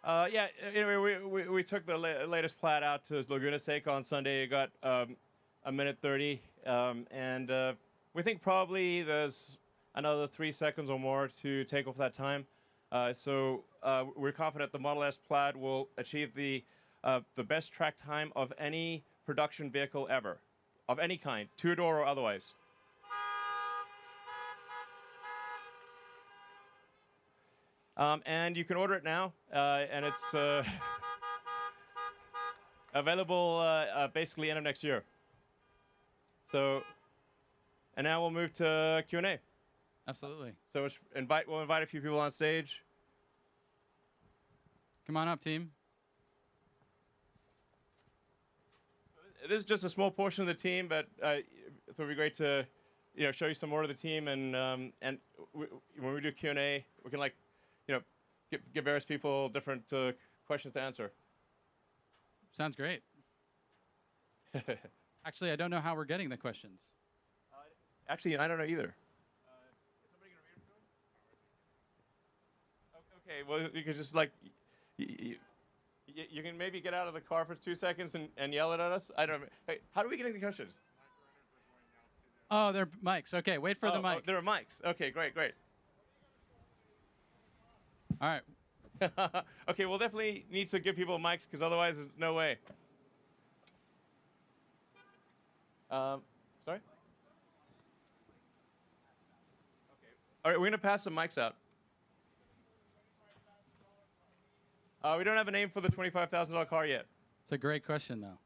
Yeah. Anyway, we took the latest Plaid out to Laguna Seca on Sunday. It got a minute 30, and we think probably there's another 3 seconds or more to take off that time. So we're confident the Model S Plaid will achieve the best track time of any production vehicle ever, of any kind, two-door or otherwise. And you can order it now, and it's available basically end of next year. So, and now we'll move to Q&A. Absolutely. So we'll invite a few people on stage. Come on up, team. So this is just a small portion of the team, but it would be great to, show you some more of the team, and when we do Q&A, we can give various people different questions to answer. Sounds great. Actually, I don't know how we're getting the questions. Actually, I don't know either. Is somebody going to read them to him? Okay, well, you could just you can maybe get out of the car for 2 seconds and yell it at us. I don't know. Hey, how do we get the questions? Oh, they're mics. Okay, wait for the mic. Oh, there are mics. Okay, great. All right. Okay, we'll definitely need to give people mics because otherwise there's no way. Sorry? Okay. All right, we're going to pass some mics out. We don't have a name for the $25,000 car yet. It's a great question, though.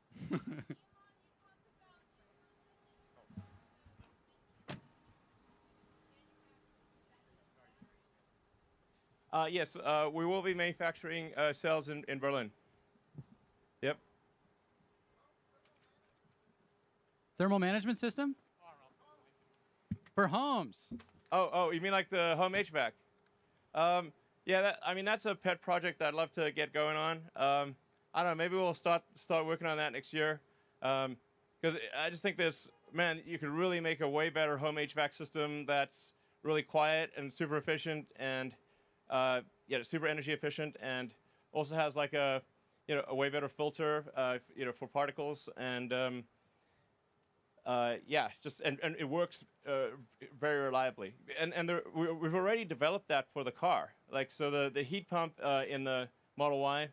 Yes, we will be manufacturing cells in Berlin. Yep. Thermal management system? For homes. Oh, you mean like the home HVAC? Yeah, that's a pet project that I'd love to get going on. I don't know, maybe we'll start working on that next year. Because I just think you could really make a way better home HVAC system that's really quiet and super efficient and super energy efficient, and also has like a way better filter for particles, and and it works very reliably. And we've already developed that for the car. So the heat pump in the Model Y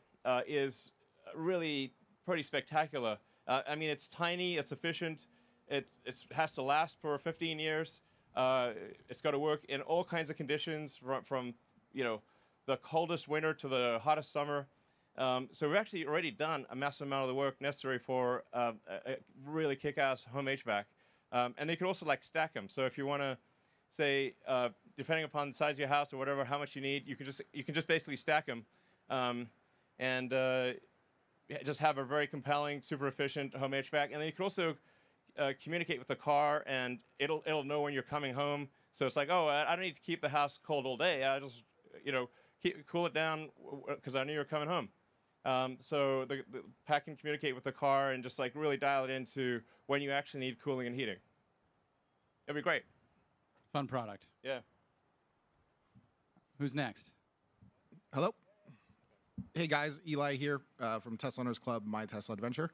is really pretty spectacular. I mean, it's tiny, it's efficient, it has to last for 15 years. It's got to work in all kinds of conditions, from the coldest winter to the hottest summer. So we've actually already done a massive amount of the work necessary for a really kick-ass home HVAC. And they can also stack them. So if you want to say, depending upon the size of your house or whatever, how much you need, you can just basically stack them, and just have a very compelling, super efficient home HVAC. And then you can also communicate with the car, and it'll know when you're coming home. So it's like, oh, I don't need to keep the house cold all day. I just cool it down because I knew you were coming home. So the pack can communicate with the car and just really dial it into when you actually need cooling and heating. It'd be great. Fun product. Yeah. Who's next? Hello. Hey guys, Eli here from Tesla Owners Club, My Tesla Adventure.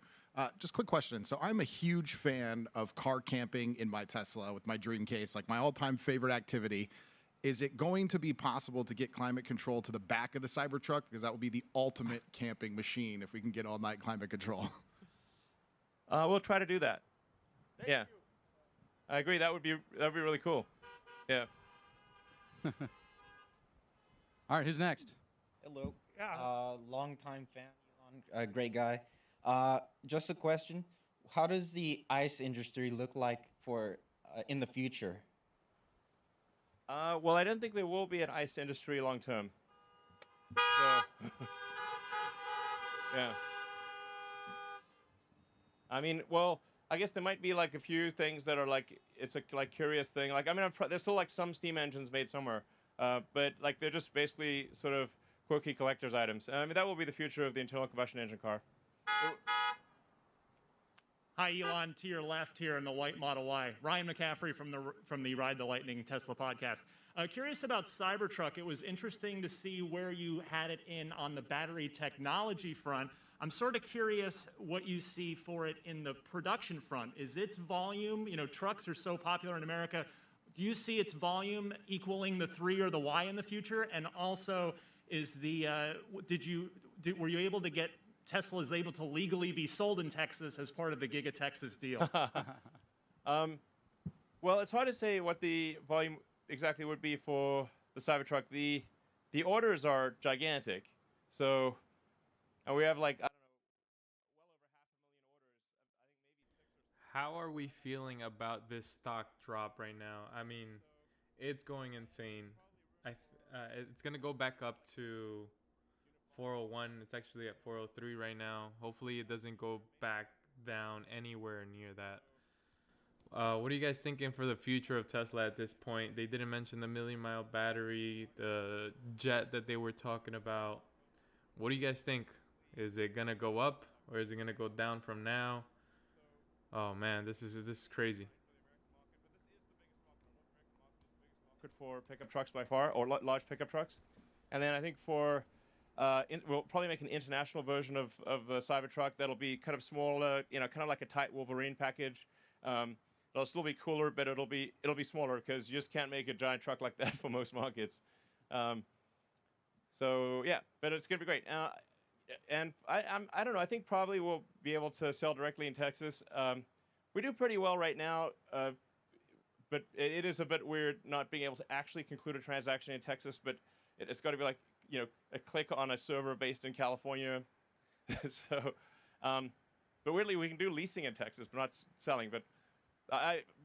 Just quick question. So I'm a huge fan of car camping in my Tesla with my dream case, my all-time favorite activity. Is it going to be possible to get climate control to the back of the Cybertruck? Because that would be the ultimate camping machine if we can get all-night climate control. We'll try to do that. Thank you. I agree. That would be really cool. Yeah. All right, who's next? Hello. Yeah. Long-time fan, Elon. Great guy. Just a question. How does the ICE industry look like for in the future? Well, I don't think there will be an ICE industry long term. So yeah. I mean, well, I guess there might be a few things that are it's a curious thing. There's still some steam engines made somewhere, but they're just basically sort of quirky collector's items. I mean, that will be the future of the internal combustion engine car. Hi, Elon, to your left here in the white Model Y. Ryan McCaffrey from the Ride the Lightning Tesla podcast. Curious about Cybertruck. It was interesting to see where you had it in on the battery technology front. I'm sort of curious what you see for it in the production front. Is its volume, you know, trucks are so popular in America, do you see its volume equaling the 3 or the Y in the future? And also, is the, were you able to get Tesla's able to legally be sold in Texas as part of the Giga Texas deal? Well, it's hard to say what the volume exactly would be for the Cybertruck. The orders are gigantic. So, and we have like, I don't know, well over 500,000 orders. I think maybe 6 or 7. How are we feeling about this stock drop right now? I mean, it's going insane. It's gonna go back up to 401. It's actually at 403 right now. Hopefully, it doesn't go back down anywhere near that. What are you guys thinking for the future of Tesla at this point? They didn't mention the million-mile battery, the jet that they were talking about. What do you guys think? Is it gonna go up or is it gonna go down from now? Oh man, this is crazy. Good for pickup trucks by far, or large pickup trucks. And then I think for we'll probably make an international version of the Cybertruck that'll be kind of smaller, you know, kind of like a tight Wolverine package. It'll still be cooler, but it'll be smaller because you just can't make a giant truck like that for most markets. So yeah, but it's gonna be great. And I don't know. I think probably we'll be able to sell directly in Texas. We do pretty well right now, but it is a bit weird not being able to actually conclude a transaction in Texas. But it's got to be like, you know, a click on a server based in California. So, but weirdly, we can do leasing in Texas, but not selling. But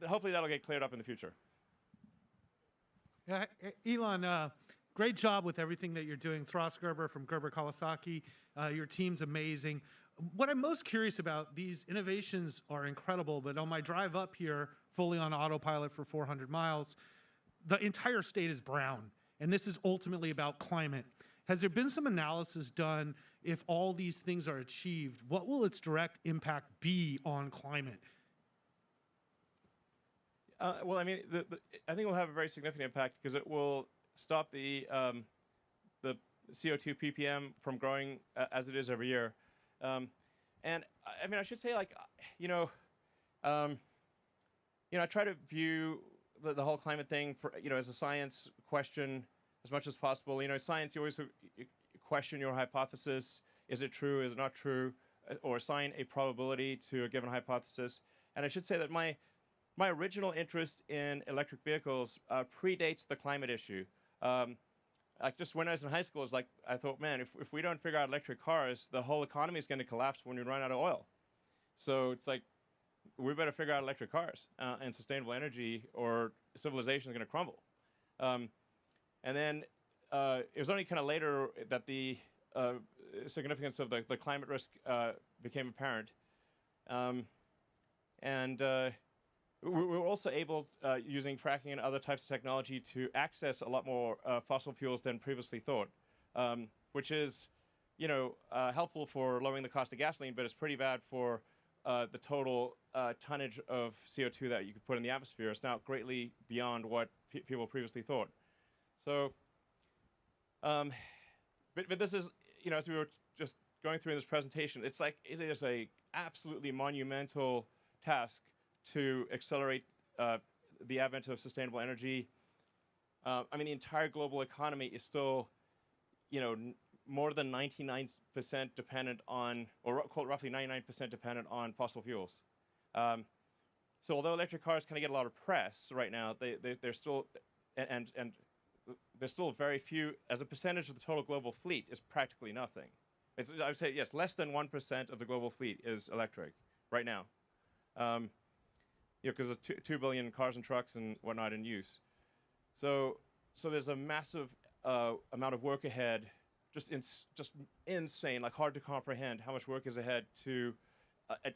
hopefully that'll get cleared up in the future. Yeah, Elon, great job with everything that you're doing. Thras Gerber from Gerber Kawasaki, your team's amazing. What I'm most curious about, these innovations are incredible, but on my drive up here, fully on autopilot for 400 miles, the entire state is brown, and this is ultimately about climate. Has there been some analysis done if all these things are achieved? What will its direct impact be on climate? Well, I mean, I think it will have a very significant impact because it will stop the CO2 ppm from growing as it is every year. And I mean, I should say, like, I try to view the whole climate thing for, as a science question as much as possible. Science, you always question your hypothesis. Is it true? Is it not true? Or assign a probability to a given hypothesis. And I should say that my original interest in electric vehicles predates the climate issue. Like just when I was in high school, I thought, man, if we don't figure out electric cars, the whole economy is going to collapse when we run out of oil. So it's like, we better figure out electric cars and sustainable energy, or civilization is going to crumble. And then it was only kind of later that the significance of the climate risk became apparent. We were also able, using fracking and other types of technology, to access a lot more fossil fuels than previously thought, which is, helpful for lowering the cost of gasoline, but it's pretty bad for the total tonnage of CO2 that you could put in the atmosphere. It's now greatly beyond what people previously thought. So, but this is, as we were just going through in this presentation, it's like it is a absolutely monumental task to accelerate the advent of sustainable energy. I mean, the entire global economy is still, more than 99% dependent on, or roughly 99% dependent on fossil fuels. So although electric cars kind of get a lot of press right now, they're still, and there's still very few, as a percentage of the total global fleet, is practically nothing. I would say, yes, less than 1% of the global fleet is electric right now. Because of 2 billion cars and trucks and whatnot in use. So there's a massive amount of work ahead, just insane, like hard to comprehend how much work is ahead to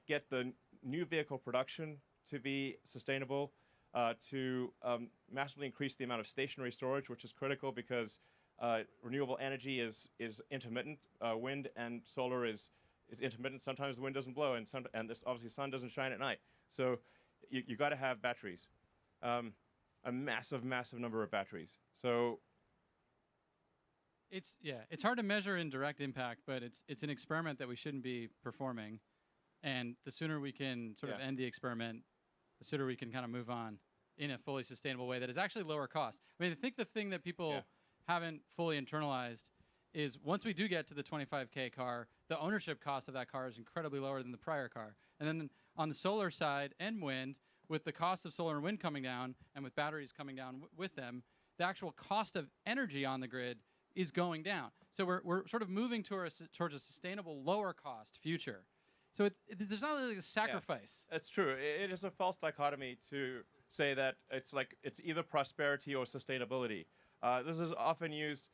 get the new vehicle production to be sustainable, to massively increase the amount of stationary storage, which is critical because renewable energy is intermittent. Wind and solar is intermittent. Sometimes the wind doesn't blow, and this obviously sun doesn't shine at night. So you got to have batteries. a massive, massive number of batteries. So it's hard to measure in direct impact, but it's an experiment that we shouldn't be performing. And the sooner we can sort of end the experiment, the sooner we can kind of move on in a fully sustainable way that is actually lower cost. I mean, I think the thing that people haven't fully internalized is once we do get to the 25K car, the ownership cost of that car is incredibly lower than the prior car. And then on the solar side and wind, with the cost of solar and wind coming down and with batteries coming down with them, the actual cost of energy on the grid is going down. So we're sort of moving towards a sustainable, lower cost future. So there's not really a sacrifice. Yeah, that's true. It is a false dichotomy to say that it's either prosperity or sustainability. This is often used,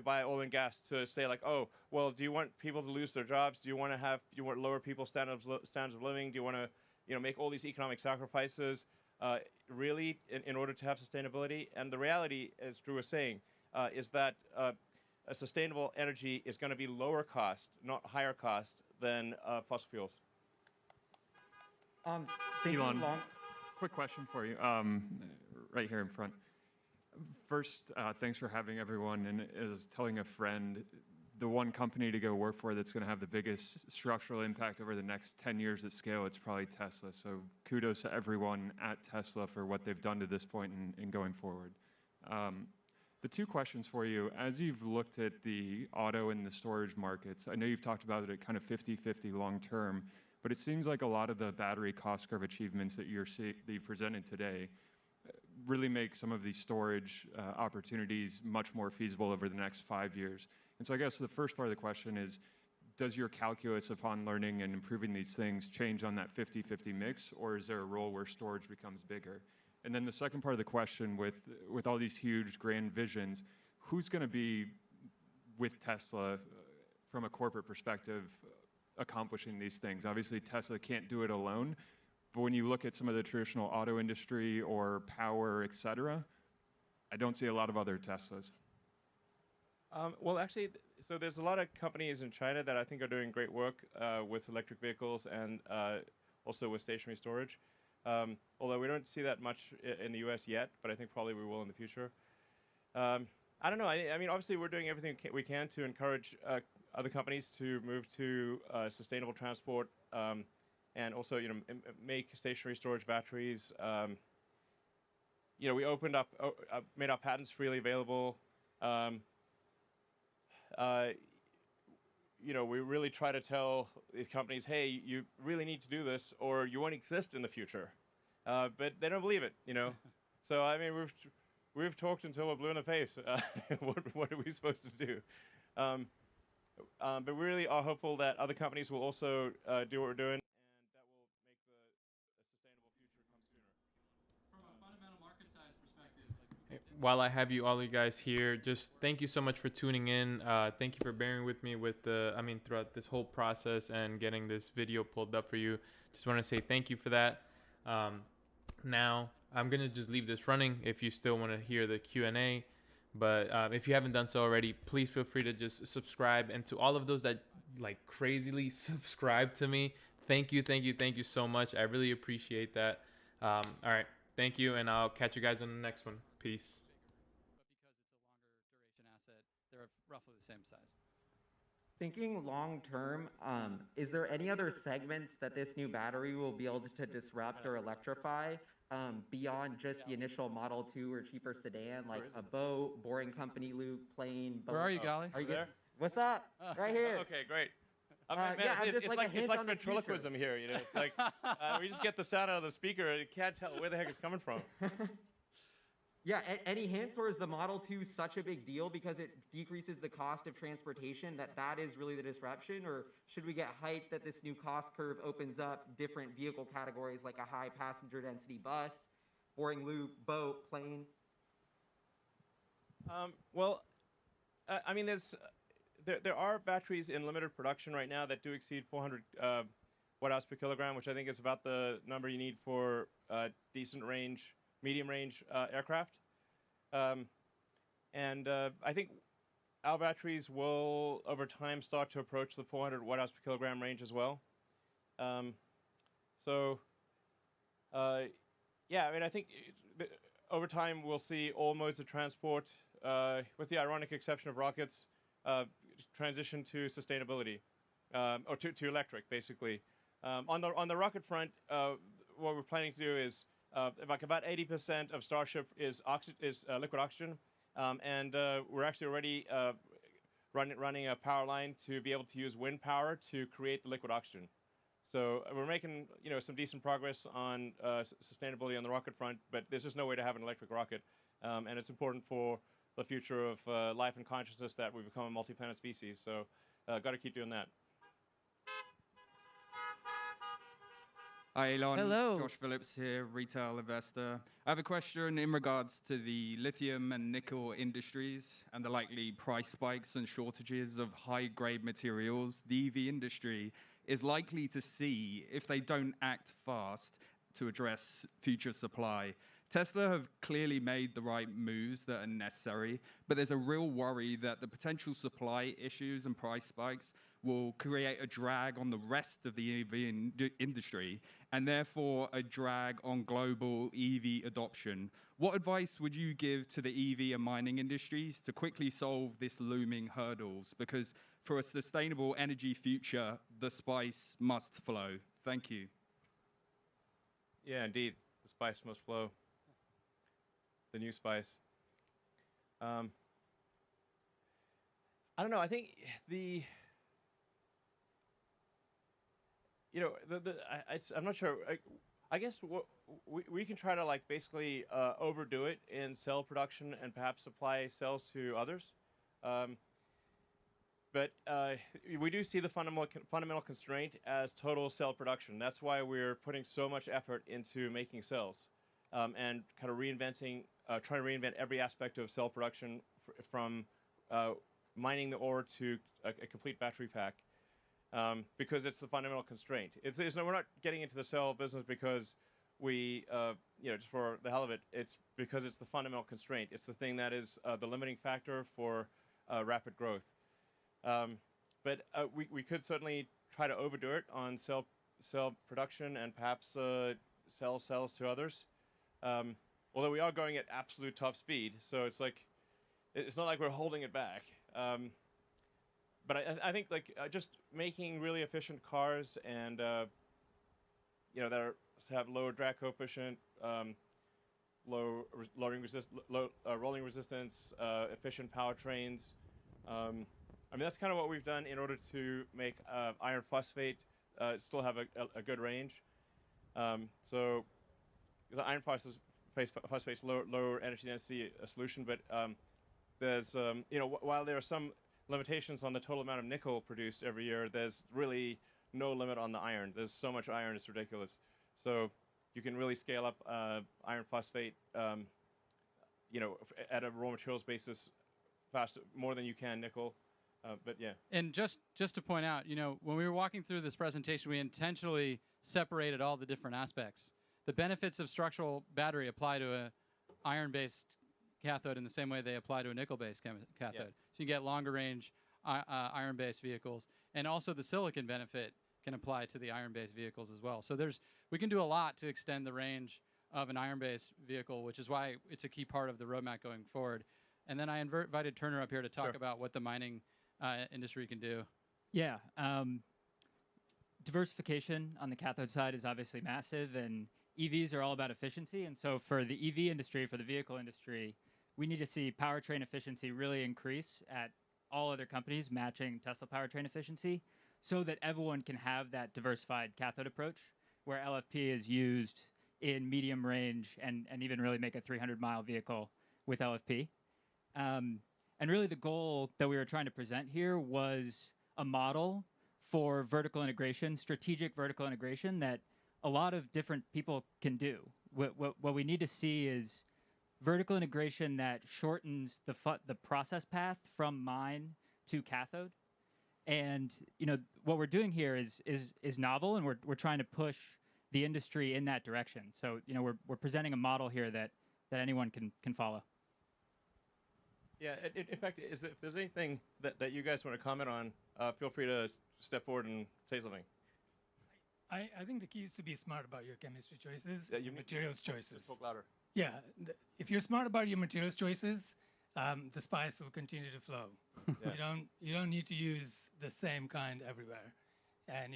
by oil and gas to say like, oh, well, do you want people to lose their jobs? Do you want lower people's standards of living? Do you want to, make all these economic sacrifices, really, in order to have sustainability? And the reality, as Drew was saying, is that a sustainable energy is going to be lower cost, not higher cost, than fossil fuels. Elon, quick question for you, right here in front. First, thanks for having everyone, and as telling a friend, the one company to go work for that's going to have the biggest structural impact over the next 10 years at scale, it's probably Tesla. So kudos to everyone at Tesla for what they've done to this point and going forward. The two questions for you, as you've looked at the auto and the storage markets, I know you've talked about it at kind of 50-50 long term, but it seems like a lot of the battery cost curve achievements that you've presented today really make some of these storage opportunities much more feasible over the next 5 years. And so I guess the first part of the question is, does your calculus upon learning and improving these things change on that 50-50 mix, or is there a role where storage becomes bigger? And then the second part of the question, with all these huge grand visions, who's going to be with Tesla from a corporate perspective accomplishing these things? Obviously, Tesla can't do it alone, but when you look at some of the traditional auto industry or power, et cetera, I don't see a lot of other Teslas. Well, actually, so there's a lot of companies in China that I think are doing great work with electric vehicles and also with stationary storage. Although we don't see that much in the US yet, but I think probably we will in the future. I don't know. I mean, obviously, we're doing everything we can to encourage other companies to move to sustainable transport and also, make stationary storage batteries. We opened up, made our patents freely available. We really try to tell these companies, hey, you really need to do this or you won't exist in the future. But they don't believe it, So, I mean, we've talked until we're blue in the face. What are we supposed to do? But we really are hopeful that other companies will also do what we're doing, and that will make a sustainable future come sooner. From a fundamental market size perspective, while I have you all you guys here, just thank you so much for tuning in. Thank you for bearing with me throughout this whole process and getting this video pulled up for you. Just want to say thank you for that. Now I'm gonna just leave this running if you still want to hear the Q&A, but if you haven't done so already, please feel free to just subscribe. And to all of those that crazily subscribe to me, thank you so much. I really appreciate that. All right, thank you, and I'll catch you guys on the next one. Peace. But because it's a longer duration asset, they're roughly the same size. Thinking long term, is there any other segments that this new battery will be able to disrupt or electrify beyond just the initial Model 2 or cheaper sedan, like a boat, boring company loop, plane? Where are you, Golly? Are you there? What's up? Right here. Okay, great. It's like ventriloquism here, It's like we just get the sound out of the speaker and you can't tell where the heck it's coming from. Yeah, any hints, or is the Model 2 such a big deal because it decreases the cost of transportation that is really the disruption? Or should we get hyped that this new cost curve opens up different vehicle categories like a high passenger density bus, boring loop, boat, plane? I mean, there are batteries in limited production right now that do exceed 400 watt-hours per kilogram, which I think is about the number you need for decent range, medium range aircraft. And I think our batteries will, over time, start to approach the 400 watt-hours per kilogram range as well. Yeah, I mean, I think over time, we'll see all modes of transport, with the ironic exception of rockets, transition to sustainability, or to electric, basically. On the rocket front, what we're planning to do is like about 80% of Starship is liquid oxygen, and we're actually already running a power line to be able to use wind power to create the liquid oxygen. So we're making some decent progress on sustainability on the rocket front, but there's just no way to have an electric rocket, and it's important for the future of life and consciousness that we become a multi-planet species. So got to keep doing that. Hi, Elon. Hello. Josh Phillips here, retail investor. I have a question in regards to the lithium and nickel industries and the likely price spikes and shortages of high-grade materials the EV industry is likely to see if they don't act fast to address future supply. Tesla have clearly made the right moves that are necessary, but there's a real worry that the potential supply issues and price spikes will create a drag on the rest of the EV industry and therefore a drag on global EV adoption. What advice would you give to the EV and mining industries to quickly solve this looming hurdles? Because for a sustainable energy future, the spice must flow. Thank you. Yeah, indeed, the spice must flow. The new spice. I don't know. I think I'm not sure. I guess we can try to basically overdo it in cell production and perhaps supply cells to others. But we do see the fundamental constraint as total cell production. That's why we're putting so much effort into making cells and kind of trying to reinvent every aspect of cell production from mining the ore to a complete battery pack. Because it's the fundamental constraint. We're not getting into the cell business because we, just for the hell of it. It's because it's the fundamental constraint. It's the thing that is the limiting factor for rapid growth. But we could certainly try to overdo it on cell production and perhaps sell cells to others. Although we are going at absolute top speed, so it's not like we're holding it back. But I think just making really efficient cars and that have low drag coefficient, low rolling resistance, efficient powertrains. I mean that's kind of what we've done in order to make iron phosphate still have a good range. So the iron phosphate's lower energy density solution, but there's while there are some limitations on the total amount of nickel produced every year, there's really no limit on the iron. There's so much iron, it's ridiculous. So you can really scale up iron phosphate, at a raw materials basis faster, more than you can nickel. But yeah. And just to point out, when we were walking through this presentation, we intentionally separated all the different aspects. The benefits of structural battery apply to a iron-based cathode in the same way they apply to a nickel-based cathode. Yeah. So you get longer range iron-based vehicles, and also the silicon benefit can apply to the iron-based vehicles as well. So we can do a lot to extend the range of an iron-based vehicle, which is why it's a key part of the roadmap going forward. And then I invited Turner up here to talk about what the mining industry can do. Yeah. Diversification on the cathode side is obviously massive, and EVs are all about efficiency. And so for the EV industry, for the vehicle industry, we need to see powertrain efficiency really increase at all other companies matching Tesla powertrain efficiency so that everyone can have that diversified cathode approach where LFP is used in medium range and even really make a 300-mile vehicle with LFP. And really the goal that we were trying to present here was a model for vertical integration, strategic vertical integration that a lot of different people can do. What we need to see is vertical integration that shortens the process path from mine to cathode. And what we're doing here is novel, and we're trying to push the industry in that direction. So we're presenting a model here that anyone can follow. Yeah, in fact, if there's anything that you guys want to comment on, feel free to step forward and say something. I think the key is to be smart about your chemistry choices, your materials choices. Talk louder. Yeah, if you're smart about your materials choices, the spice will continue to flow. Yeah. You don't need to use the same kind everywhere, and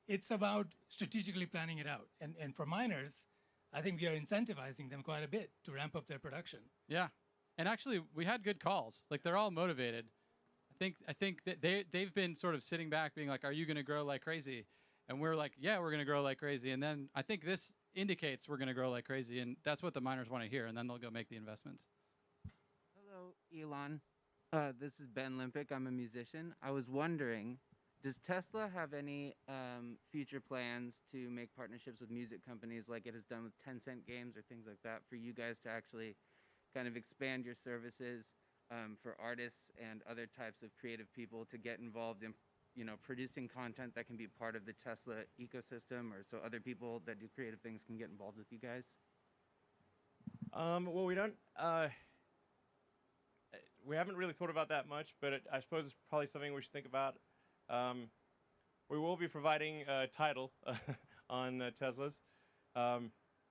it's about strategically planning it out. And for miners, I think we are incentivizing them quite a bit to ramp up their production. Yeah, and actually we had good calls. Like they're all motivated. I think that they've been sort of sitting back, being like, "Are you going to grow like crazy?" And we're like, "Yeah, we're going to grow like crazy." And then I think this indicates we're going to grow like crazy, and that's what the miners want to hear. And then they'll go make the investments. Hello, Elon. This is Ben Limpick. I'm a musician. I was wondering, does Tesla have any future plans to make partnerships with music companies like it has done with 10-cent games or things like that for you guys to actually kind of expand your services for artists and other types of creative people to get involved in, producing content that can be part of the Tesla ecosystem, or so other people that do creative things can get involved with you guys? Well, we don't. We haven't really thought about that much, but I suppose it's probably something we should think about. We will be providing a title on Teslas.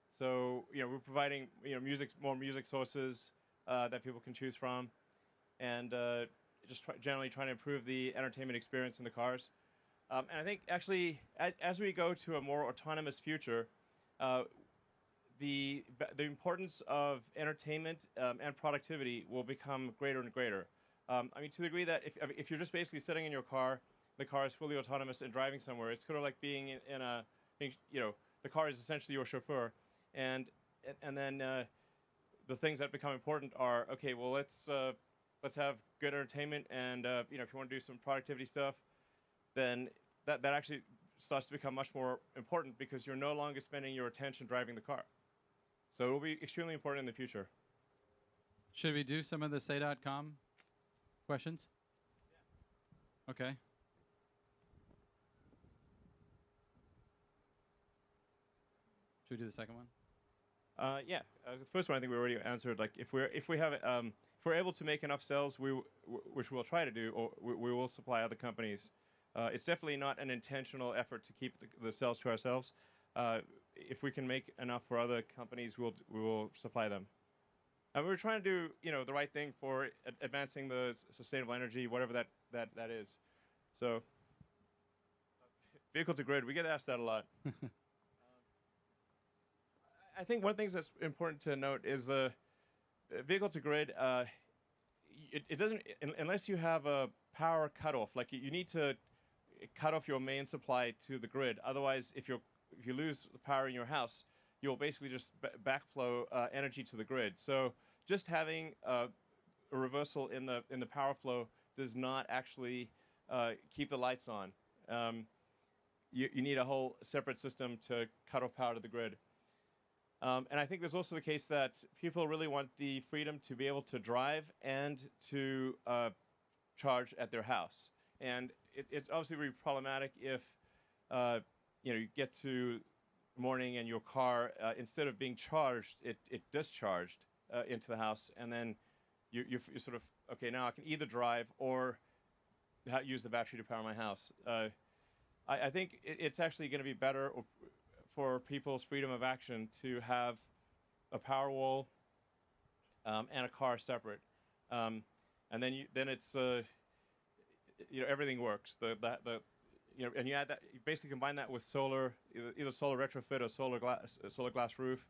So we're providing more music sources that people can choose from, and just generally trying to improve the entertainment experience in the cars. And I think actually as we go to a more autonomous future, the importance of entertainment and productivity will become greater and greater. I mean, to the degree that if you're just basically sitting in your car, the car is fully autonomous and driving somewhere. It's sort of like being the car is essentially your chauffeur, and then the things that become important are, okay, well, let's have good entertainment, and if you want to do some productivity stuff, then that actually starts to become much more important because you're no longer spending your attention driving the car. So it will be extremely important in the future. Should we do some of the say.com questions? Yeah. Okay. Should we do the second one? Yeah. The first one I think we already answered. Like if we're able to make enough cells, which we'll try to do, or we will supply other companies. It's definitely not an intentional effort to keep the cells to ourselves. If we can make enough for other companies, we will supply them. And we're trying to do the right thing for advancing the sustainable energy, whatever that is. So vehicle to grid, we get asked that a lot. I think one of the things that's important to note is the vehicle to grid. It doesn't, unless you have a power cutoff. Like you need to cut off your main supply to the grid. Otherwise, if you lose the power in your house, you'll basically just backflow energy to the grid. So just having a reversal in the power flow does not actually keep the lights on. You need a whole separate system to cut off power to the grid. And I think there's also the case that people really want the freedom to be able to drive and to charge at their house. And it's obviously really problematic if you get to morning and your car, instead of being charged, it discharged into the house, and then you're sort of, okay, now I can either drive or use the battery to power my house. I think it's actually going to be better for people's freedom of action to have a power wall and a car separate, and then it's everything works. And you add that, you basically combine that with solar, either solar retrofit or solar glass roof,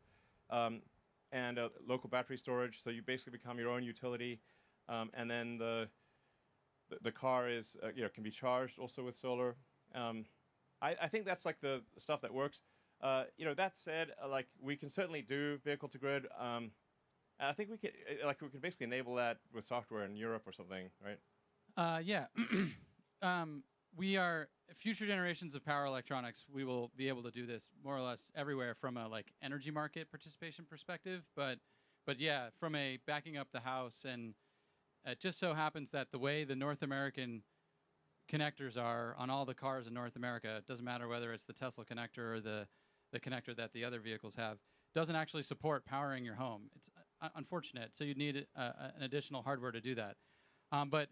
and local battery storage. So you basically become your own utility, and then the car is can be charged also with solar. I think that's like the stuff that works. That said, like we can certainly do vehicle to grid. I think we can basically enable that with software in Europe or something, right? Yeah. We are future generations of power electronics. We will be able to do this more or less everywhere from a energy market participation perspective. But yeah, from a backing up the house, and it just so happens that the way the North American connectors are on all the cars in North America, it doesn't matter whether it's the Tesla connector or the connector that the other vehicles have, doesn't actually support powering your home. It's unfortunate. So you'd need an additional hardware to do that. But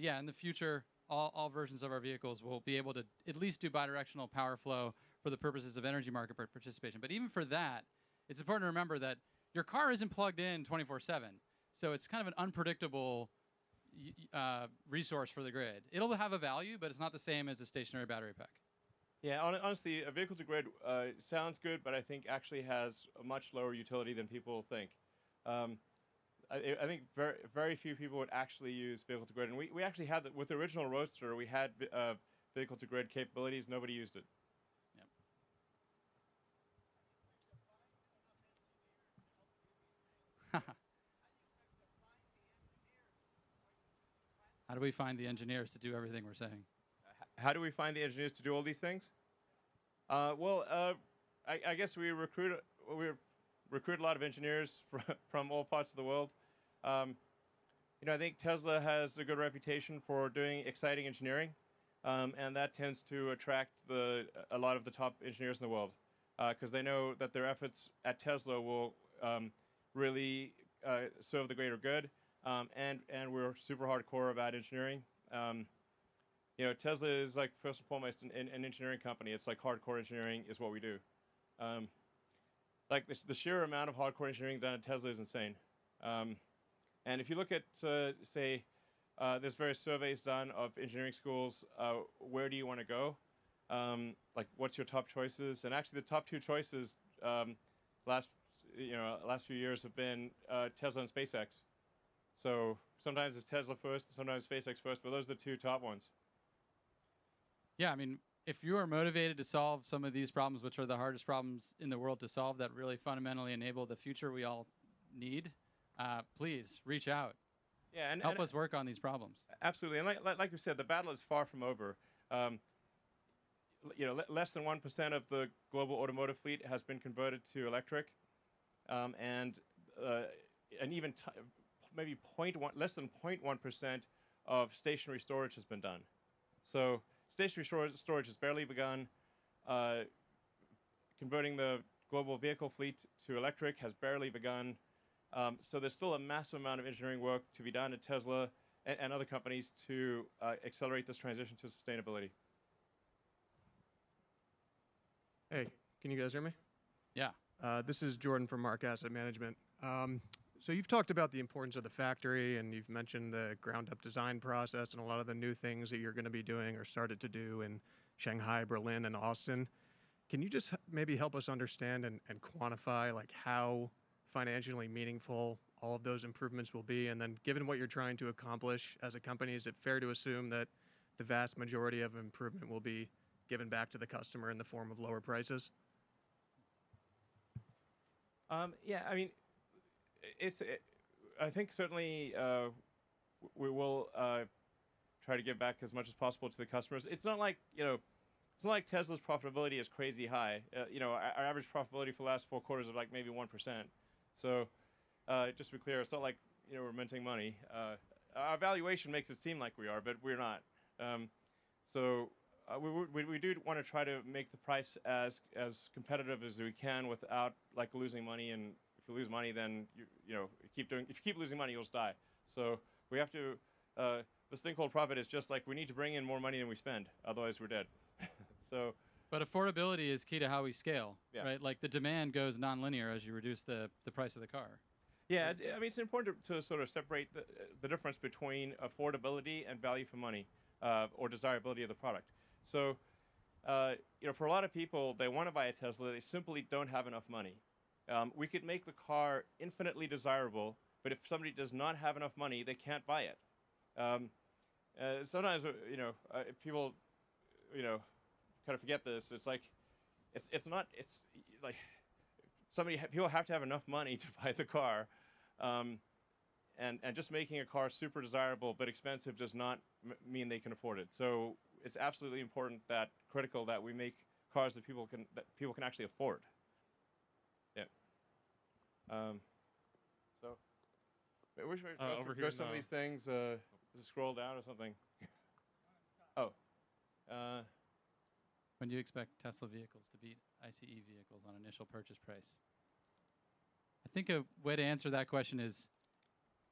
yeah, in the future, all versions of our vehicles will be able to at least do bidirectional power flow for the purposes of energy market participation. But even for that, it's important to remember that your car isn't plugged in 24/7. So it's kind of an unpredictable resource for the grid. It'll have a value, but it's not the same as a stationary battery pack. Yeah, honestly, a vehicle to grid sounds good, but I think actually has a much lower utility than people think. I think very few people would actually use vehicle to grid, and we actually had with the original Roadster, we had vehicle to grid capabilities. Nobody used it. Yep. How do we find the engineers to do everything we're saying? How do we find the engineers to do all these things? I guess we recruit a lot of engineers from all parts of the world. I think Tesla has a good reputation for doing exciting engineering, and that tends to attract a lot of the top engineers in the world, because they know that their efforts at Tesla will really serve the greater good, and we're super hardcore about engineering. Tesla is like first and foremost an engineering company. It's like hardcore engineering is what we do. Like the sheer amount of hardcore engineering done at Tesla is insane. And if you look at, say, there's various surveys done of engineering schools, where do you want to go? Like, what's your top choices? And actually, the top two choices last few years have been Tesla and SpaceX. So sometimes it's Tesla first, sometimes SpaceX first, but those are the two top ones. Yeah, I mean, if you are motivated to solve some of these problems, which are the hardest problems in the world to solve, that really fundamentally enable the future we all need, please reach out. Yeah, and help us work on these problems. Absolutely, and like you said, the battle is far from over. Less than 1% of the global automotive fleet has been converted to electric, and even maybe less than 0.1% of stationary storage has been done. So stationary storage has barely begun. Converting the global vehicle fleet to electric has barely begun. So there's still a massive amount of engineering work to be done at Tesla and other companies to accelerate this transition to sustainability. Hey, can you guys hear me? Yeah. This is Jordan from Mark Asset Management. So you've talked about the importance of the factory, and you've mentioned the ground-up design process and a lot of the new things that you're going to be doing or started to do in Shanghai, Berlin, and Austin. Can you just maybe help us understand and quantify like how financially meaningful all of those improvements will be? And then given what you're trying to accomplish as a company, is it fair to assume that the vast majority of improvement will be given back to the customer in the form of lower prices? Yeah, I mean, I think certainly we will try to give back as much as possible to the customers. It's not like, it's not like Tesla's profitability is crazy high. Our average profitability for the last 4 quarters is like maybe 1%. So just to be clear, it's not like, we're minting money. Our valuation makes it seem like we are, but we're not. We do want to try to make the price as competitive as we can without like losing money. And if you lose money, then if you keep losing money, you'll just die. So we have to. This thing called profit is just like we need to bring in more money than we spend, otherwise we're dead. But affordability is key to how we scale, Yeah. right? Like the demand goes nonlinear as you reduce the price of the car. Yeah, it's important to sort of separate the difference between affordability and value for money, or desirability of the product. So, for a lot of people, they want to buy a Tesla, they simply don't have enough money. We could make the car infinitely desirable, but if somebody does not have enough money, they can't buy it. Sometimes, people, kind of forget this. It's like, it's like people have to have enough money to buy the car. And just making a car super desirable but expensive does not mean they can afford it. So it's absolutely critical that we make cars that people can actually afford. Yeah. We should go some of these things. Just scroll down or something. Oh. When do you expect Tesla vehicles to beat ICE vehicles on initial purchase price? I think a way to answer that question is,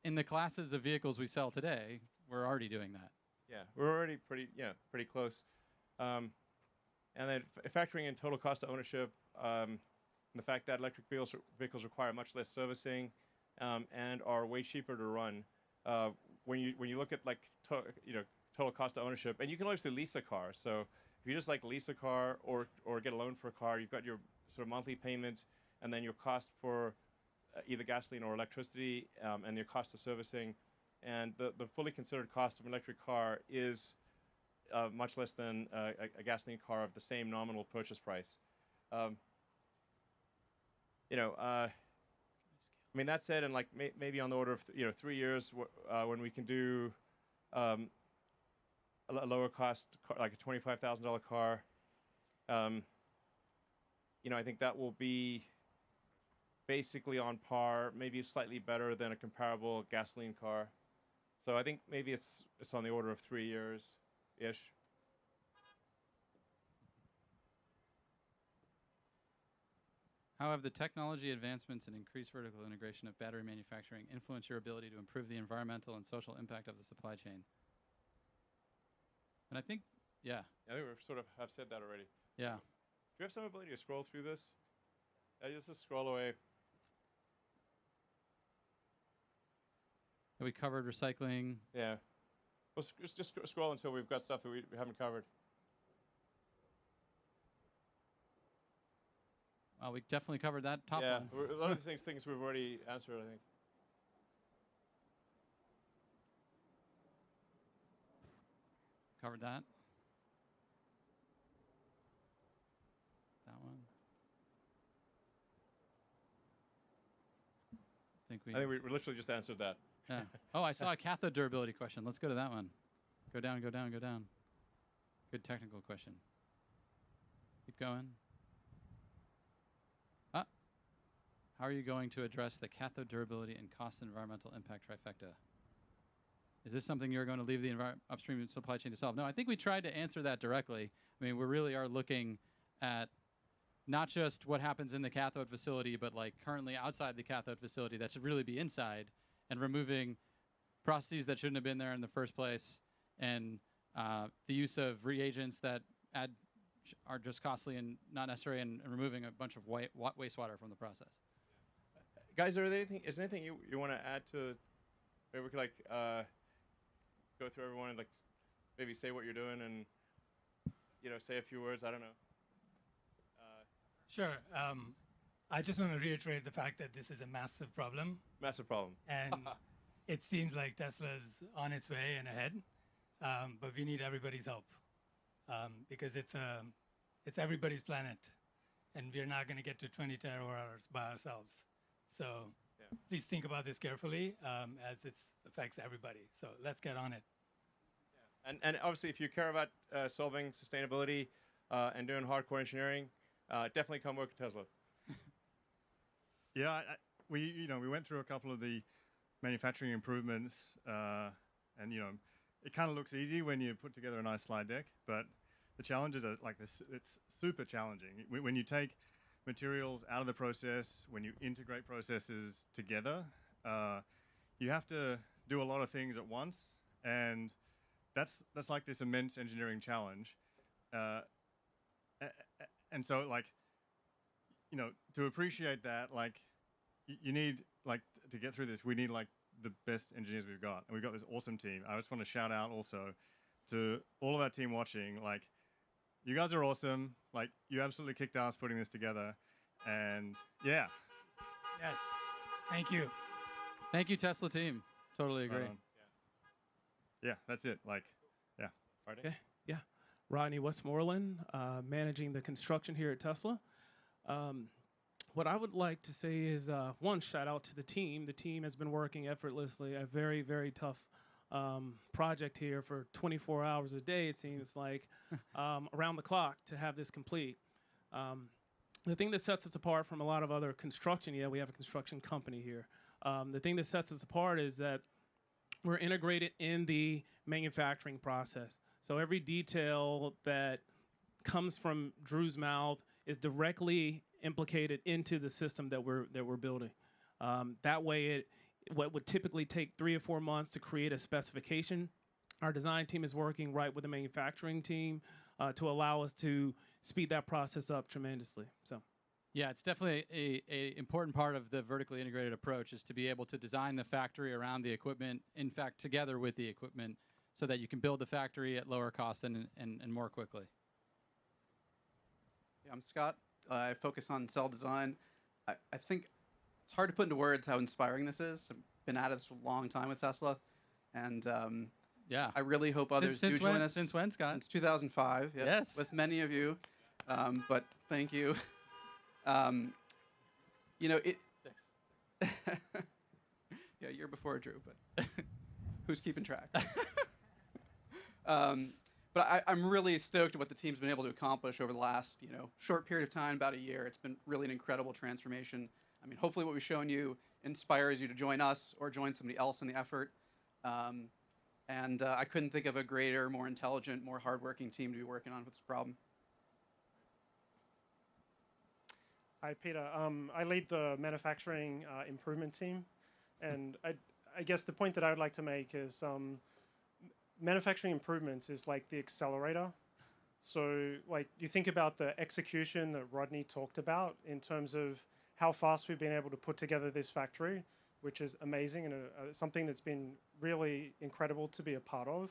in the classes of vehicles we sell today, we're already doing that. Yeah, we're already pretty close. And then factoring in total cost of ownership, and the fact that electric vehicles require much less servicing, and are way cheaper to run. When you look at like total cost of ownership, and you can obviously lease a car. So if you just like lease a car or get a loan for a car, you've got your sort of monthly payment, and then your cost for either gasoline or electricity, and your cost of servicing, and the fully considered cost of an electric car is much less than a gasoline car of the same nominal purchase price. I mean, that said, and like maybe on the order of 3 years, when we can do a lower cost car, like a $25,000 car, I think that will be basically on par, maybe slightly better than a comparable gasoline car. So I think maybe it's on the order of 3 years-ish. How have the technology advancements and increased vertical integration of battery manufacturing influenced your ability to improve the environmental and social impact of the supply chain? And I think, yeah. I think we sort of have said that already. Yeah. Do you have some ability to scroll through this? Just scroll away. We covered recycling. Yeah. Well, just scroll until we've got stuff that we haven't covered. Well, we definitely covered that top one. Yeah, a lot of these things we've already answered, I think. Covered that. That one. I think we literally just answered that. Yeah. Oh, I saw a cathode durability question. Let's go to that one. Go down, go down, go down. Good technical question. Keep going. How are you going to address the cathode durability and cost environmental impact trifecta? Is this something you're going to leave the upstream supply chain to solve? No, I think we tried to answer that directly. I mean, we really are looking at not just what happens in the cathode facility, but like currently outside the cathode facility that should really be inside, and removing processes that shouldn't have been there in the first place, and the use of reagents that are just costly and not necessary, and removing a bunch of wastewater from the process. Guys, is there anything you want to add to? Maybe we could like go through everyone and like maybe say what you're doing and say a few words. I don't know. Sure. I just want to reiterate the fact that this is a massive problem. Massive problem. And it seems like Tesla's on its way and ahead, but we need everybody's help because it's everybody's planet, and we're not going to get to 20 terawatt-hours by ourselves. So please think about this carefully as it affects everybody. So let's get on it. Yeah. And obviously, if you care about solving sustainability and doing hardcore engineering, definitely come work at Tesla. Yeah, we went through a couple of the manufacturing improvements, and it kind of looks easy when you put together a nice slide deck, but the challenges are like this. It's super challenging when you take materials out of the process, when you integrate processes together. You have to do a lot of things at once, and that's like this immense engineering challenge. And so, like, to appreciate that, like, you need, like, to get through this, we need, like, the best engineers we've got. And we've got this awesome team. I just want to shout out also to all of our team watching, like, you guys are awesome. Like, you absolutely kicked ass putting this together. And, yeah. Yes. Thank you. Thank you, Tesla team. Totally agree. Yeah, that's it. Like, yeah. Okay. Yeah. Rodney Westmoreland, managing the construction here at Tesla. What I would like to say is, one, shout out to the team. The team has been working effortlessly, a very, very tough project here for 24 hours a day, it seems like, around the clock to have this complete. The thing that sets us apart from a lot of other construction, we have a construction company here. The thing that sets us apart is that we're integrated in the manufacturing process. So every detail that comes from Drew's mouth is directly implicated into the system that we're building. That way, what would typically take 3 or 4 months to create a specification our design team is working right with the manufacturing team to allow us to speed that process up tremendously. So. Yeah, it's definitely a important part of the vertically integrated approach is to be able to design the factory around the equipment, in fact, together with the equipment, so that you can build the factory at lower cost and more quickly. Yeah, I'm Scott. I focus on cell design. I think it's hard to put into words how inspiring this is. I've been at it for a long time with Tesla, and yeah, I really hope others do join us. Since when, Scott? Since 2005. Yep, yes. With many of you, but thank you. You know, 6. Yeah, a year before Drew, but who's keeping track? But I'm really stoked at what the team's been able to accomplish over the last, short period of time, about a year. It's been really an incredible transformation. I mean, hopefully what we've shown you inspires you to join us or join somebody else in the effort. And I couldn't think of a greater, more intelligent, more hardworking team to be working on with this problem. Hi, Peter. I lead the manufacturing improvement team. And I guess the point that I would like to make is manufacturing improvements is like the accelerator. So like you think about the execution that Rodney talked about in terms of how fast we've been able to put together this factory, which is amazing and something that's been really incredible to be a part of.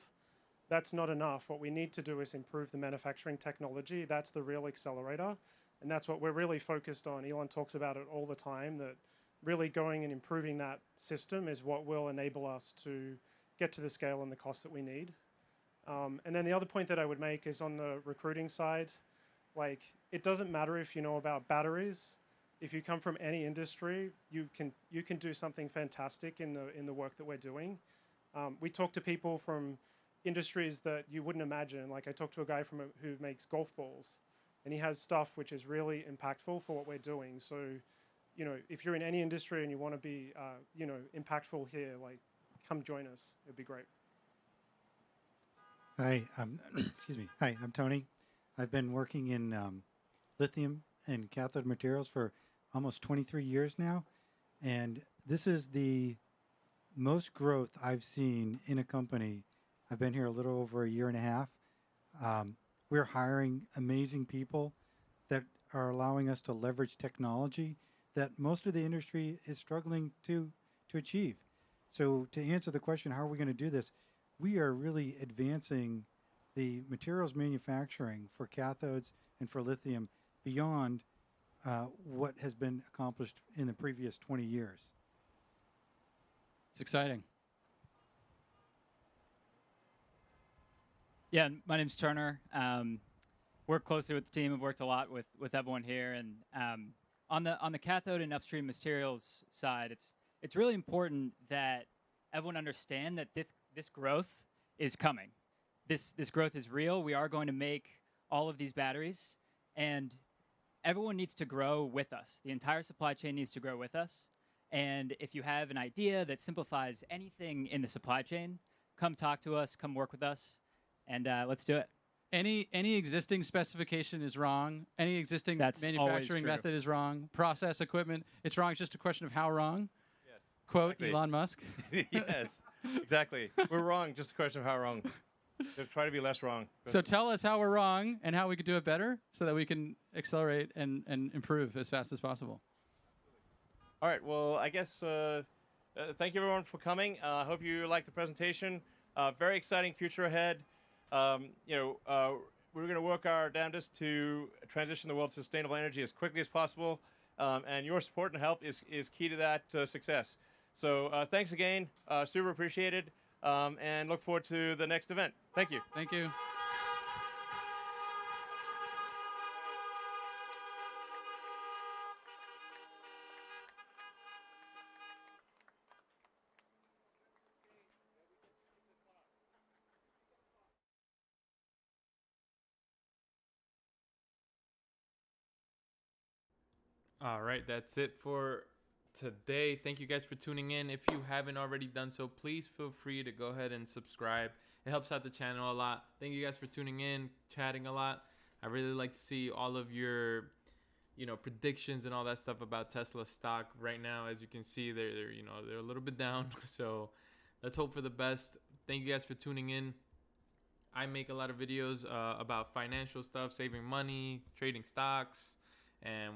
That's not enough. What we need to do is improve the manufacturing technology. That's the real accelerator. And that's what we're really focused on. Elon talks about it all the time, that really going and improving that system is what will enable us to get to the scale and the cost that we need. And then the other point that I would make is on the recruiting side, like it doesn't matter if you know about batteries. If you come from any industry, you can do something fantastic in the work that we're doing. We talk to people from industries that you wouldn't imagine. Like I talked to a guy who makes golf balls, and he has stuff which is really impactful for what we're doing. So, if you're in any industry and you want to be, impactful here, like come join us. It'd be great. Hi, excuse me. Hi, I'm Tony. I've been working in lithium and cathode materials for almost 23 years now, and this is the most growth I've seen in a company. I've been here a little over a year and a half. We're hiring amazing people that are allowing us to leverage technology that most of the industry is struggling to achieve. So to answer the question, how are we going to do this? We are really advancing the materials manufacturing for cathodes and for lithium beyond what has been accomplished in the previous 20 years. It's exciting. Yeah, my name's Turner. Work closely with the team. I've worked a lot with everyone here, and on the cathode and upstream materials side, it's really important that everyone understand that this growth is coming. This growth is real. We are going to make all of these batteries, and everyone needs to grow with us. The entire supply chain needs to grow with us. And if you have an idea that simplifies anything in the supply chain, come talk to us, come work with us, and let's do it. Any existing specification is wrong. Any existing manufacturing method is wrong. Process equipment, it's wrong. It's just a question of how wrong. Yes. Quote Exactly. Elon Musk. Yes, exactly. We're wrong. Just a question of how wrong. Just try to be less wrong. So tell us how we're wrong and how we could do it better so that we can accelerate and improve as fast as possible. All right. Well, I guess thank you everyone for coming. I hope you liked the presentation. Very exciting future ahead. We're going to work our damnedest to transition the world to sustainable energy as quickly as possible, and your support and help is key to that success. So thanks again, super appreciated, and look forward to the next event. Thank you. Thank you. All right, that's it for today. Thank you guys for tuning in. If you haven't already done so, please feel free to go ahead and subscribe. It helps out the channel a lot. Thank you guys for tuning in, chatting a lot. I really like to see all of your, predictions and all that stuff about Tesla stock. Right now, as you can see, they're a little bit down. So let's hope for the best. Thank you guys for tuning in. I make a lot of videos about financial stuff, saving money, trading stocks, and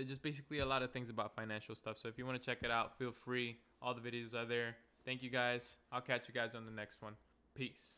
just basically a lot of things about financial stuff. So if you want to check it out, feel free. All the videos are there. Thank you guys. I'll catch you guys on the next one. Peace.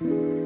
Thank you.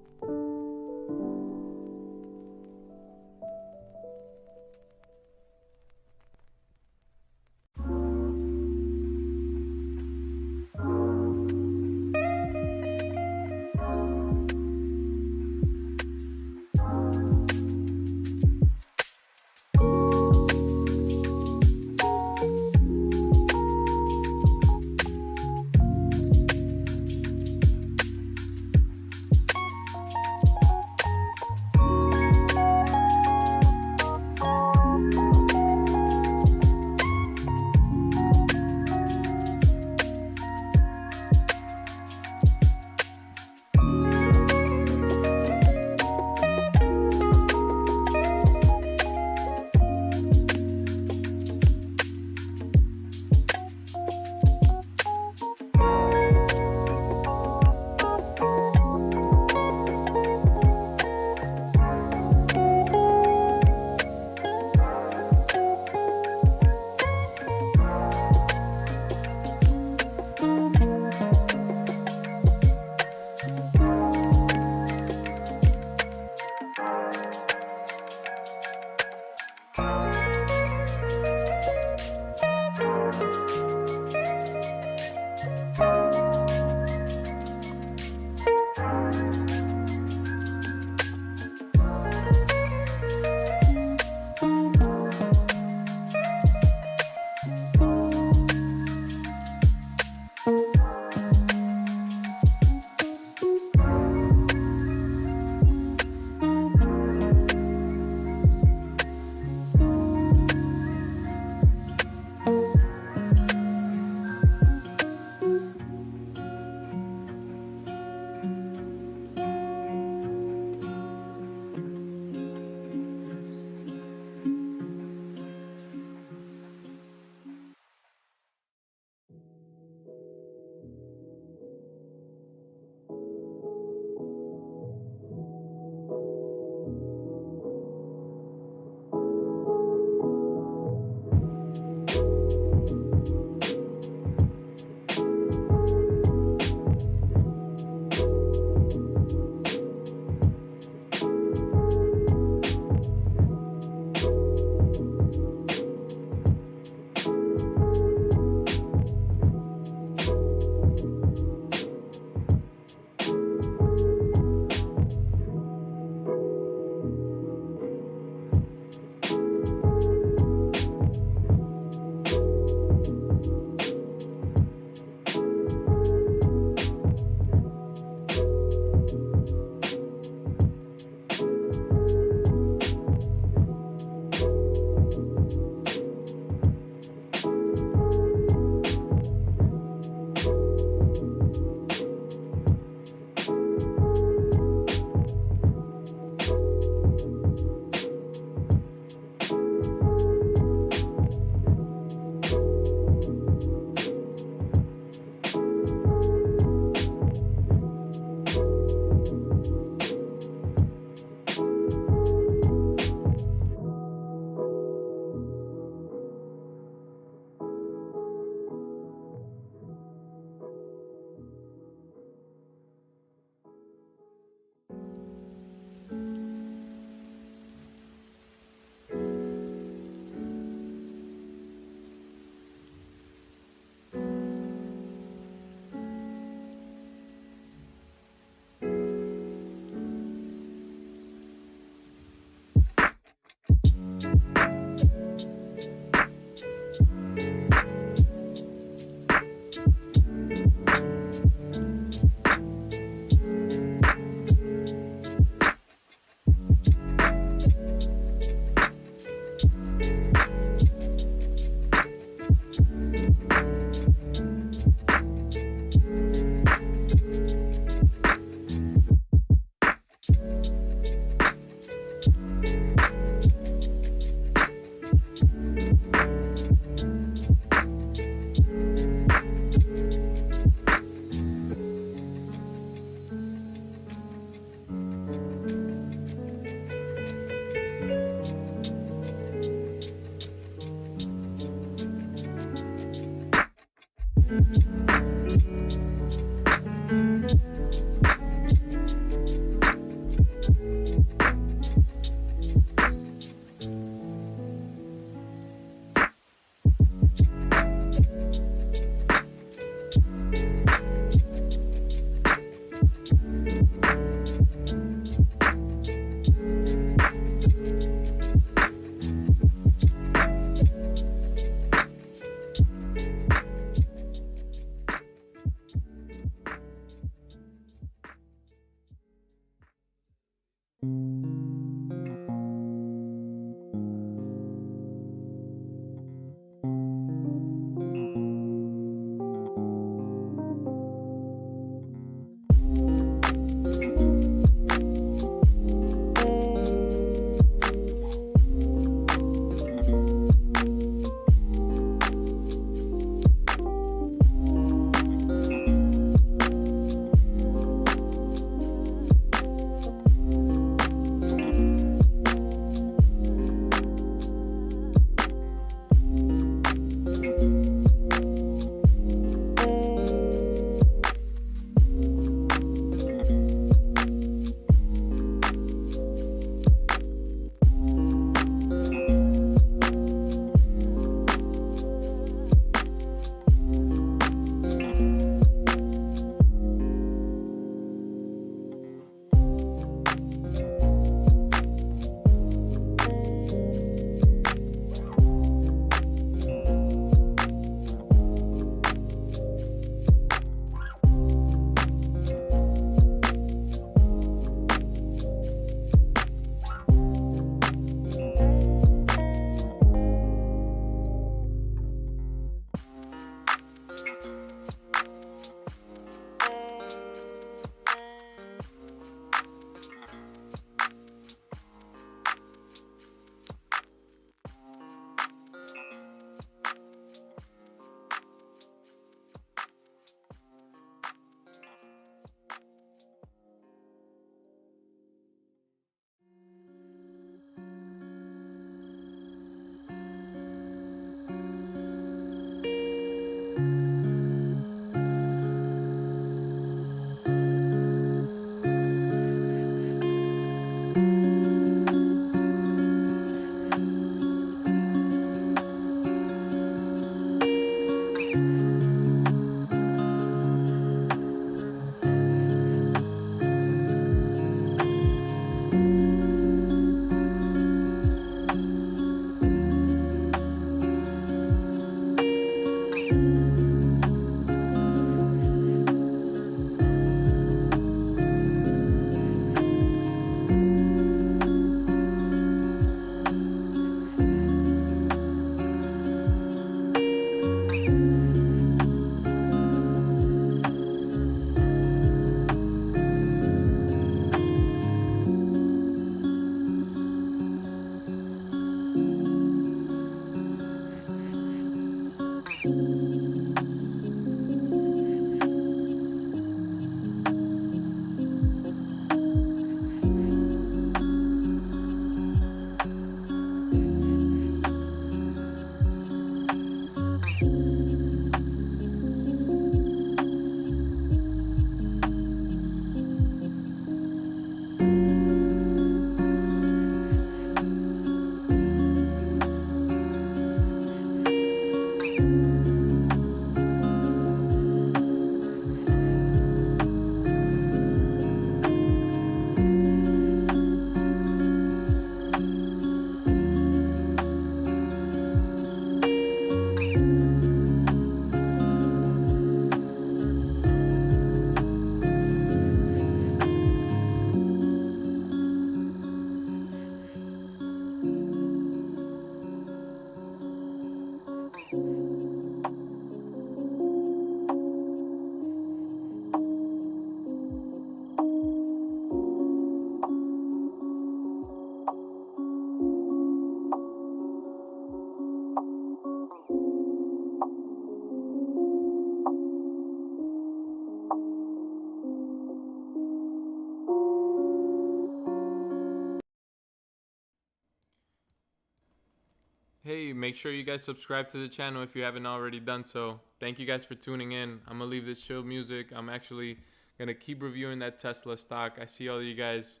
make sure you guys subscribe to the channel if you haven't already done so. Thank you guys for tuning in. I'm gonna leave this chill music. I'm actually gonna keep reviewing that Tesla stock. I see all you guys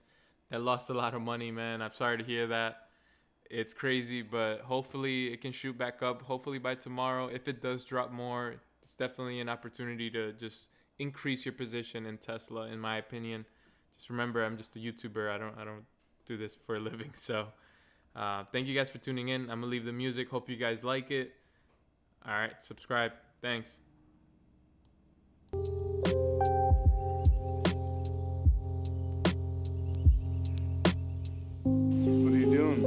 that lost a lot of money, man. I'm sorry to hear that. It's crazy, but hopefully it can shoot back up. Hopefully by tomorrow, if it does drop more, it's definitely an opportunity to just increase your position in Tesla, in my opinion. Just remember, I'm just a YouTuber. I don't do this for a living. So thank you guys for tuning in. I'm gonna leave the music. Hope you guys like it. All right, subscribe. Thanks. What are you doing?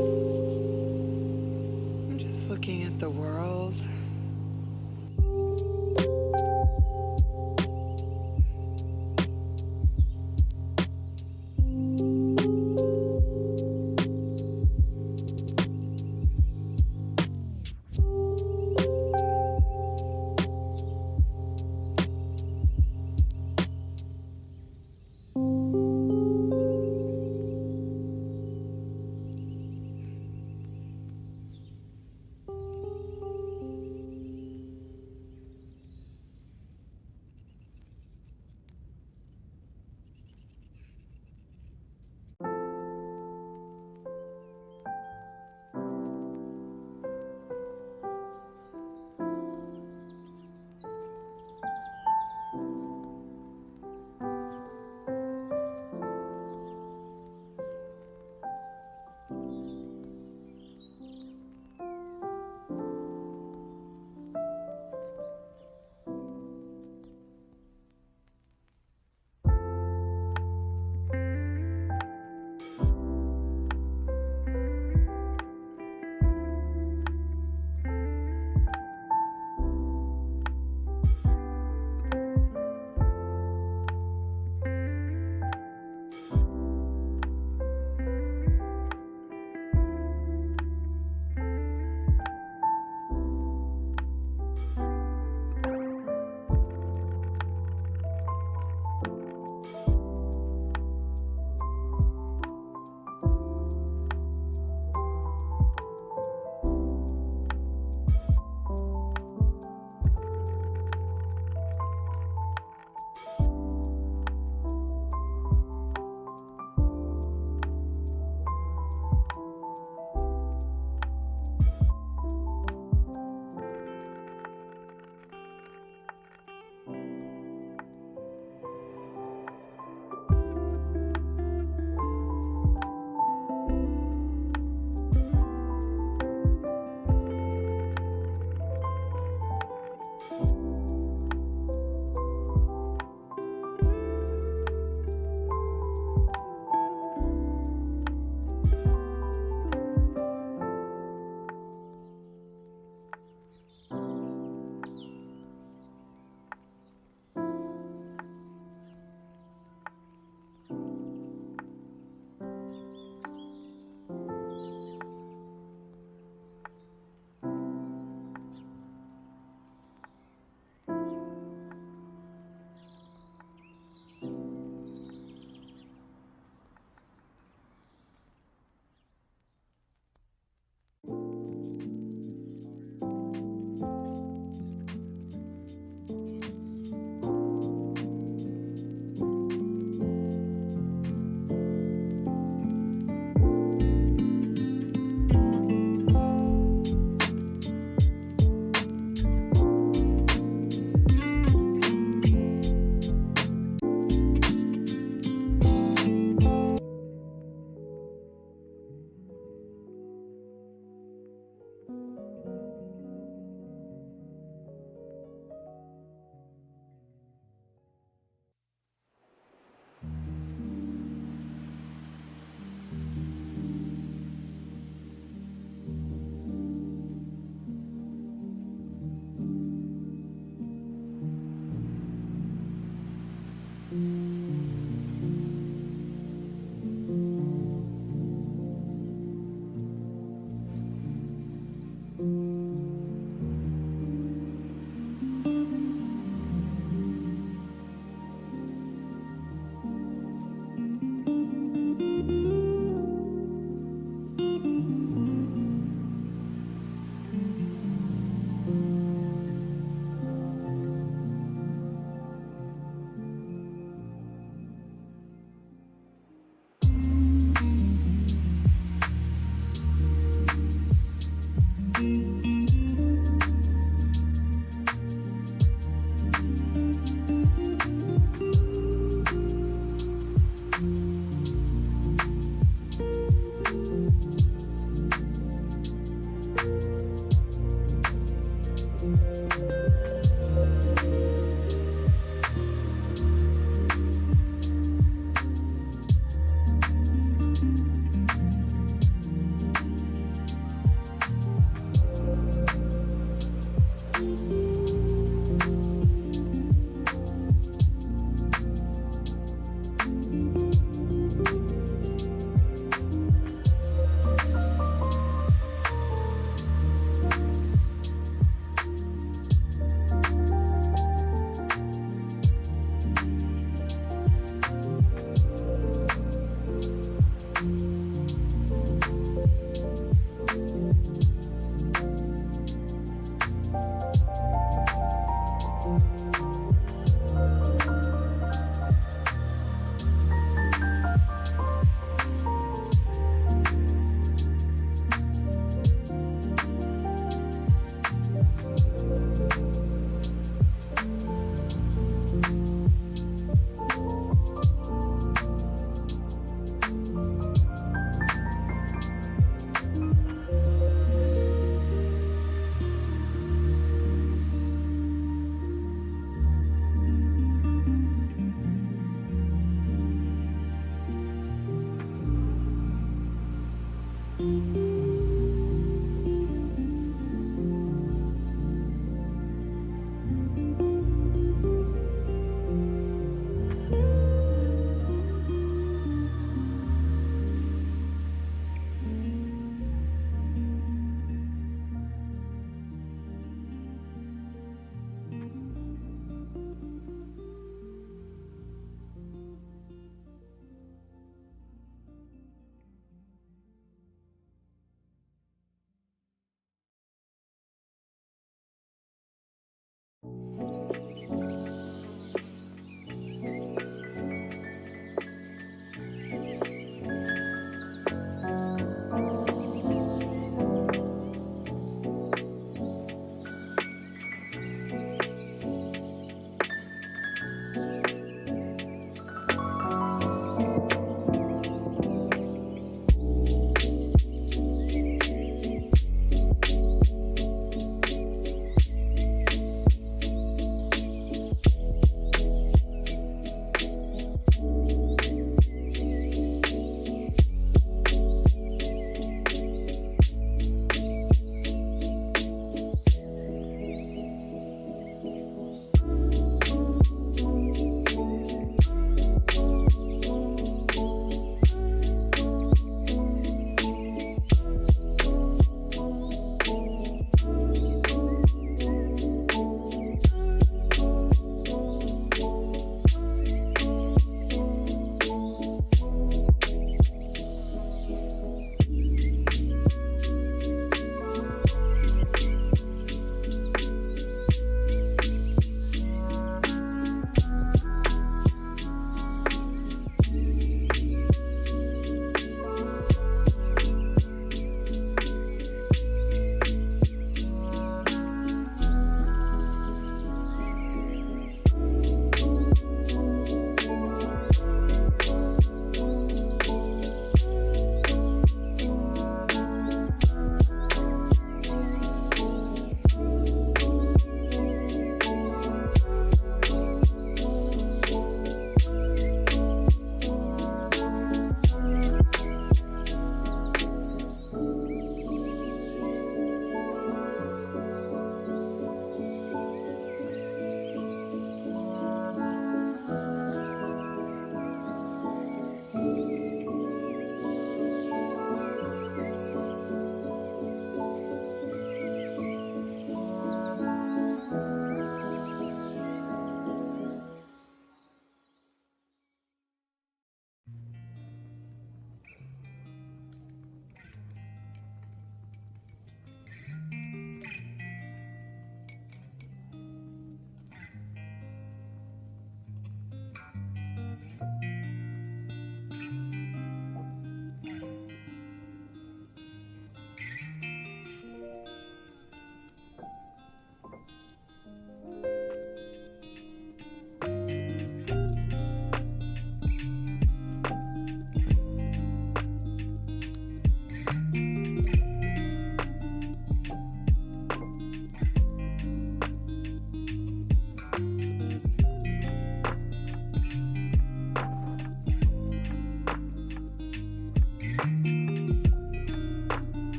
I'm just looking at the world.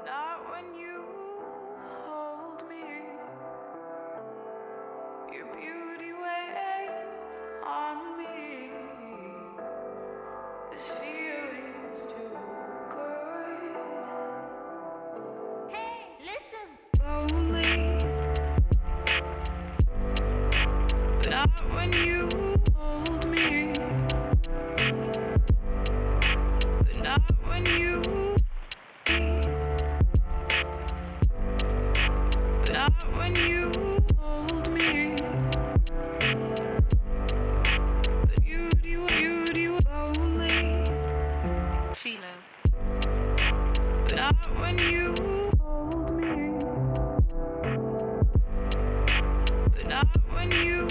not when you hold me. Your beauty weighs on me. This feeling's too good. Hey, listen. Lonely, not when you hold me. Not when you. Not when you hold me. Beauty, lonely. Philo. Not when you hold me. Not when you.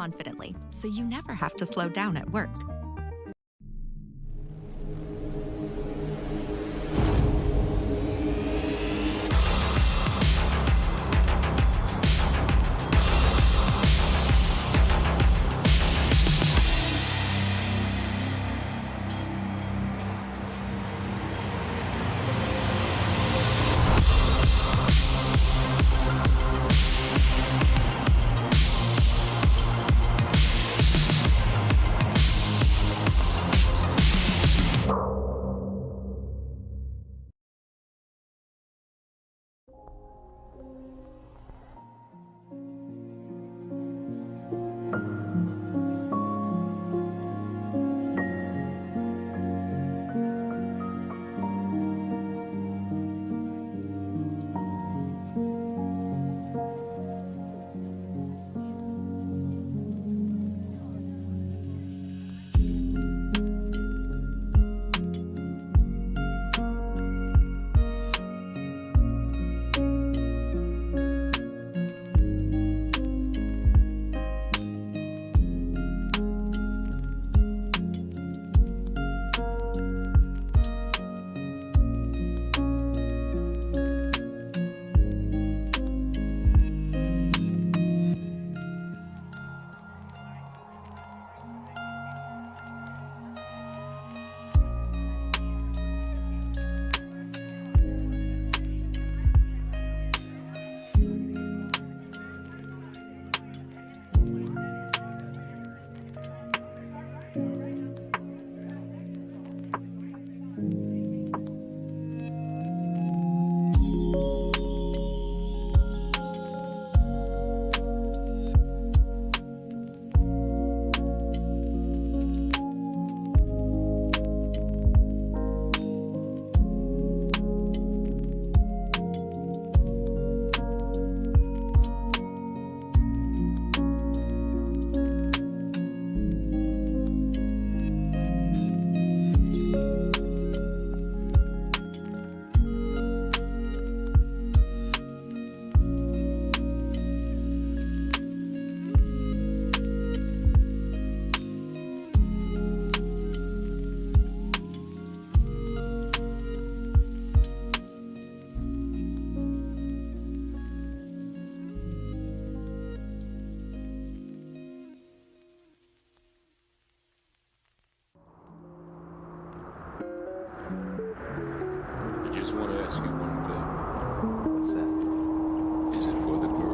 confidently, so you never have to slow down at work. I just want to ask you one thing. What's that? Is it for the girl?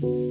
you.